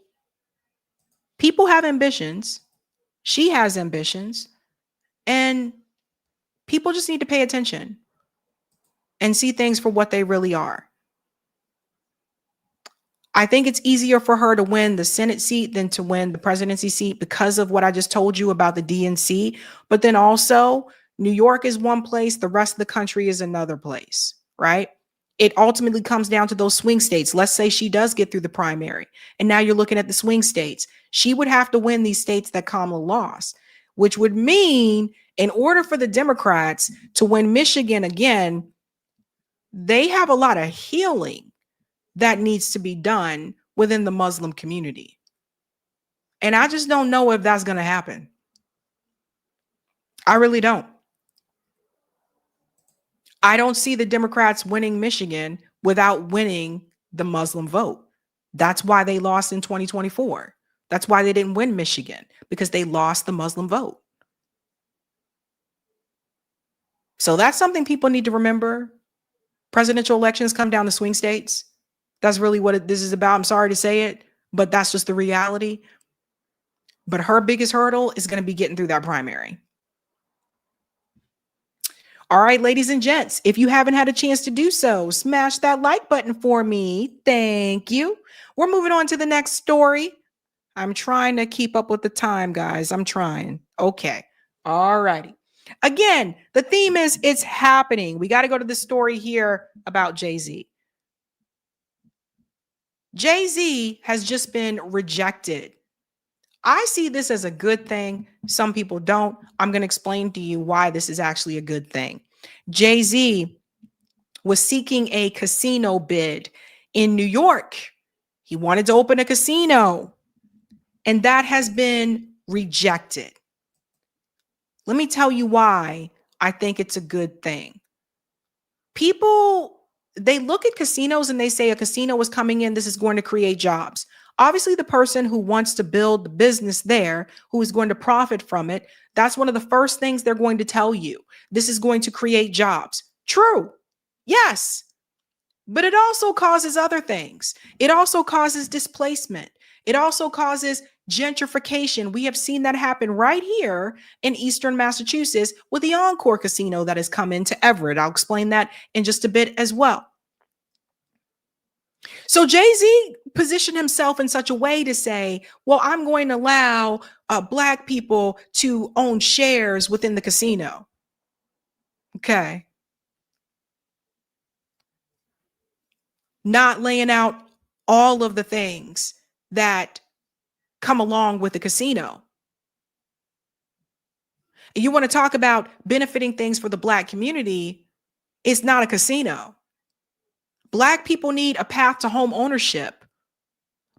people have ambitions. She has ambitions. And people just need to pay attention and see things for what they really are. I think it's easier for her to win the Senate seat than to win the presidency seat because of what I just told you about the DNC. But then also, New York is one place, the rest of the country is another place, right? It ultimately comes down to those swing states. Let's say she does get through the primary, and now you're looking at the swing states. She would have to win these states that Kamala lost, which would mean in order for the Democrats to win Michigan again, they have a lot of healing that needs to be done within the Muslim community. And I just don't know if that's going to happen. I really don't. I don't see the Democrats winning Michigan without winning the Muslim vote. That's why they lost in 2024. That's why they didn't win Michigan, because they lost the Muslim vote. So that's something people need to remember. Presidential elections come down to swing states. That's really what this is about. I'm sorry to say it, but that's just the reality. But her biggest hurdle is going to be getting through that primary. All right, ladies and gents, if you haven't had a chance to do so, smash that like button for me. Thank you. We're moving on to the next story. I'm trying to keep up with the time, guys. I'm trying. Okay. All righty. Again, the theme is it's happening. We got to go to the story here about Jay-Z. Jay-Z has just been rejected. I see this as a good thing. Some people don't. I'm going to explain to you why this is actually a good thing. Jay-Z was seeking a casino bid in New York. He wanted to open a casino, and that has been rejected. Let me tell you why I think it's a good thing. People, they look at casinos and they say a casino is coming in. This is going to create jobs. Obviously, the person who wants to build the business there, who is going to profit from it, that's one of the first things they're going to tell you. This is going to create jobs. True. Yes. But it also causes other things. It also causes displacement. It also causes gentrification. We have seen that happen right here in Eastern Massachusetts with the Encore Casino that has come into Everett. I'll explain that in just a bit as well. So Jay-Z positioned himself in such a way to say, well, I'm going to allow Black people to own shares within the casino. Okay. Not laying out all of the things that come along with the casino. And you want to talk about benefiting things for the Black community, it's not a casino. Black people need a path to home ownership.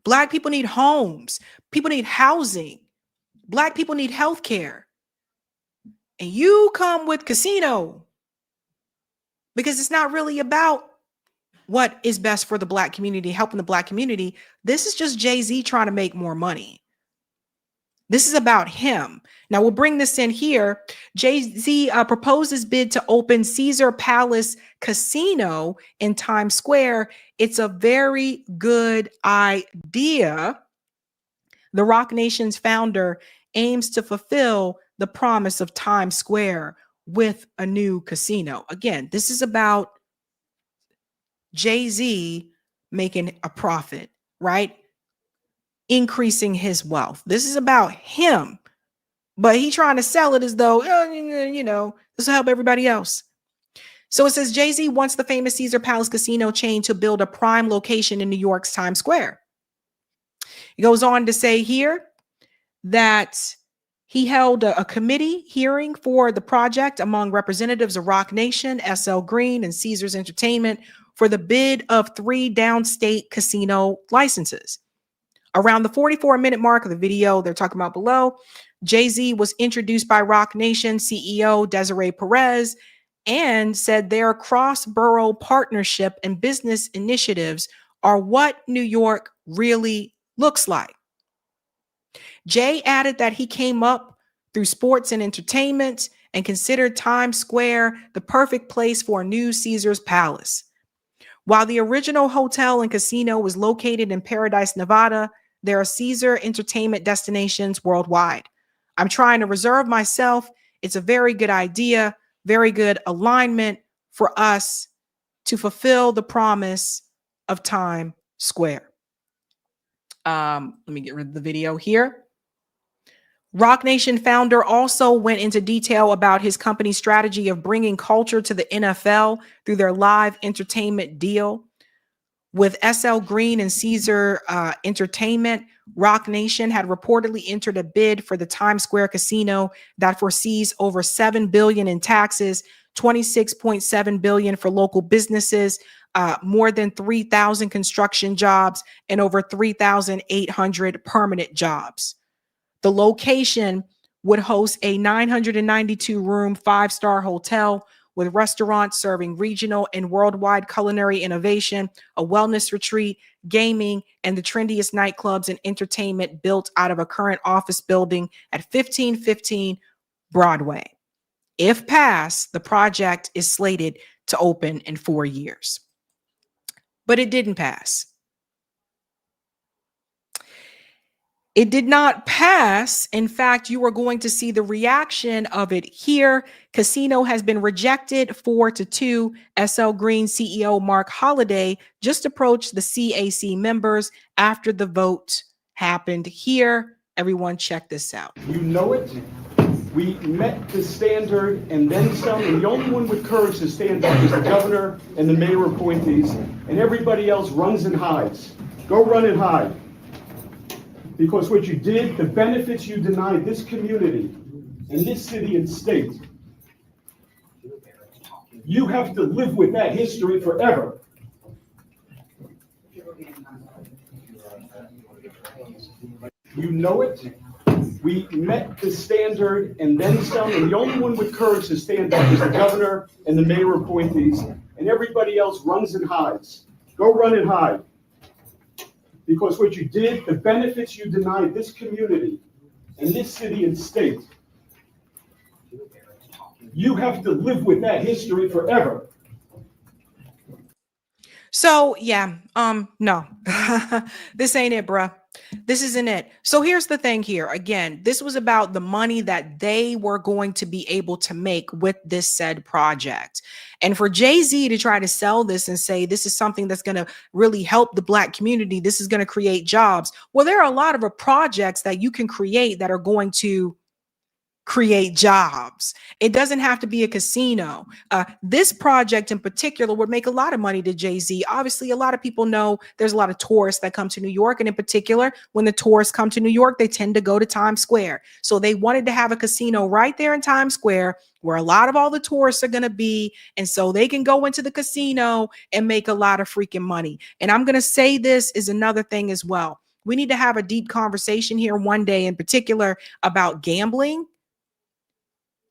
Black people need homes. People need housing. Black people need health care. And you come with casino because it's not really about what is best for the Black community, helping the Black community. This is just Jay-Z trying to make more money. This is about him. Now we'll bring this in here. Jay-Z proposes bid to open Caesar Palace Casino in Times Square. It's a very good idea. The Roc Nation's founder aims to fulfill the promise of Times Square with a new casino. Again, this is about Jay-Z making a profit, right? Increasing his wealth. This is about him, but he's trying to sell it as though, this will help everybody else. So it says Jay-Z wants the famous Caesar Palace Casino chain to build a prime location in New York's Times Square. He goes on to say here that he held a committee hearing for the project among representatives of Roc Nation, SL Green, and Caesars Entertainment for the bid of 3 downstate casino licenses. Around the 44-minute mark of the video they're talking about below, Jay-Z was introduced by Roc Nation CEO Desiree Perez and said their cross-borough partnership and business initiatives are what New York really looks like. Jay added that he came up through sports and entertainment and considered Times Square the perfect place for a new Caesar's Palace. While the original hotel and casino was located in Paradise, Nevada, there are Caesar entertainment destinations worldwide. I'm trying to reserve myself. It's a very good idea, very good alignment for us to fulfill the promise of Times Square. Let me get rid of the video here. Roc Nation founder also went into detail about his company's strategy of bringing culture to the NFL through their live entertainment deal. With SL Green and Caesar Entertainment, Roc Nation had reportedly entered a bid for the Times Square casino that foresees over $7 billion in taxes, $26.7 billion for local businesses, more than 3,000 construction jobs, and over 3,800 permanent jobs. The location would host a 992-room 5-star hotel with restaurants serving regional and worldwide culinary innovation, a wellness retreat, gaming, and the trendiest nightclubs and entertainment built out of a current office building at 1515 Broadway. If passed, the project is slated to open in 4 years. But it didn't pass. It did not pass. In fact, you are going to see the reaction of it here. Casino has been rejected 4-2. SL Green CEO Mark Holliday just approached the CAC members after the vote happened here. Everyone check this out. You know it. We met the standard and then some, and the only one with courage to stand up is the governor and the mayor appointees, and everybody else runs and hides. Go run and hide. Because what you did, the benefits you denied this community and this city and state, you have to live with that history forever. You know it. We met the standard and then some, and the only one with courage to stand up is the governor and the mayor appointees, and everybody else runs and hides. Go run and hide. Because what you did, the benefits you denied this community and this city and state, you have to live with that history forever. So yeah, no, this ain't it, bruh. This isn't it. So here's the thing here. Again, this was about the money that they were going to be able to make with this said project. And for Jay-Z to try to sell this and say this is something that's going to really help the Black community, this is going to create jobs. Well, there are a lot of projects that you can create that are going to create jobs. It doesn't have to be a casino. This project in particular would make a lot of money to Jay-Z. Obviously, a lot of people know there's a lot of tourists that come to New York. And in particular, when the tourists come to New York, they tend to go to Times Square. So they wanted to have a casino right there in Times Square where a lot of all the tourists are going to be. And so they can go into the casino and make a lot of freaking money. And I'm going to say this is another thing as well. We need to have a deep conversation here one day in particular about gambling.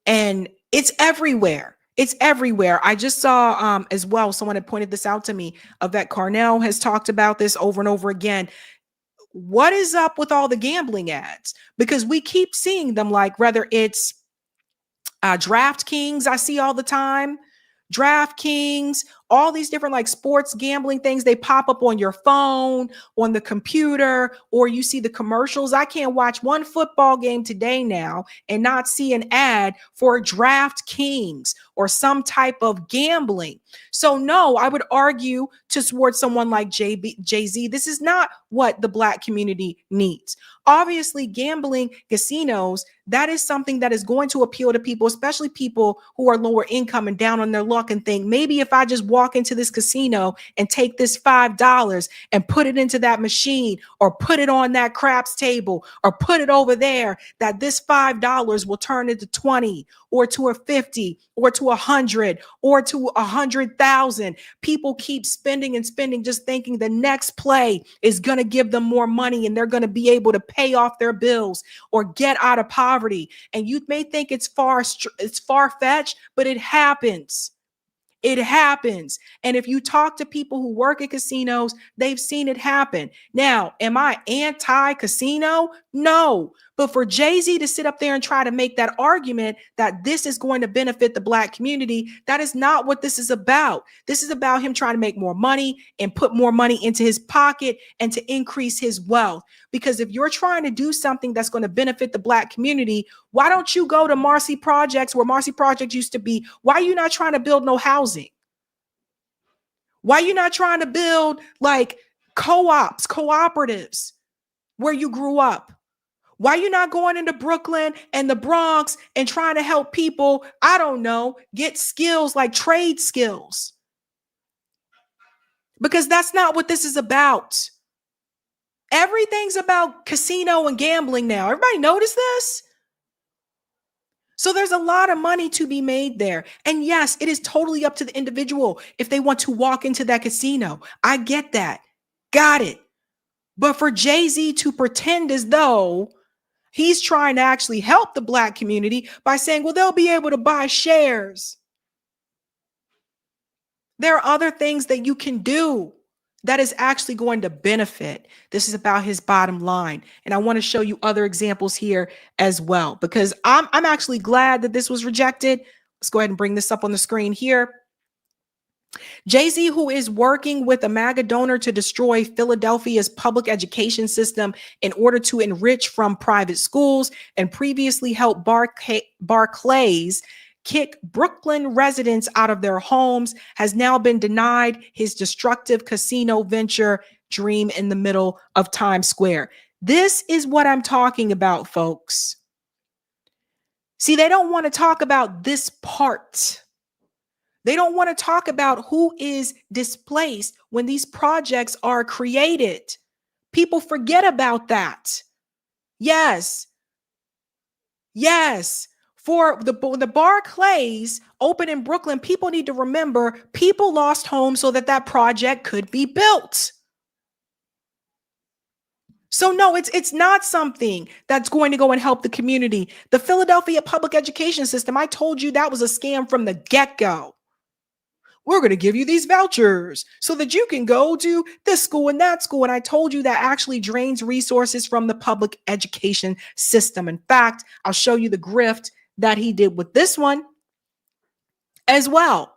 And it's everywhere. It's everywhere. I just saw as well, someone had pointed this out to me. Yvette Carnell has talked about this over and over again. What is up with all the gambling ads? Because we keep seeing them, like whether it's DraftKings, I see all the time. DraftKings, all these different like sports gambling things, they pop up on your phone, on the computer, or you see the commercials. I can't watch one football game today now and not see an ad for DraftKings or some type of gambling. So no, I would argue towards someone like Jay-Z, this is not what the Black community needs. Obviously, gambling, casinos, that is something that is going to appeal to people, especially people who are lower income and down on their luck and think, maybe if I just walk into this casino and take this $5 and put it into that machine or put it on that craps table or put it over there, that this $5 will turn into 20 or to a 50 or to 100 or to 100,000. People keep spending and spending, just thinking the next play is going to give them more money and they're going to be able to pay off their bills or get out of poverty. And you may think it's far-fetched, but it happens. It happens. And if you talk to people who work at casinos, they've seen it happen. Now, am I anti-casino? No. But for Jay-Z to sit up there and try to make that argument that this is going to benefit the Black community, that is not what this is about. This is about him trying to make more money and put more money into his pocket and to increase his wealth. Because if you're trying to do something that's going to benefit the Black community, why don't you go to Marcy Projects, where Marcy Projects used to be? Why are you not trying to build no housing? Why are you not trying to build like co-ops, cooperatives where you grew up? Why are you not going into Brooklyn and the Bronx and trying to help people, I don't know, get skills like trade skills? Because that's not what this is about. Everything's about casino and gambling now. Everybody notice this? So there's a lot of money to be made there. And yes, it is totally up to the individual if they want to walk into that casino. I get that. Got it. But for Jay-Z to pretend as though he's trying to actually help the Black community by saying, well, they'll be able to buy shares. There are other things that you can do that is actually going to benefit. This is about his bottom line. And I want to show you other examples here as well, because I'm actually glad that this was rejected. Let's go ahead and bring this up on the screen here. Jay-Z, who is working with a MAGA donor to destroy Philadelphia's public education system in order to enrich from private schools and previously helped Barclays kick Brooklyn residents out of their homes, has now been denied his destructive casino venture dream in the middle of Times Square. This is what I'm talking about, folks. See, they don't want to talk about this part. They don't want to talk about who is displaced when these projects are created. People forget about that. Yes. For the Barclays open in Brooklyn, people need to remember people lost homes so that project could be built. So no, it's not something that's going to go and help the community. The Philadelphia public education system, I told you that was a scam from the get-go. We're going to give you these vouchers so that you can go to this school and that school. And I told you that actually drains resources from the public education system. In fact, I'll show you the grift that he did with this one as well.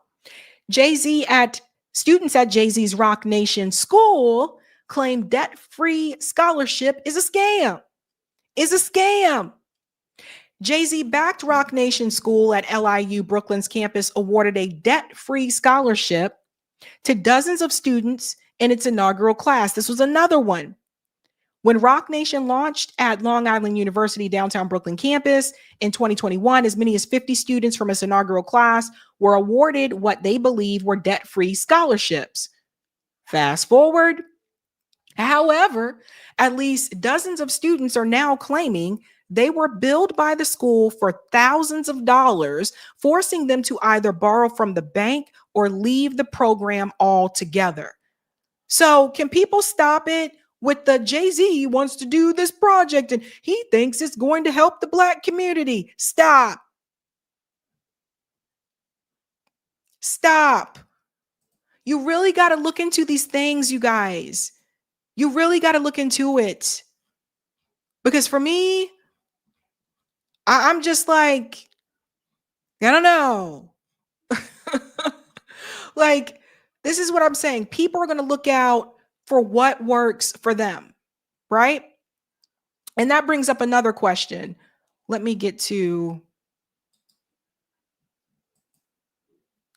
Students at Jay-Z's Rock Nation school claim debt-free scholarship is a scam. Jay-Z backed Rock Nation School at LIU Brooklyn's campus awarded a debt-free scholarship to dozens of students in its inaugural class. This was another one. When Rock Nation launched at Long Island University downtown Brooklyn campus in 2021, as many as 50 students from its inaugural class were awarded what they believe were debt-free scholarships. Fast forward. However, at least dozens of students are now claiming they were billed by the school for thousands of dollars, forcing them to either borrow from the bank or leave the program altogether. So can people stop it with the Jay-Z wants to do this project and he thinks it's going to help the Black community? Stop. You really got to look into these things, you guys. You really got to look into it. Because for me, I'm just like, I don't know. Like, this is what I'm saying. People are going to look out for what works for them, right? And that brings up another question. Let me get to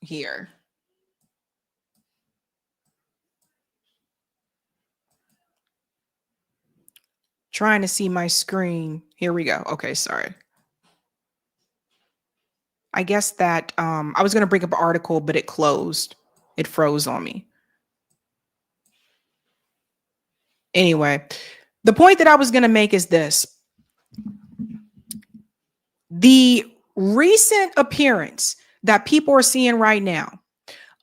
here. Trying to see my screen. Here we go. Okay, sorry. I guess that I was going to bring up an article, but it closed. It froze on me. Anyway, the point that I was going to make is this. The recent appearance that people are seeing right now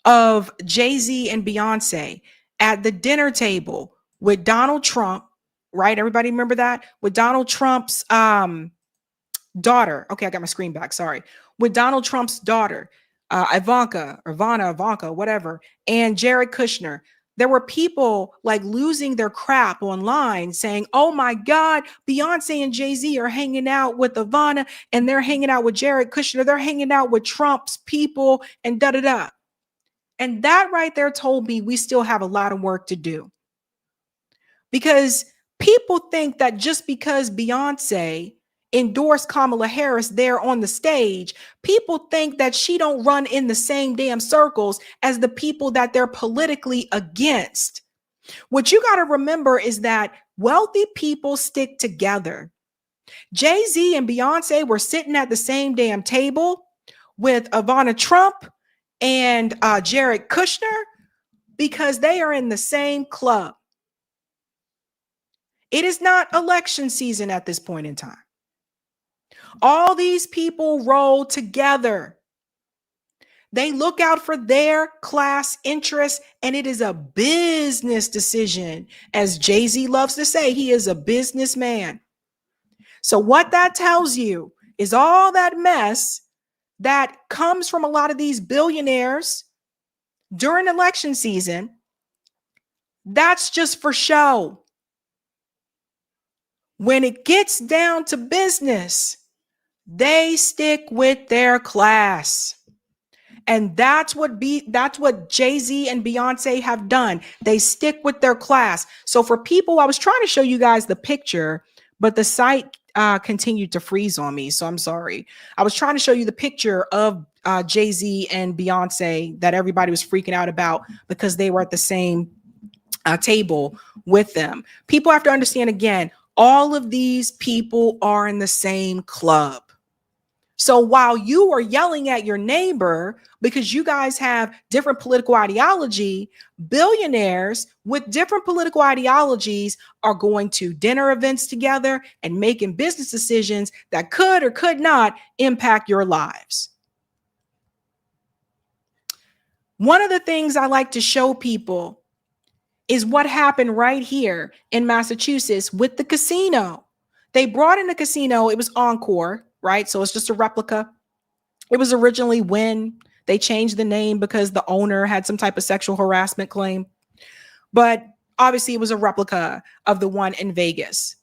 of Jay-Z and Beyonce at the dinner table with Donald Trump, right? Everybody remember that? With Donald Trump's daughter. Okay, I got my screen back. Sorry. With Donald Trump's daughter, Ivanka, whatever, and Jared Kushner. There were people like losing their crap online saying, oh my God, Beyonce and Jay-Z are hanging out with Ivana and they're hanging out with Jared Kushner. They're hanging out with Trump's people and da-da-da. And that right there told me we still have a lot of work to do. Because people think that just because Beyonce endorsed Kamala Harris there on the stage, people think that she don't run in the same damn circles as the people that they're politically against. What you got to remember is that wealthy people stick together. Jay-Z and Beyonce were sitting at the same damn table with Ivana Trump and Jared Kushner because they are in the same club. It is not election season at this point in time. All these people roll together. They look out for their class interests, and it is a business decision. As Jay-Z loves to say, he is a businessman. So what that tells you is all that mess that comes from a lot of these billionaires during election season, that's just for show. When it gets down to business, they stick with their class. And that's what Jay-Z and Beyonce have done. They stick with their class. So for people, I was trying to show you guys the picture, but the site continued to freeze on me. So I'm sorry. I was trying to show you the picture of Jay-Z and Beyonce that everybody was freaking out about because they were at the same table with them. People have to understand, again, all of these people are in the same club. So while you are yelling at your neighbor because you guys have different political ideology, billionaires with different political ideologies are going to dinner events together and making business decisions that could or could not impact your lives. One of the things I like to show people is what happened right here in Massachusetts with the casino. They brought in a casino. It was Encore, right? So it's just a replica. It was originally Wynn. They changed the name because the owner had some type of sexual harassment claim. But obviously it was a replica of the one in Vegas.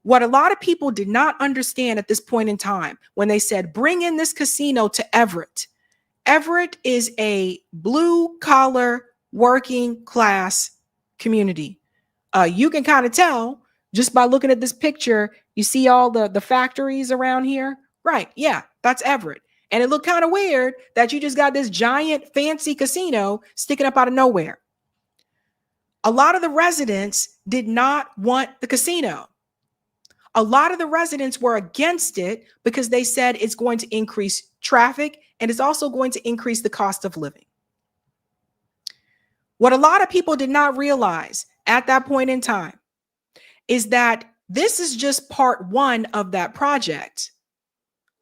What a lot of people did not understand at this point in time when they said, bring in this casino to Everett. Everett is a blue collar working class community. You can kind of tell just by looking at this picture. You see all the factories around here, right? Yeah, that's Everett. And it looked kind of weird that you just got this giant fancy casino sticking up out of nowhere. A lot of the residents did not want the casino. A lot of the residents were against it because they said it's going to increase traffic and it's also going to increase the cost of living. What a lot of people did not realize at that point in time is that this is just part one of that project.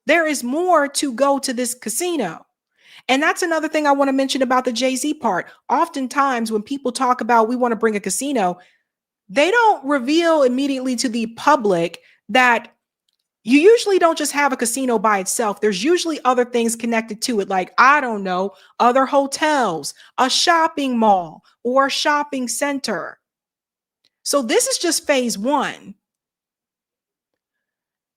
There is more to go to this casino. And that's another thing I want to mention about the Jay-Z part. Oftentimes when people talk about we want to bring a casino, they don't reveal immediately to the public that you usually don't just have a casino by itself. There's usually other things connected to it, like, I don't know, other hotels, a shopping mall, or a shopping center. So this is just phase one.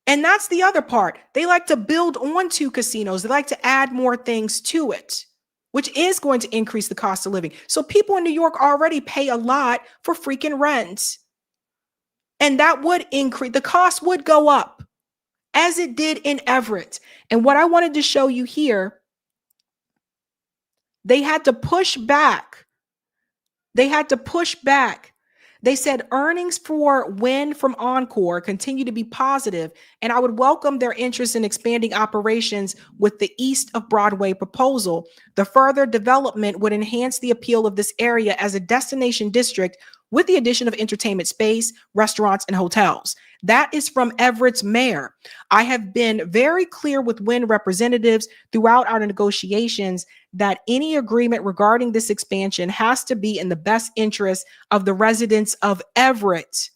And that's the other part. They like to build onto casinos. They like to add more things to it, which is going to increase the cost of living. So people in New York already pay a lot for freaking rent. And that would increase, the cost would go up as it did in Everett. And what I wanted to show you here, they had to push back. They said earnings for Wynn from Encore continue to be positive, and I would welcome their interest in expanding operations with the East of Broadway proposal. The further development would enhance the appeal of this area as a destination district with the addition of entertainment space, restaurants, and hotels. That is from Everett's mayor. I have been very clear with Wynn representatives throughout our negotiations that any agreement regarding this expansion has to be in the best interest of the residents of Everett.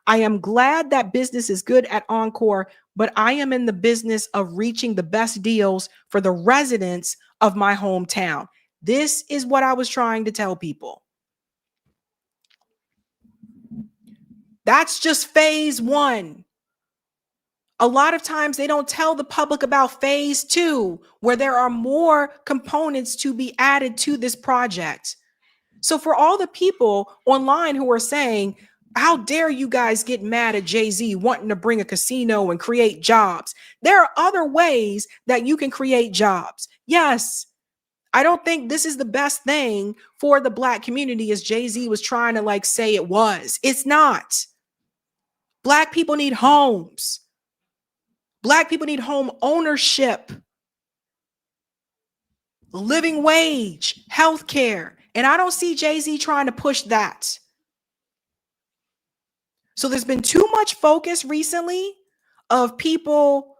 I am glad that business is good at Encore, but I am in the business of reaching the best deals for the residents of my hometown. This is what I was trying to tell people. That's just phase one. A lot of times they don't tell the public about phase two, where there are more components to be added to this project. So for all the people online who are saying, how dare you guys get mad at Jay-Z wanting to bring a casino and create jobs? There are other ways that you can create jobs. Yes, I don't think this is the best thing for the Black community as Jay-Z was trying to say it was. It's not. Black people need homes. Black people need home ownership, living wage, healthcare. And I don't see Jay-Z trying to push that. So there's been too much focus recently of people,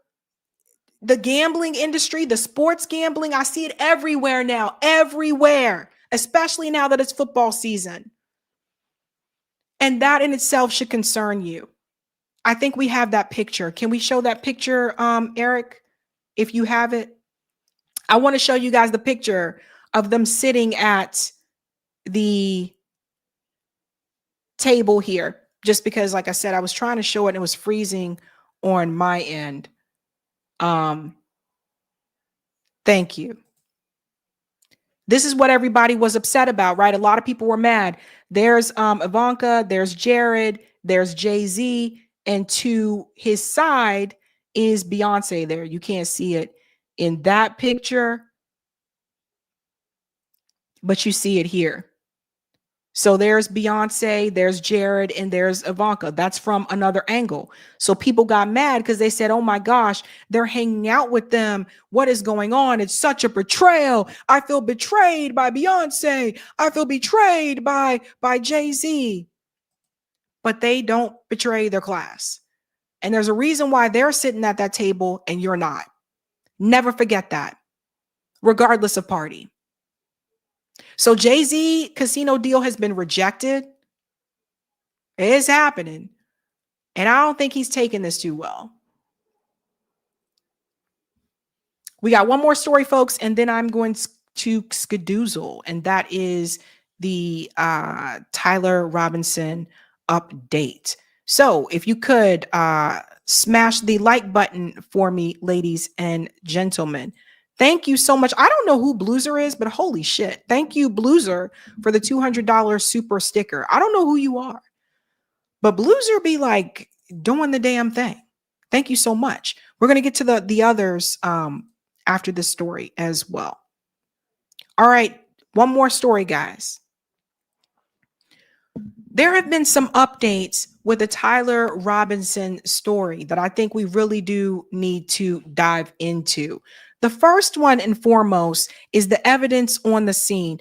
the gambling industry, the sports gambling. I see it everywhere now, everywhere, especially now that it's football season. And that in itself should concern you. I think we have that picture. Can we show that picture, Eric, if you have it? I want to show you guys the picture of them sitting at the table here, just because, like I said, I was trying to show it and it was freezing on my end. Thank you. This is what everybody was upset about, right? A lot of people were mad. There's Ivanka, there's Jared, there's Jay-Z, and to his side is Beyonce there. You can't see it in that picture, but you see it here. So there's Beyonce, there's Jared, and there's Ivanka. That's from another angle. So people got mad because they said, oh my gosh, they're hanging out with them. What is going on? It's such a betrayal. I feel betrayed by Beyonce. I feel betrayed by Jay-Z. But they don't betray their class. And there's a reason why they're sitting at that table and you're not. Never forget that, regardless of party. So Jay-Z casino deal has been rejected. It is happening. And I don't think he's taking this too well. We got one more story, folks, and then I'm going to skedoozle. And that is the Tyler Robinson update. So if you could smash the like button for me, ladies and gentlemen. Thank you so much. I don't know who Blueser is, but holy shit. Thank you, Blueser, for the $200 super sticker. I don't know who you are, but Blueser be like doing the damn thing. Thank you so much. We're going to get to the others after this story as well. All right. One more story, guys. There have been some updates with the Tyler Robinson story that I think we really do need to dive into. The first one and foremost is the evidence on the scene.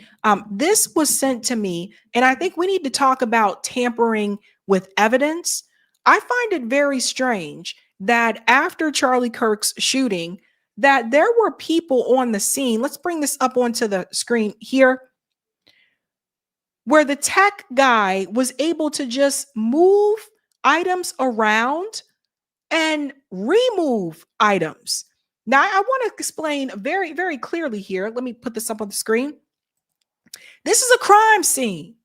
This was sent to me, and I think we need to talk about tampering with evidence. I find it very strange that after Charlie Kirk's shooting, that there were people on the scene. Let's bring this up onto the screen here, where the tech guy was able to just move items around and remove items. Now, I want to explain very, very clearly here. Let me put this up on the screen. This is a crime scene.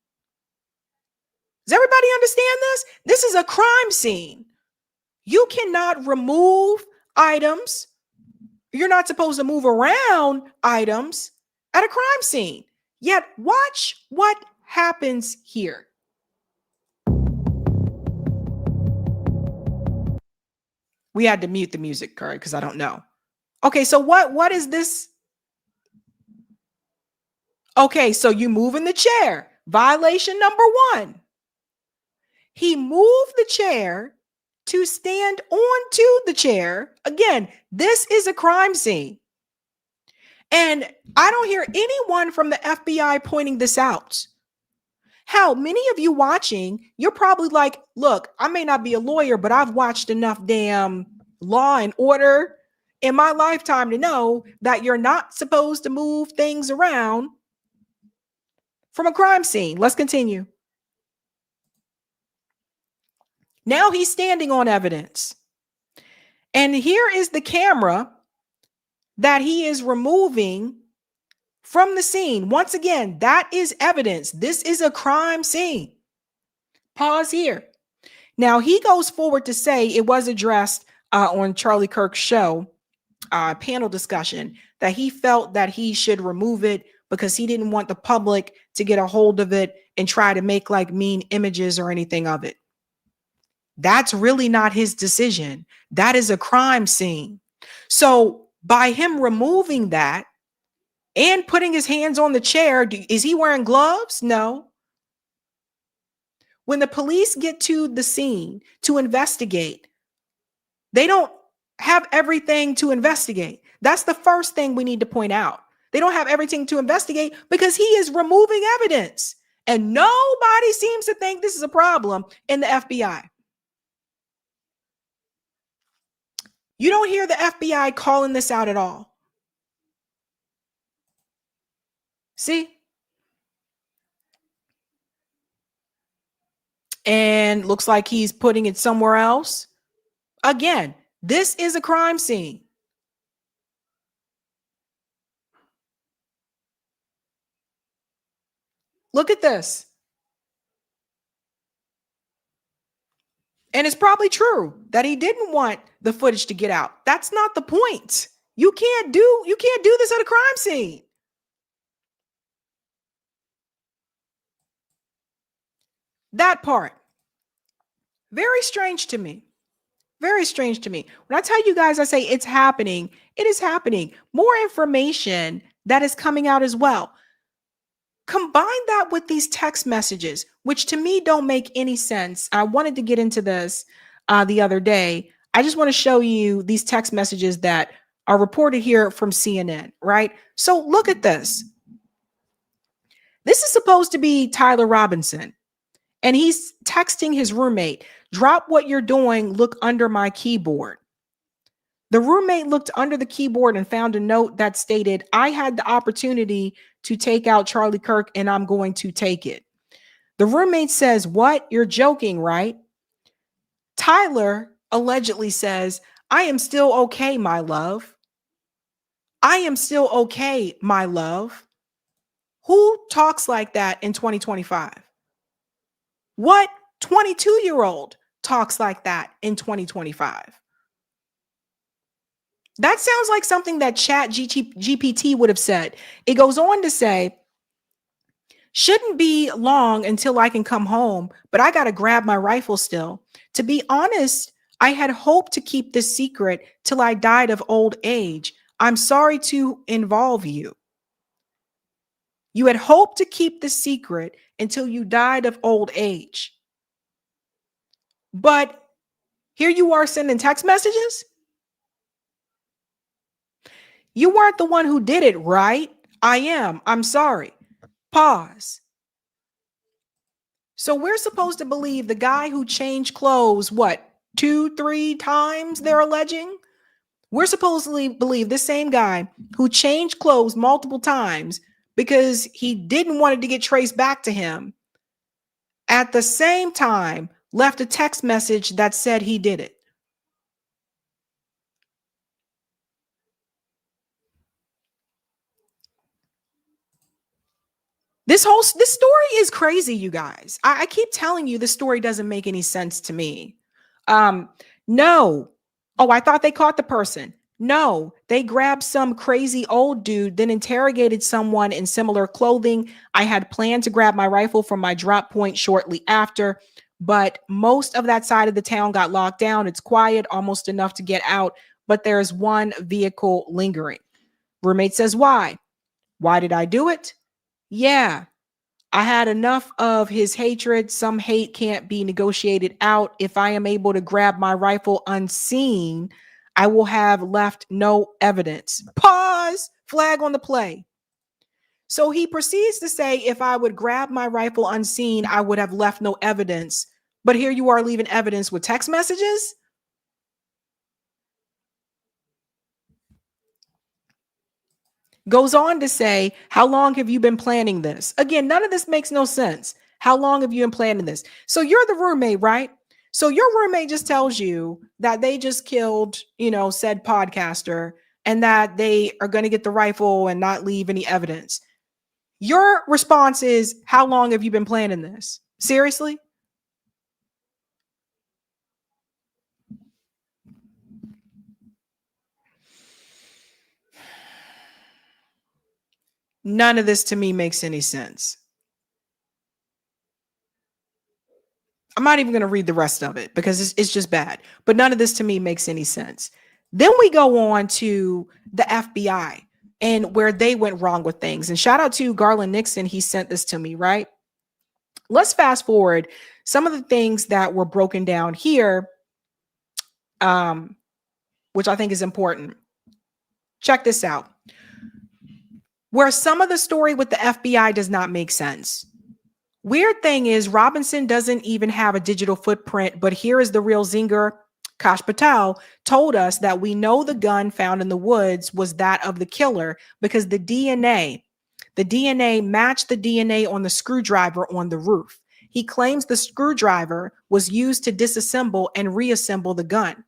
Does everybody understand this? This is a crime scene. You cannot remove items. You're not supposed to move around items at a crime scene. Yet, watch what happens here. We had to mute the music, Curry, because I don't know. Okay, so what is this? Okay, so you move in the chair. Violation number 1. He moved the chair to stand onto the chair. Again, this is a crime scene. And I don't hear anyone from the FBI pointing this out. How many of you watching, you're probably like, look, I may not be a lawyer, but I've watched enough damn Law and Order in my lifetime to know that you're not supposed to move things around from a crime scene. Let's continue. Now he's standing on evidence. And here is the camera that he is removing from the scene. Once again, that is evidence. This is a crime scene. Pause here. Now he goes forward to say it was addressed on Charlie Kirk's show, panel discussion, that he felt that he should remove it because he didn't want the public to get a hold of it and try to make like mean images or anything of it. That's really not his decision. That is a crime scene. So by him removing that and putting his hands on the chair, is he wearing gloves? No. When the police get to the scene to investigate, they don't have everything to investigate. That's the first thing we need to point out. They don't have everything to investigate because he is removing evidence. And nobody seems to think this is a problem in the FBI. You don't hear the FBI calling this out at all. See? And looks like he's putting it somewhere else. Again, this is a crime scene. Look at this. And it's probably true that he didn't want the footage to get out. That's not the point. You can't do this at a crime scene. That part. Very strange to me. Very strange to me. When I tell you guys, I say it's happening. It is happening. More information that is coming out as well. Combine that with these text messages, which to me don't make any sense. I wanted to get into this the other day. I just want to show you these text messages that are reported here from CNN, right? So look at this. This is supposed to be Tyler Robinson, and he's texting his roommate, drop what you're doing, look under my keyboard. The roommate looked under the keyboard and found a note that stated, I had the opportunity to take out Charlie Kirk and I'm going to take it. The roommate says, what? You're joking, right? Tyler allegedly says, I am still okay, my love. I am still okay, my love. Who talks like that in 2025? What 22-year-old talks like that in 2025? That sounds like something that Chat GPT would have said. It goes on to say, shouldn't be long until I can come home, but I got to grab my rifle still. To be honest, I had hoped to keep this secret till I died of old age. I'm sorry to involve you. You had hoped to keep the secret until you died of old age. But here you are sending text messages. You weren't the one who did it, right? I am. I'm sorry. Pause. So we're supposed to believe the guy who changed clothes, what, 2-3 times they're alleging? We're supposedly believe this same guy who changed clothes multiple times because he didn't want it to get traced back to him, at the same time left a text message that said he did it. This story is crazy, you guys. I keep telling you this story doesn't make any sense to me. No. Oh, I thought they caught the person. No, they grabbed some crazy old dude, then interrogated someone in similar clothing. I had planned to grab my rifle from my drop point shortly after, but most of that side of the town got locked down. It's quiet, almost enough to get out, but there's one vehicle lingering. Roommate says, why? Why did I do it? Yeah, I had enough of his hatred. Some hate can't be negotiated out. If I am able to grab my rifle unseen, I will have left no evidence. Pause. Flag on the play. So he proceeds to say, if I would grab my rifle unseen, I would have left no evidence. But here you are leaving evidence with text messages. Goes on to say, how long have you been planning this? Again, none of this makes no sense. How long have you been planning this? So you're the roommate, right? So your roommate just tells you that they just killed, said podcaster, and that they are going to get the rifle and not leave any evidence. Your response is, how long have you been planning this? Seriously? None of this to me makes any sense. I'm not even going to read the rest of it because it's just bad. But none of this to me makes any sense. Then we go on to the FBI and where they went wrong with things. And shout out to Garland Nixon. He sent this to me, right? Let's fast forward some of the things that were broken down here, which I think is important. Check this out. Where some of the story with the FBI does not make sense. Weird thing is Robinson doesn't even have a digital footprint, but here is the real zinger. Kash Patel told us that we know the gun found in the woods was that of the killer because the DNA matched the DNA on the screwdriver on the roof. He claims the screwdriver was used to disassemble and reassemble the gun.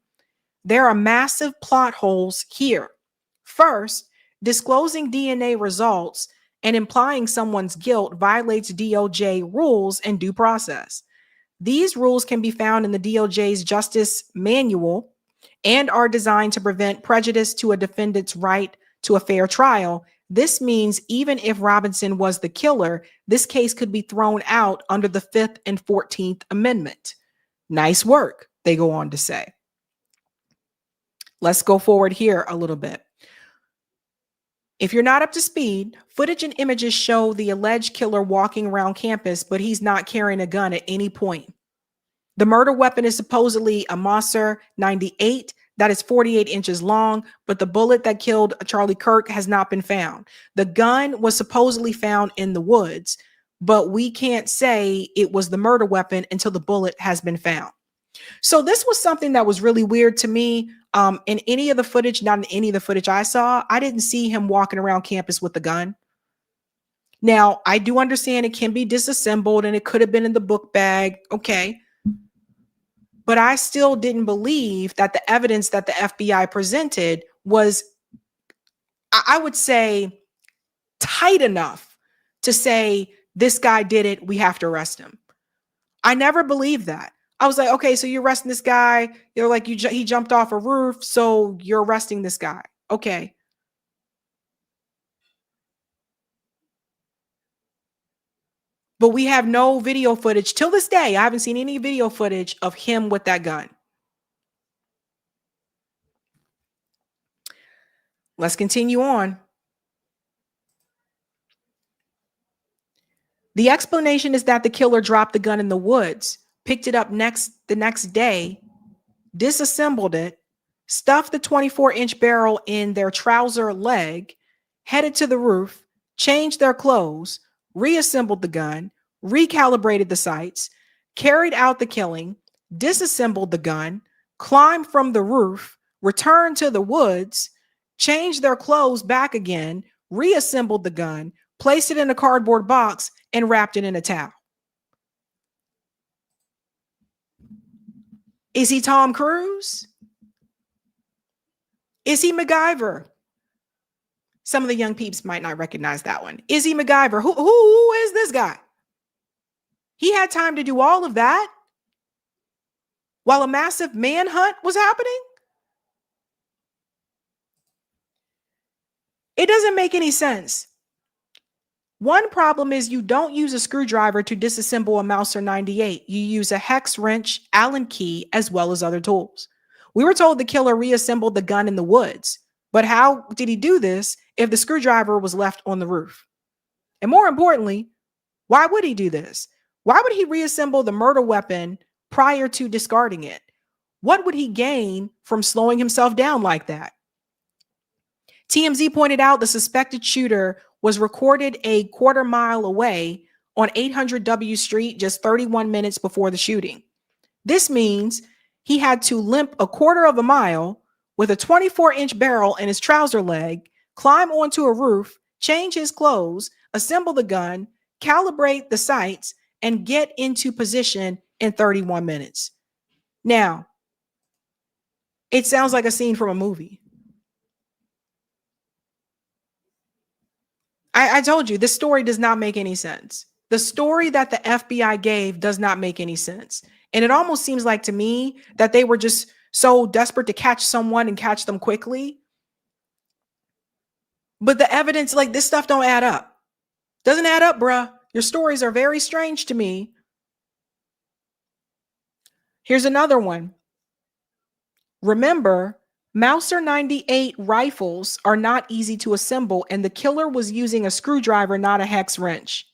There are massive plot holes here. First, disclosing DNA results and implying someone's guilt violates DOJ rules and due process. These rules can be found in the DOJ's Justice Manual and are designed to prevent prejudice to a defendant's right to a fair trial. This means even if Robinson was the killer, this case could be thrown out under the 5th and 14th Amendment. Nice work, they go on to say. Let's go forward here a little bit. If you're not up to speed, footage and images show the alleged killer walking around campus, but he's not carrying a gun at any point. The murder weapon is supposedly a Mauser 98 that is 48 inches long, but the bullet that killed Charlie Kirk has not been found. The gun was supposedly found in the woods, but we can't say it was the murder weapon until the bullet has been found. So this was something that was really weird to me. In any of the footage, not in any of the footage I saw, I didn't see him walking around campus with a gun. Now, I do understand it can be disassembled and it could have been in the book bag. Okay. But I still didn't believe that the evidence that the FBI presented was, I would say, tight enough to say, this guy did it, we have to arrest him. I never believed that. I was like, okay, so you're arresting this guy. You're like, he jumped off a roof, so you're arresting this guy. Okay. But we have no video footage till this day. I haven't seen any video footage of him with that gun. Let's continue on. The explanation is that the killer dropped the gun in the woods, picked it up the next day, disassembled it, stuffed the 24-inch barrel in their trouser leg, headed to the roof, changed their clothes, reassembled the gun, recalibrated the sights, carried out the killing, disassembled the gun, climbed from the roof, returned to the woods, changed their clothes back again, reassembled the gun, placed it in a cardboard box, and wrapped it in a towel. Is he Tom Cruise? Is he MacGyver? Some of the young peeps might not recognize that one. Is he MacGyver? Who is this guy? He had time to do all of that while a massive manhunt was happening? It doesn't make any sense. One problem is you don't use a screwdriver to disassemble a Mauser 98. You use a hex wrench, Allen key, as well as other tools. We were told the killer reassembled the gun in the woods, but how did he do this if the screwdriver was left on the roof? And more importantly, why would he do this? Why would he reassemble the murder weapon prior to discarding it? What would he gain from slowing himself down like that? TMZ pointed out the suspected shooter was recorded a quarter mile away on 800 W Street just 31 minutes before the shooting. This means he had to limp a quarter of a mile with a 24-inch barrel in his trouser leg, climb onto a roof, change his clothes, assemble the gun, calibrate the sights, and get into position in 31 minutes. Now, it sounds like a scene from a movie. I told you, this story does not make any sense. The story that the FBI gave does not make any sense. And it almost seems like to me that they were just so desperate to catch someone and catch them quickly. But the evidence, like this stuff don't add up. Doesn't add up, bruh. Your stories are very strange to me. Here's another one. Remember, Mauser 98 rifles are not easy to assemble, and the killer was using a screwdriver, not a hex wrench.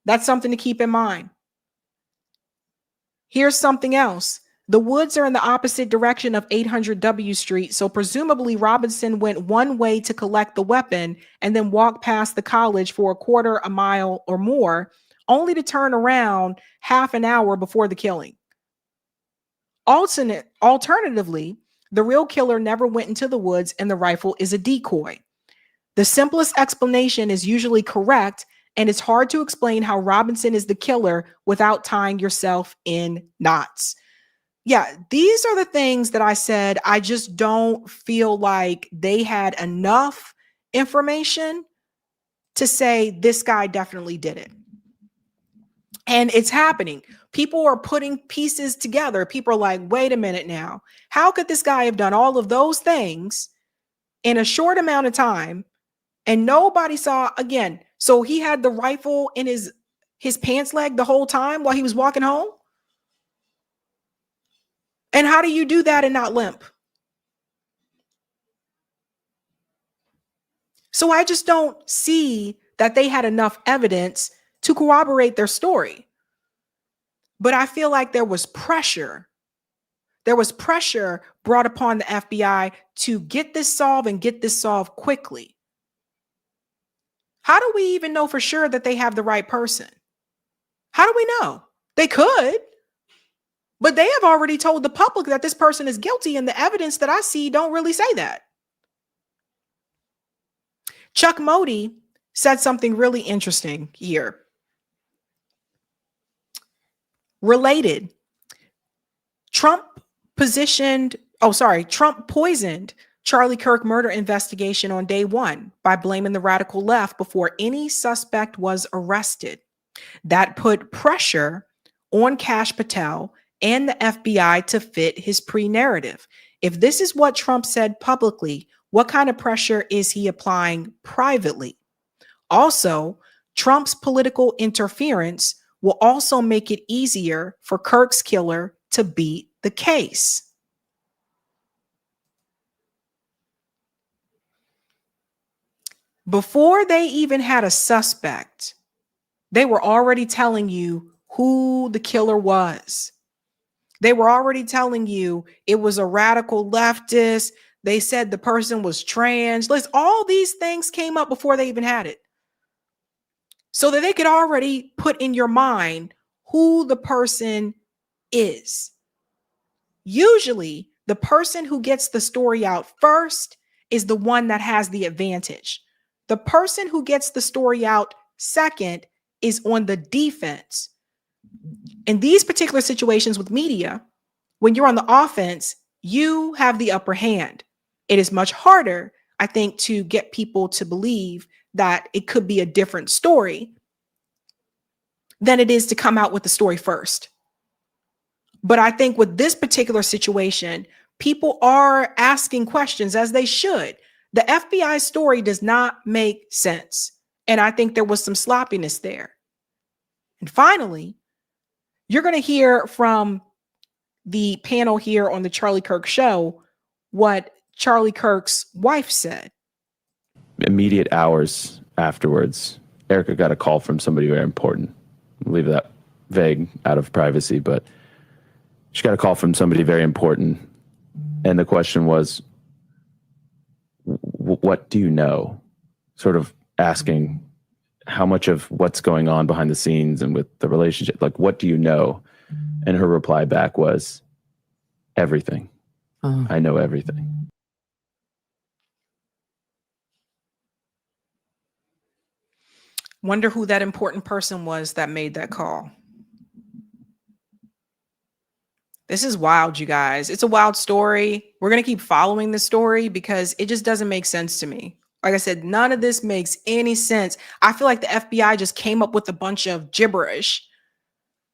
That's something to keep in mind. Here's something else. The woods are in the opposite direction of 800 W Street, so presumably Robinson went one way to collect the weapon and then walked past the college for a quarter a mile or more, only to turn around half an hour before the killing. Alternatively, the real killer never went into the woods and the rifle is a decoy. The simplest explanation is usually correct, and it's hard to explain how Robinson is the killer without tying yourself in knots. Yeah, these are the things that I said. I just don't feel like they had enough information to say this guy definitely did it. And it's happening. People are putting pieces together. People are like, wait a minute now. How could this guy have done all of those things in a short amount of time and nobody saw again? So he had the rifle in his pants leg the whole time while he was walking home? And how do you do that and not limp? So I just don't see that they had enough evidence to corroborate their story. But I feel like there was pressure. There was pressure brought upon the FBI to get this solved and get this solved quickly. How do we even know for sure that they have the right person? How do we know? They could, but they have already told the public that this person is guilty, and the evidence that I see don't really say that. Chuck Modi said something really interesting here. Related, Trump poisoned Charlie Kirk murder investigation on day one by blaming the radical left before any suspect was arrested. That put pressure on Kash Patel and the FBI to fit his pre-narrative. If this is what Trump said publicly, what kind of pressure is he applying privately? Also, Trump's political interference will also make it easier for Kirk's killer to beat the case. Before they even had a suspect, they were already telling you who the killer was. They were already telling you it was a radical leftist. They said the person was trans. All these things came up before they even had it, so that they could already put in your mind who the person is. Usually, the person who gets the story out first is the one that has the advantage. The person who gets the story out second is on the defense. In these particular situations with media, when you're on the offense, you have the upper hand. It is much harder, I think, to get people to believe that it could be a different story than it is to come out with the story first. But I think with this particular situation, people are asking questions, as they should. The FBI story does not make sense. And I think there was some sloppiness there. And finally, you're going to hear from the panel here on the Charlie Kirk show what Charlie Kirk's wife said. Immediate hours afterwards, Erica got a call from somebody very important. I'll leave that vague, out of privacy, but she got a call from somebody very important. And the question was, what do you know? Sort of asking how much of what's going on behind the scenes and with the relationship, like, what do you know? And her reply back was, everything. I know everything. Wonder who that important person was that made that call. This is wild, you guys. It's a wild story. We're going to keep following the story because it just doesn't make sense to me. Like I said, none of this makes any sense. I feel like the FBI just came up with a bunch of gibberish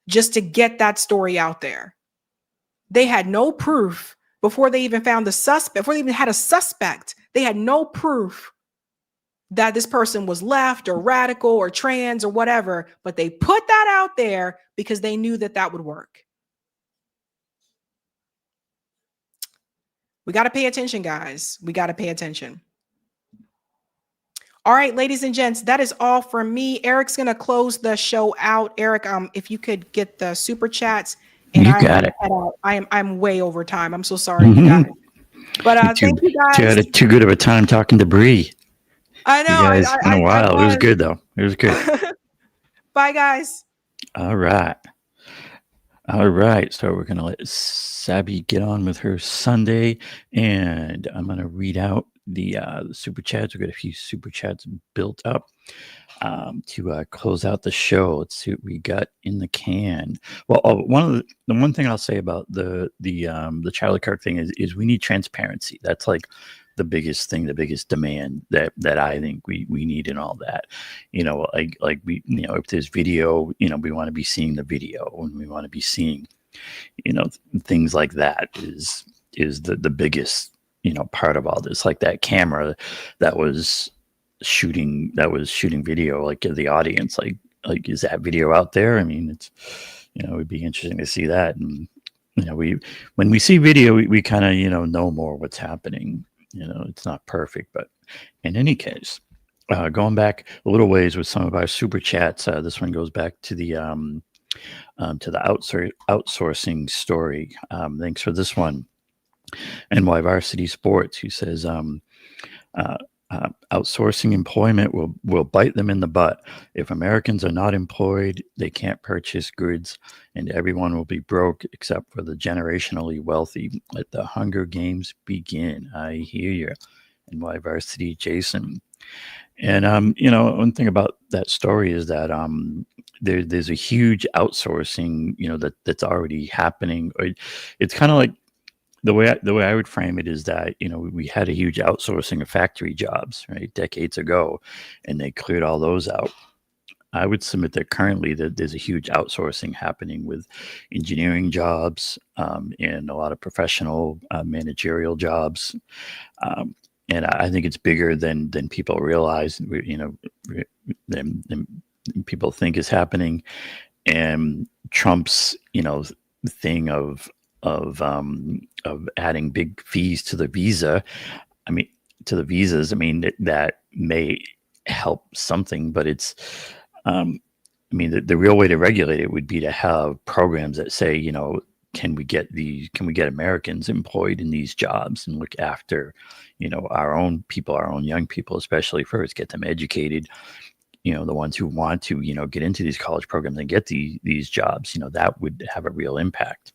just to get that story out there. They had no proof before they even found the suspect, before they even had a suspect. They had no proof that this person was left or radical or trans or whatever, but they put that out there because they knew that that would work. We got to pay attention, guys. We got to pay attention. All right, ladies and gents, that is all from me. Eric's going to close the show out. Eric, if you could get the super chats. And you got it. I'm way over time. I'm so sorry. You got it. But thank you guys. You had too good of a time talking to Bree. I know. You guys, in a while. It was good, though. It was good. Bye, guys. All right. All right. So we're going to let Sabby get on with her Sunday. And I'm going to read out the super chats. We've got a few super chats built up to close out the show. Let's see what we got in the can. Well, the one thing I'll say about the Charlie Kirk thing is we need transparency. That's like the biggest thing, the biggest demand that I think we need in all that. Like we, if there's video, we want to be seeing the video, and we want to be seeing, things like that is the biggest, part of all this. Like that camera that was shooting video, like the audience, like is that video out there? I mean, it's, it would be interesting to see that. And when we see video, we kind of know more what's happening. It's not perfect, but in any case, going back a little ways with some of our super chats, this one goes back to the outsourcing story. Thanks for this one. NY Varsity Sports, who says outsourcing employment will bite them in the butt. If Americans are not employed, they can't purchase goods, and everyone will be broke except for the generationally wealthy. Let the Hunger Games begin. I hear you. NY Varsity Jason. And one thing about that story is that there's a huge outsourcing, that's already happening. It's kind of like the way I would frame it is that, we had a huge outsourcing of factory jobs, right, decades ago, and they cleared all those out. I would submit that currently that there's a huge outsourcing happening with engineering jobs and a lot of professional managerial jobs. And I think it's bigger than people realize, than people think is happening. And Trump's, thing of adding big fees to the visa, visas, that may help something, but it's, the real way to regulate it would be to have programs that say, can we get Americans employed in these jobs and look after, our own people, our own young people, especially first, get them educated, the ones who want to, get into these college programs and get these jobs, that would have a real impact.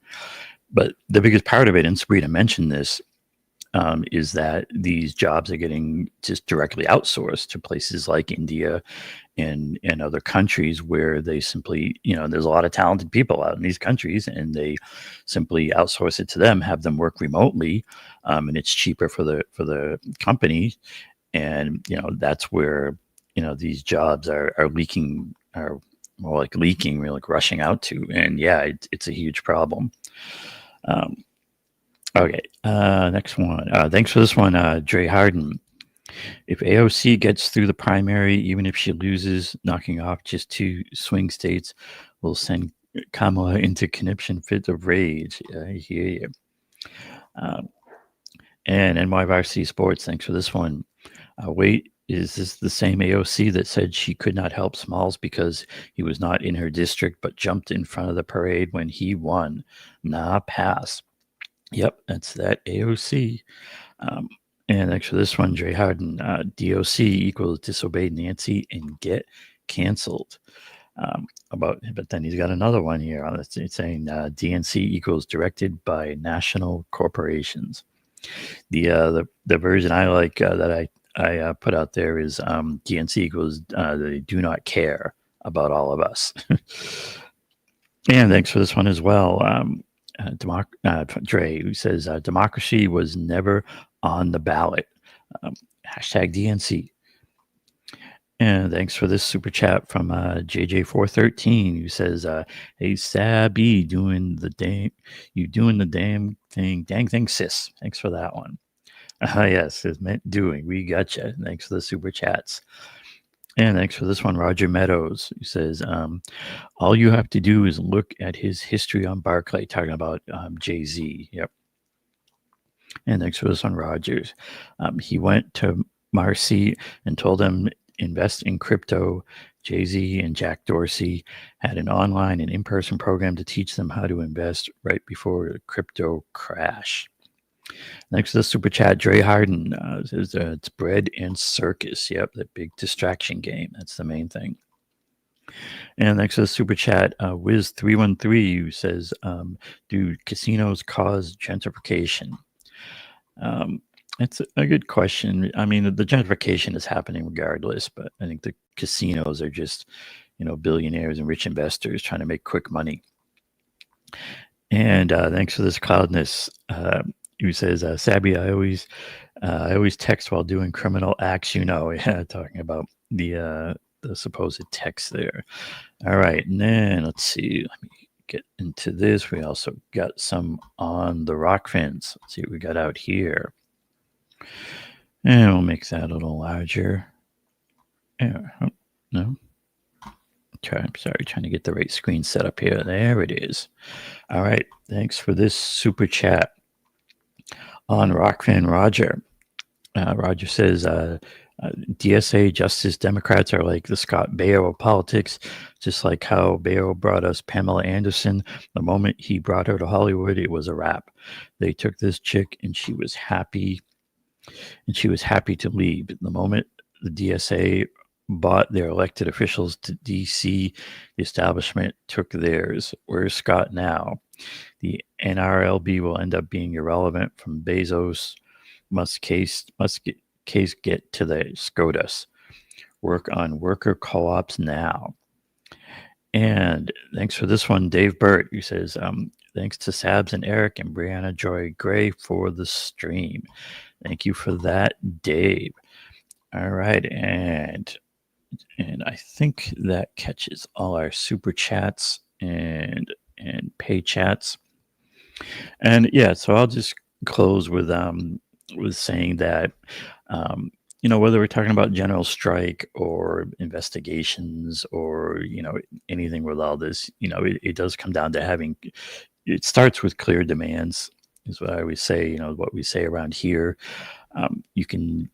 But the biggest part of it, and Sabrina mentioned this, is that these jobs are getting just directly outsourced to places like India and other countries where they simply, there's a lot of talented people out in these countries, and they simply outsource it to them, have them work remotely, and it's cheaper for the company. And, that's where, these jobs are leaking, are more like leaking, really like rushing out to. And yeah, it's a huge problem. Okay, next one. Thanks for this one, Dre Harden. If AOC gets through the primary, even if she loses, knocking off just 2 swing states will send Kamala into conniption fit of rage. I hear you. And NY Varsity Sports, thanks for this one. Wait, is this the same AOC that said she could not help Smalls because he was not in her district but jumped in front of the parade when he won? Nah, pass. Yep, that's that AOC. And thanks for this one, Dre Harden. DOC equals disobeyed Nancy and get canceled. But then he's got another one here. It's saying DNC equals directed by national corporations. The version I like that I put out there is DNC equals they do not care about all of us. And thanks for this one as well. Dre, who says democracy was never on the ballot. Hashtag DNC. And thanks for this super chat from JJ413, who says, "Hey Sabby, doing the damn thing, dang thing, sis." Thanks for that one. Yes, it's meant doing. We gotcha. Thanks for the super chats. And thanks for this one, Roger Meadows, who says, all you have to do is look at his history on Barclay, talking about Jay-Z. Yep. And thanks for this one, Rogers. He went to Marcy and told him invest in crypto. Jay-Z and Jack Dorsey had an online and in-person program to teach them how to invest right before the crypto crash. Next to the super chat, Dre Harden says it's bread and circus. Yep, that big distraction game. That's the main thing. And next to the super chat, Wiz313, who says, do casinos cause gentrification? It's a good question. I mean, the gentrification is happening regardless, but I think the casinos are just, billionaires and rich investors trying to make quick money. And thanks for this, Cloudness. who says, Sabby, I always text while doing criminal acts, yeah, talking about the supposed text there. All right, and then let's see. Let me get into this. We also got some on the rock fins. Let's see what we got out here. And we'll make that a little larger. Yeah, no. I'm sorry, trying to get the right screen set up here. There it is. All right, thanks for this super chat on Rockfin Roger. Roger says, DSA Justice Democrats are like the Scott Baio of politics, just like how Baio brought us Pamela Anderson. The moment he brought her to Hollywood, it was a wrap. They took this chick and she was happy to leave. The moment the DSA bought their elected officials to DC, the establishment took theirs. Where's Scott now? The NRLB will end up being irrelevant from Bezos. Must case get to the SCOTUS. Work on worker co-ops now. And thanks for this one, Dave Burt, who says, thanks to Sabs and Eric and Briahna Joy Gray for the stream. Thank you for that, Dave. All right, and I think that catches all our super chats and pay chats. And yeah, so I'll just close with saying that whether we're talking about general strike or investigations or anything with all this, it does come down to it starts with clear demands, is what I always say. What we say around here. You can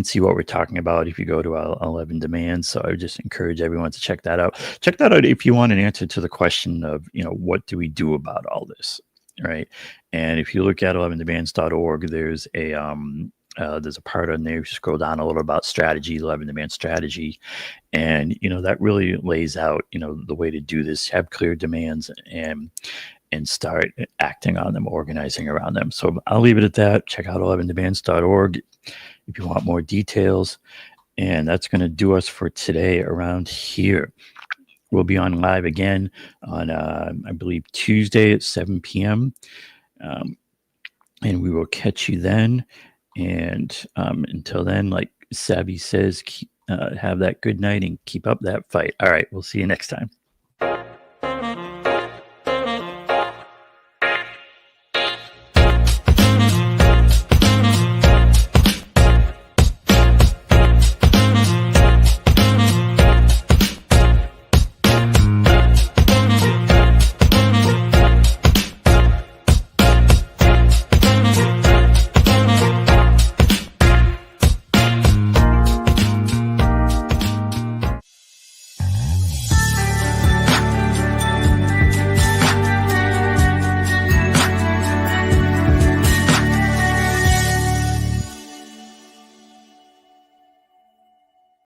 see what we're talking about if you go to our 11 demands. So I would just encourage everyone to check that out. Check that out if you want an answer to the question of, what do we do about all this, right? And if you look at 11demands.org, there's a part on there. You scroll down a little about strategy, 11 demand strategy. And, that really lays out, the way to do this, have clear demands and start acting on them, organizing around them. So I'll leave it at that. Check out 11demands.org if you want more details. And that's going to do us for today around here. We'll be on live again on, I believe, Tuesday at 7 p.m. And we will catch you then. And until then, like Sabby says, have that good night and keep up that fight. All right, we'll see you next time.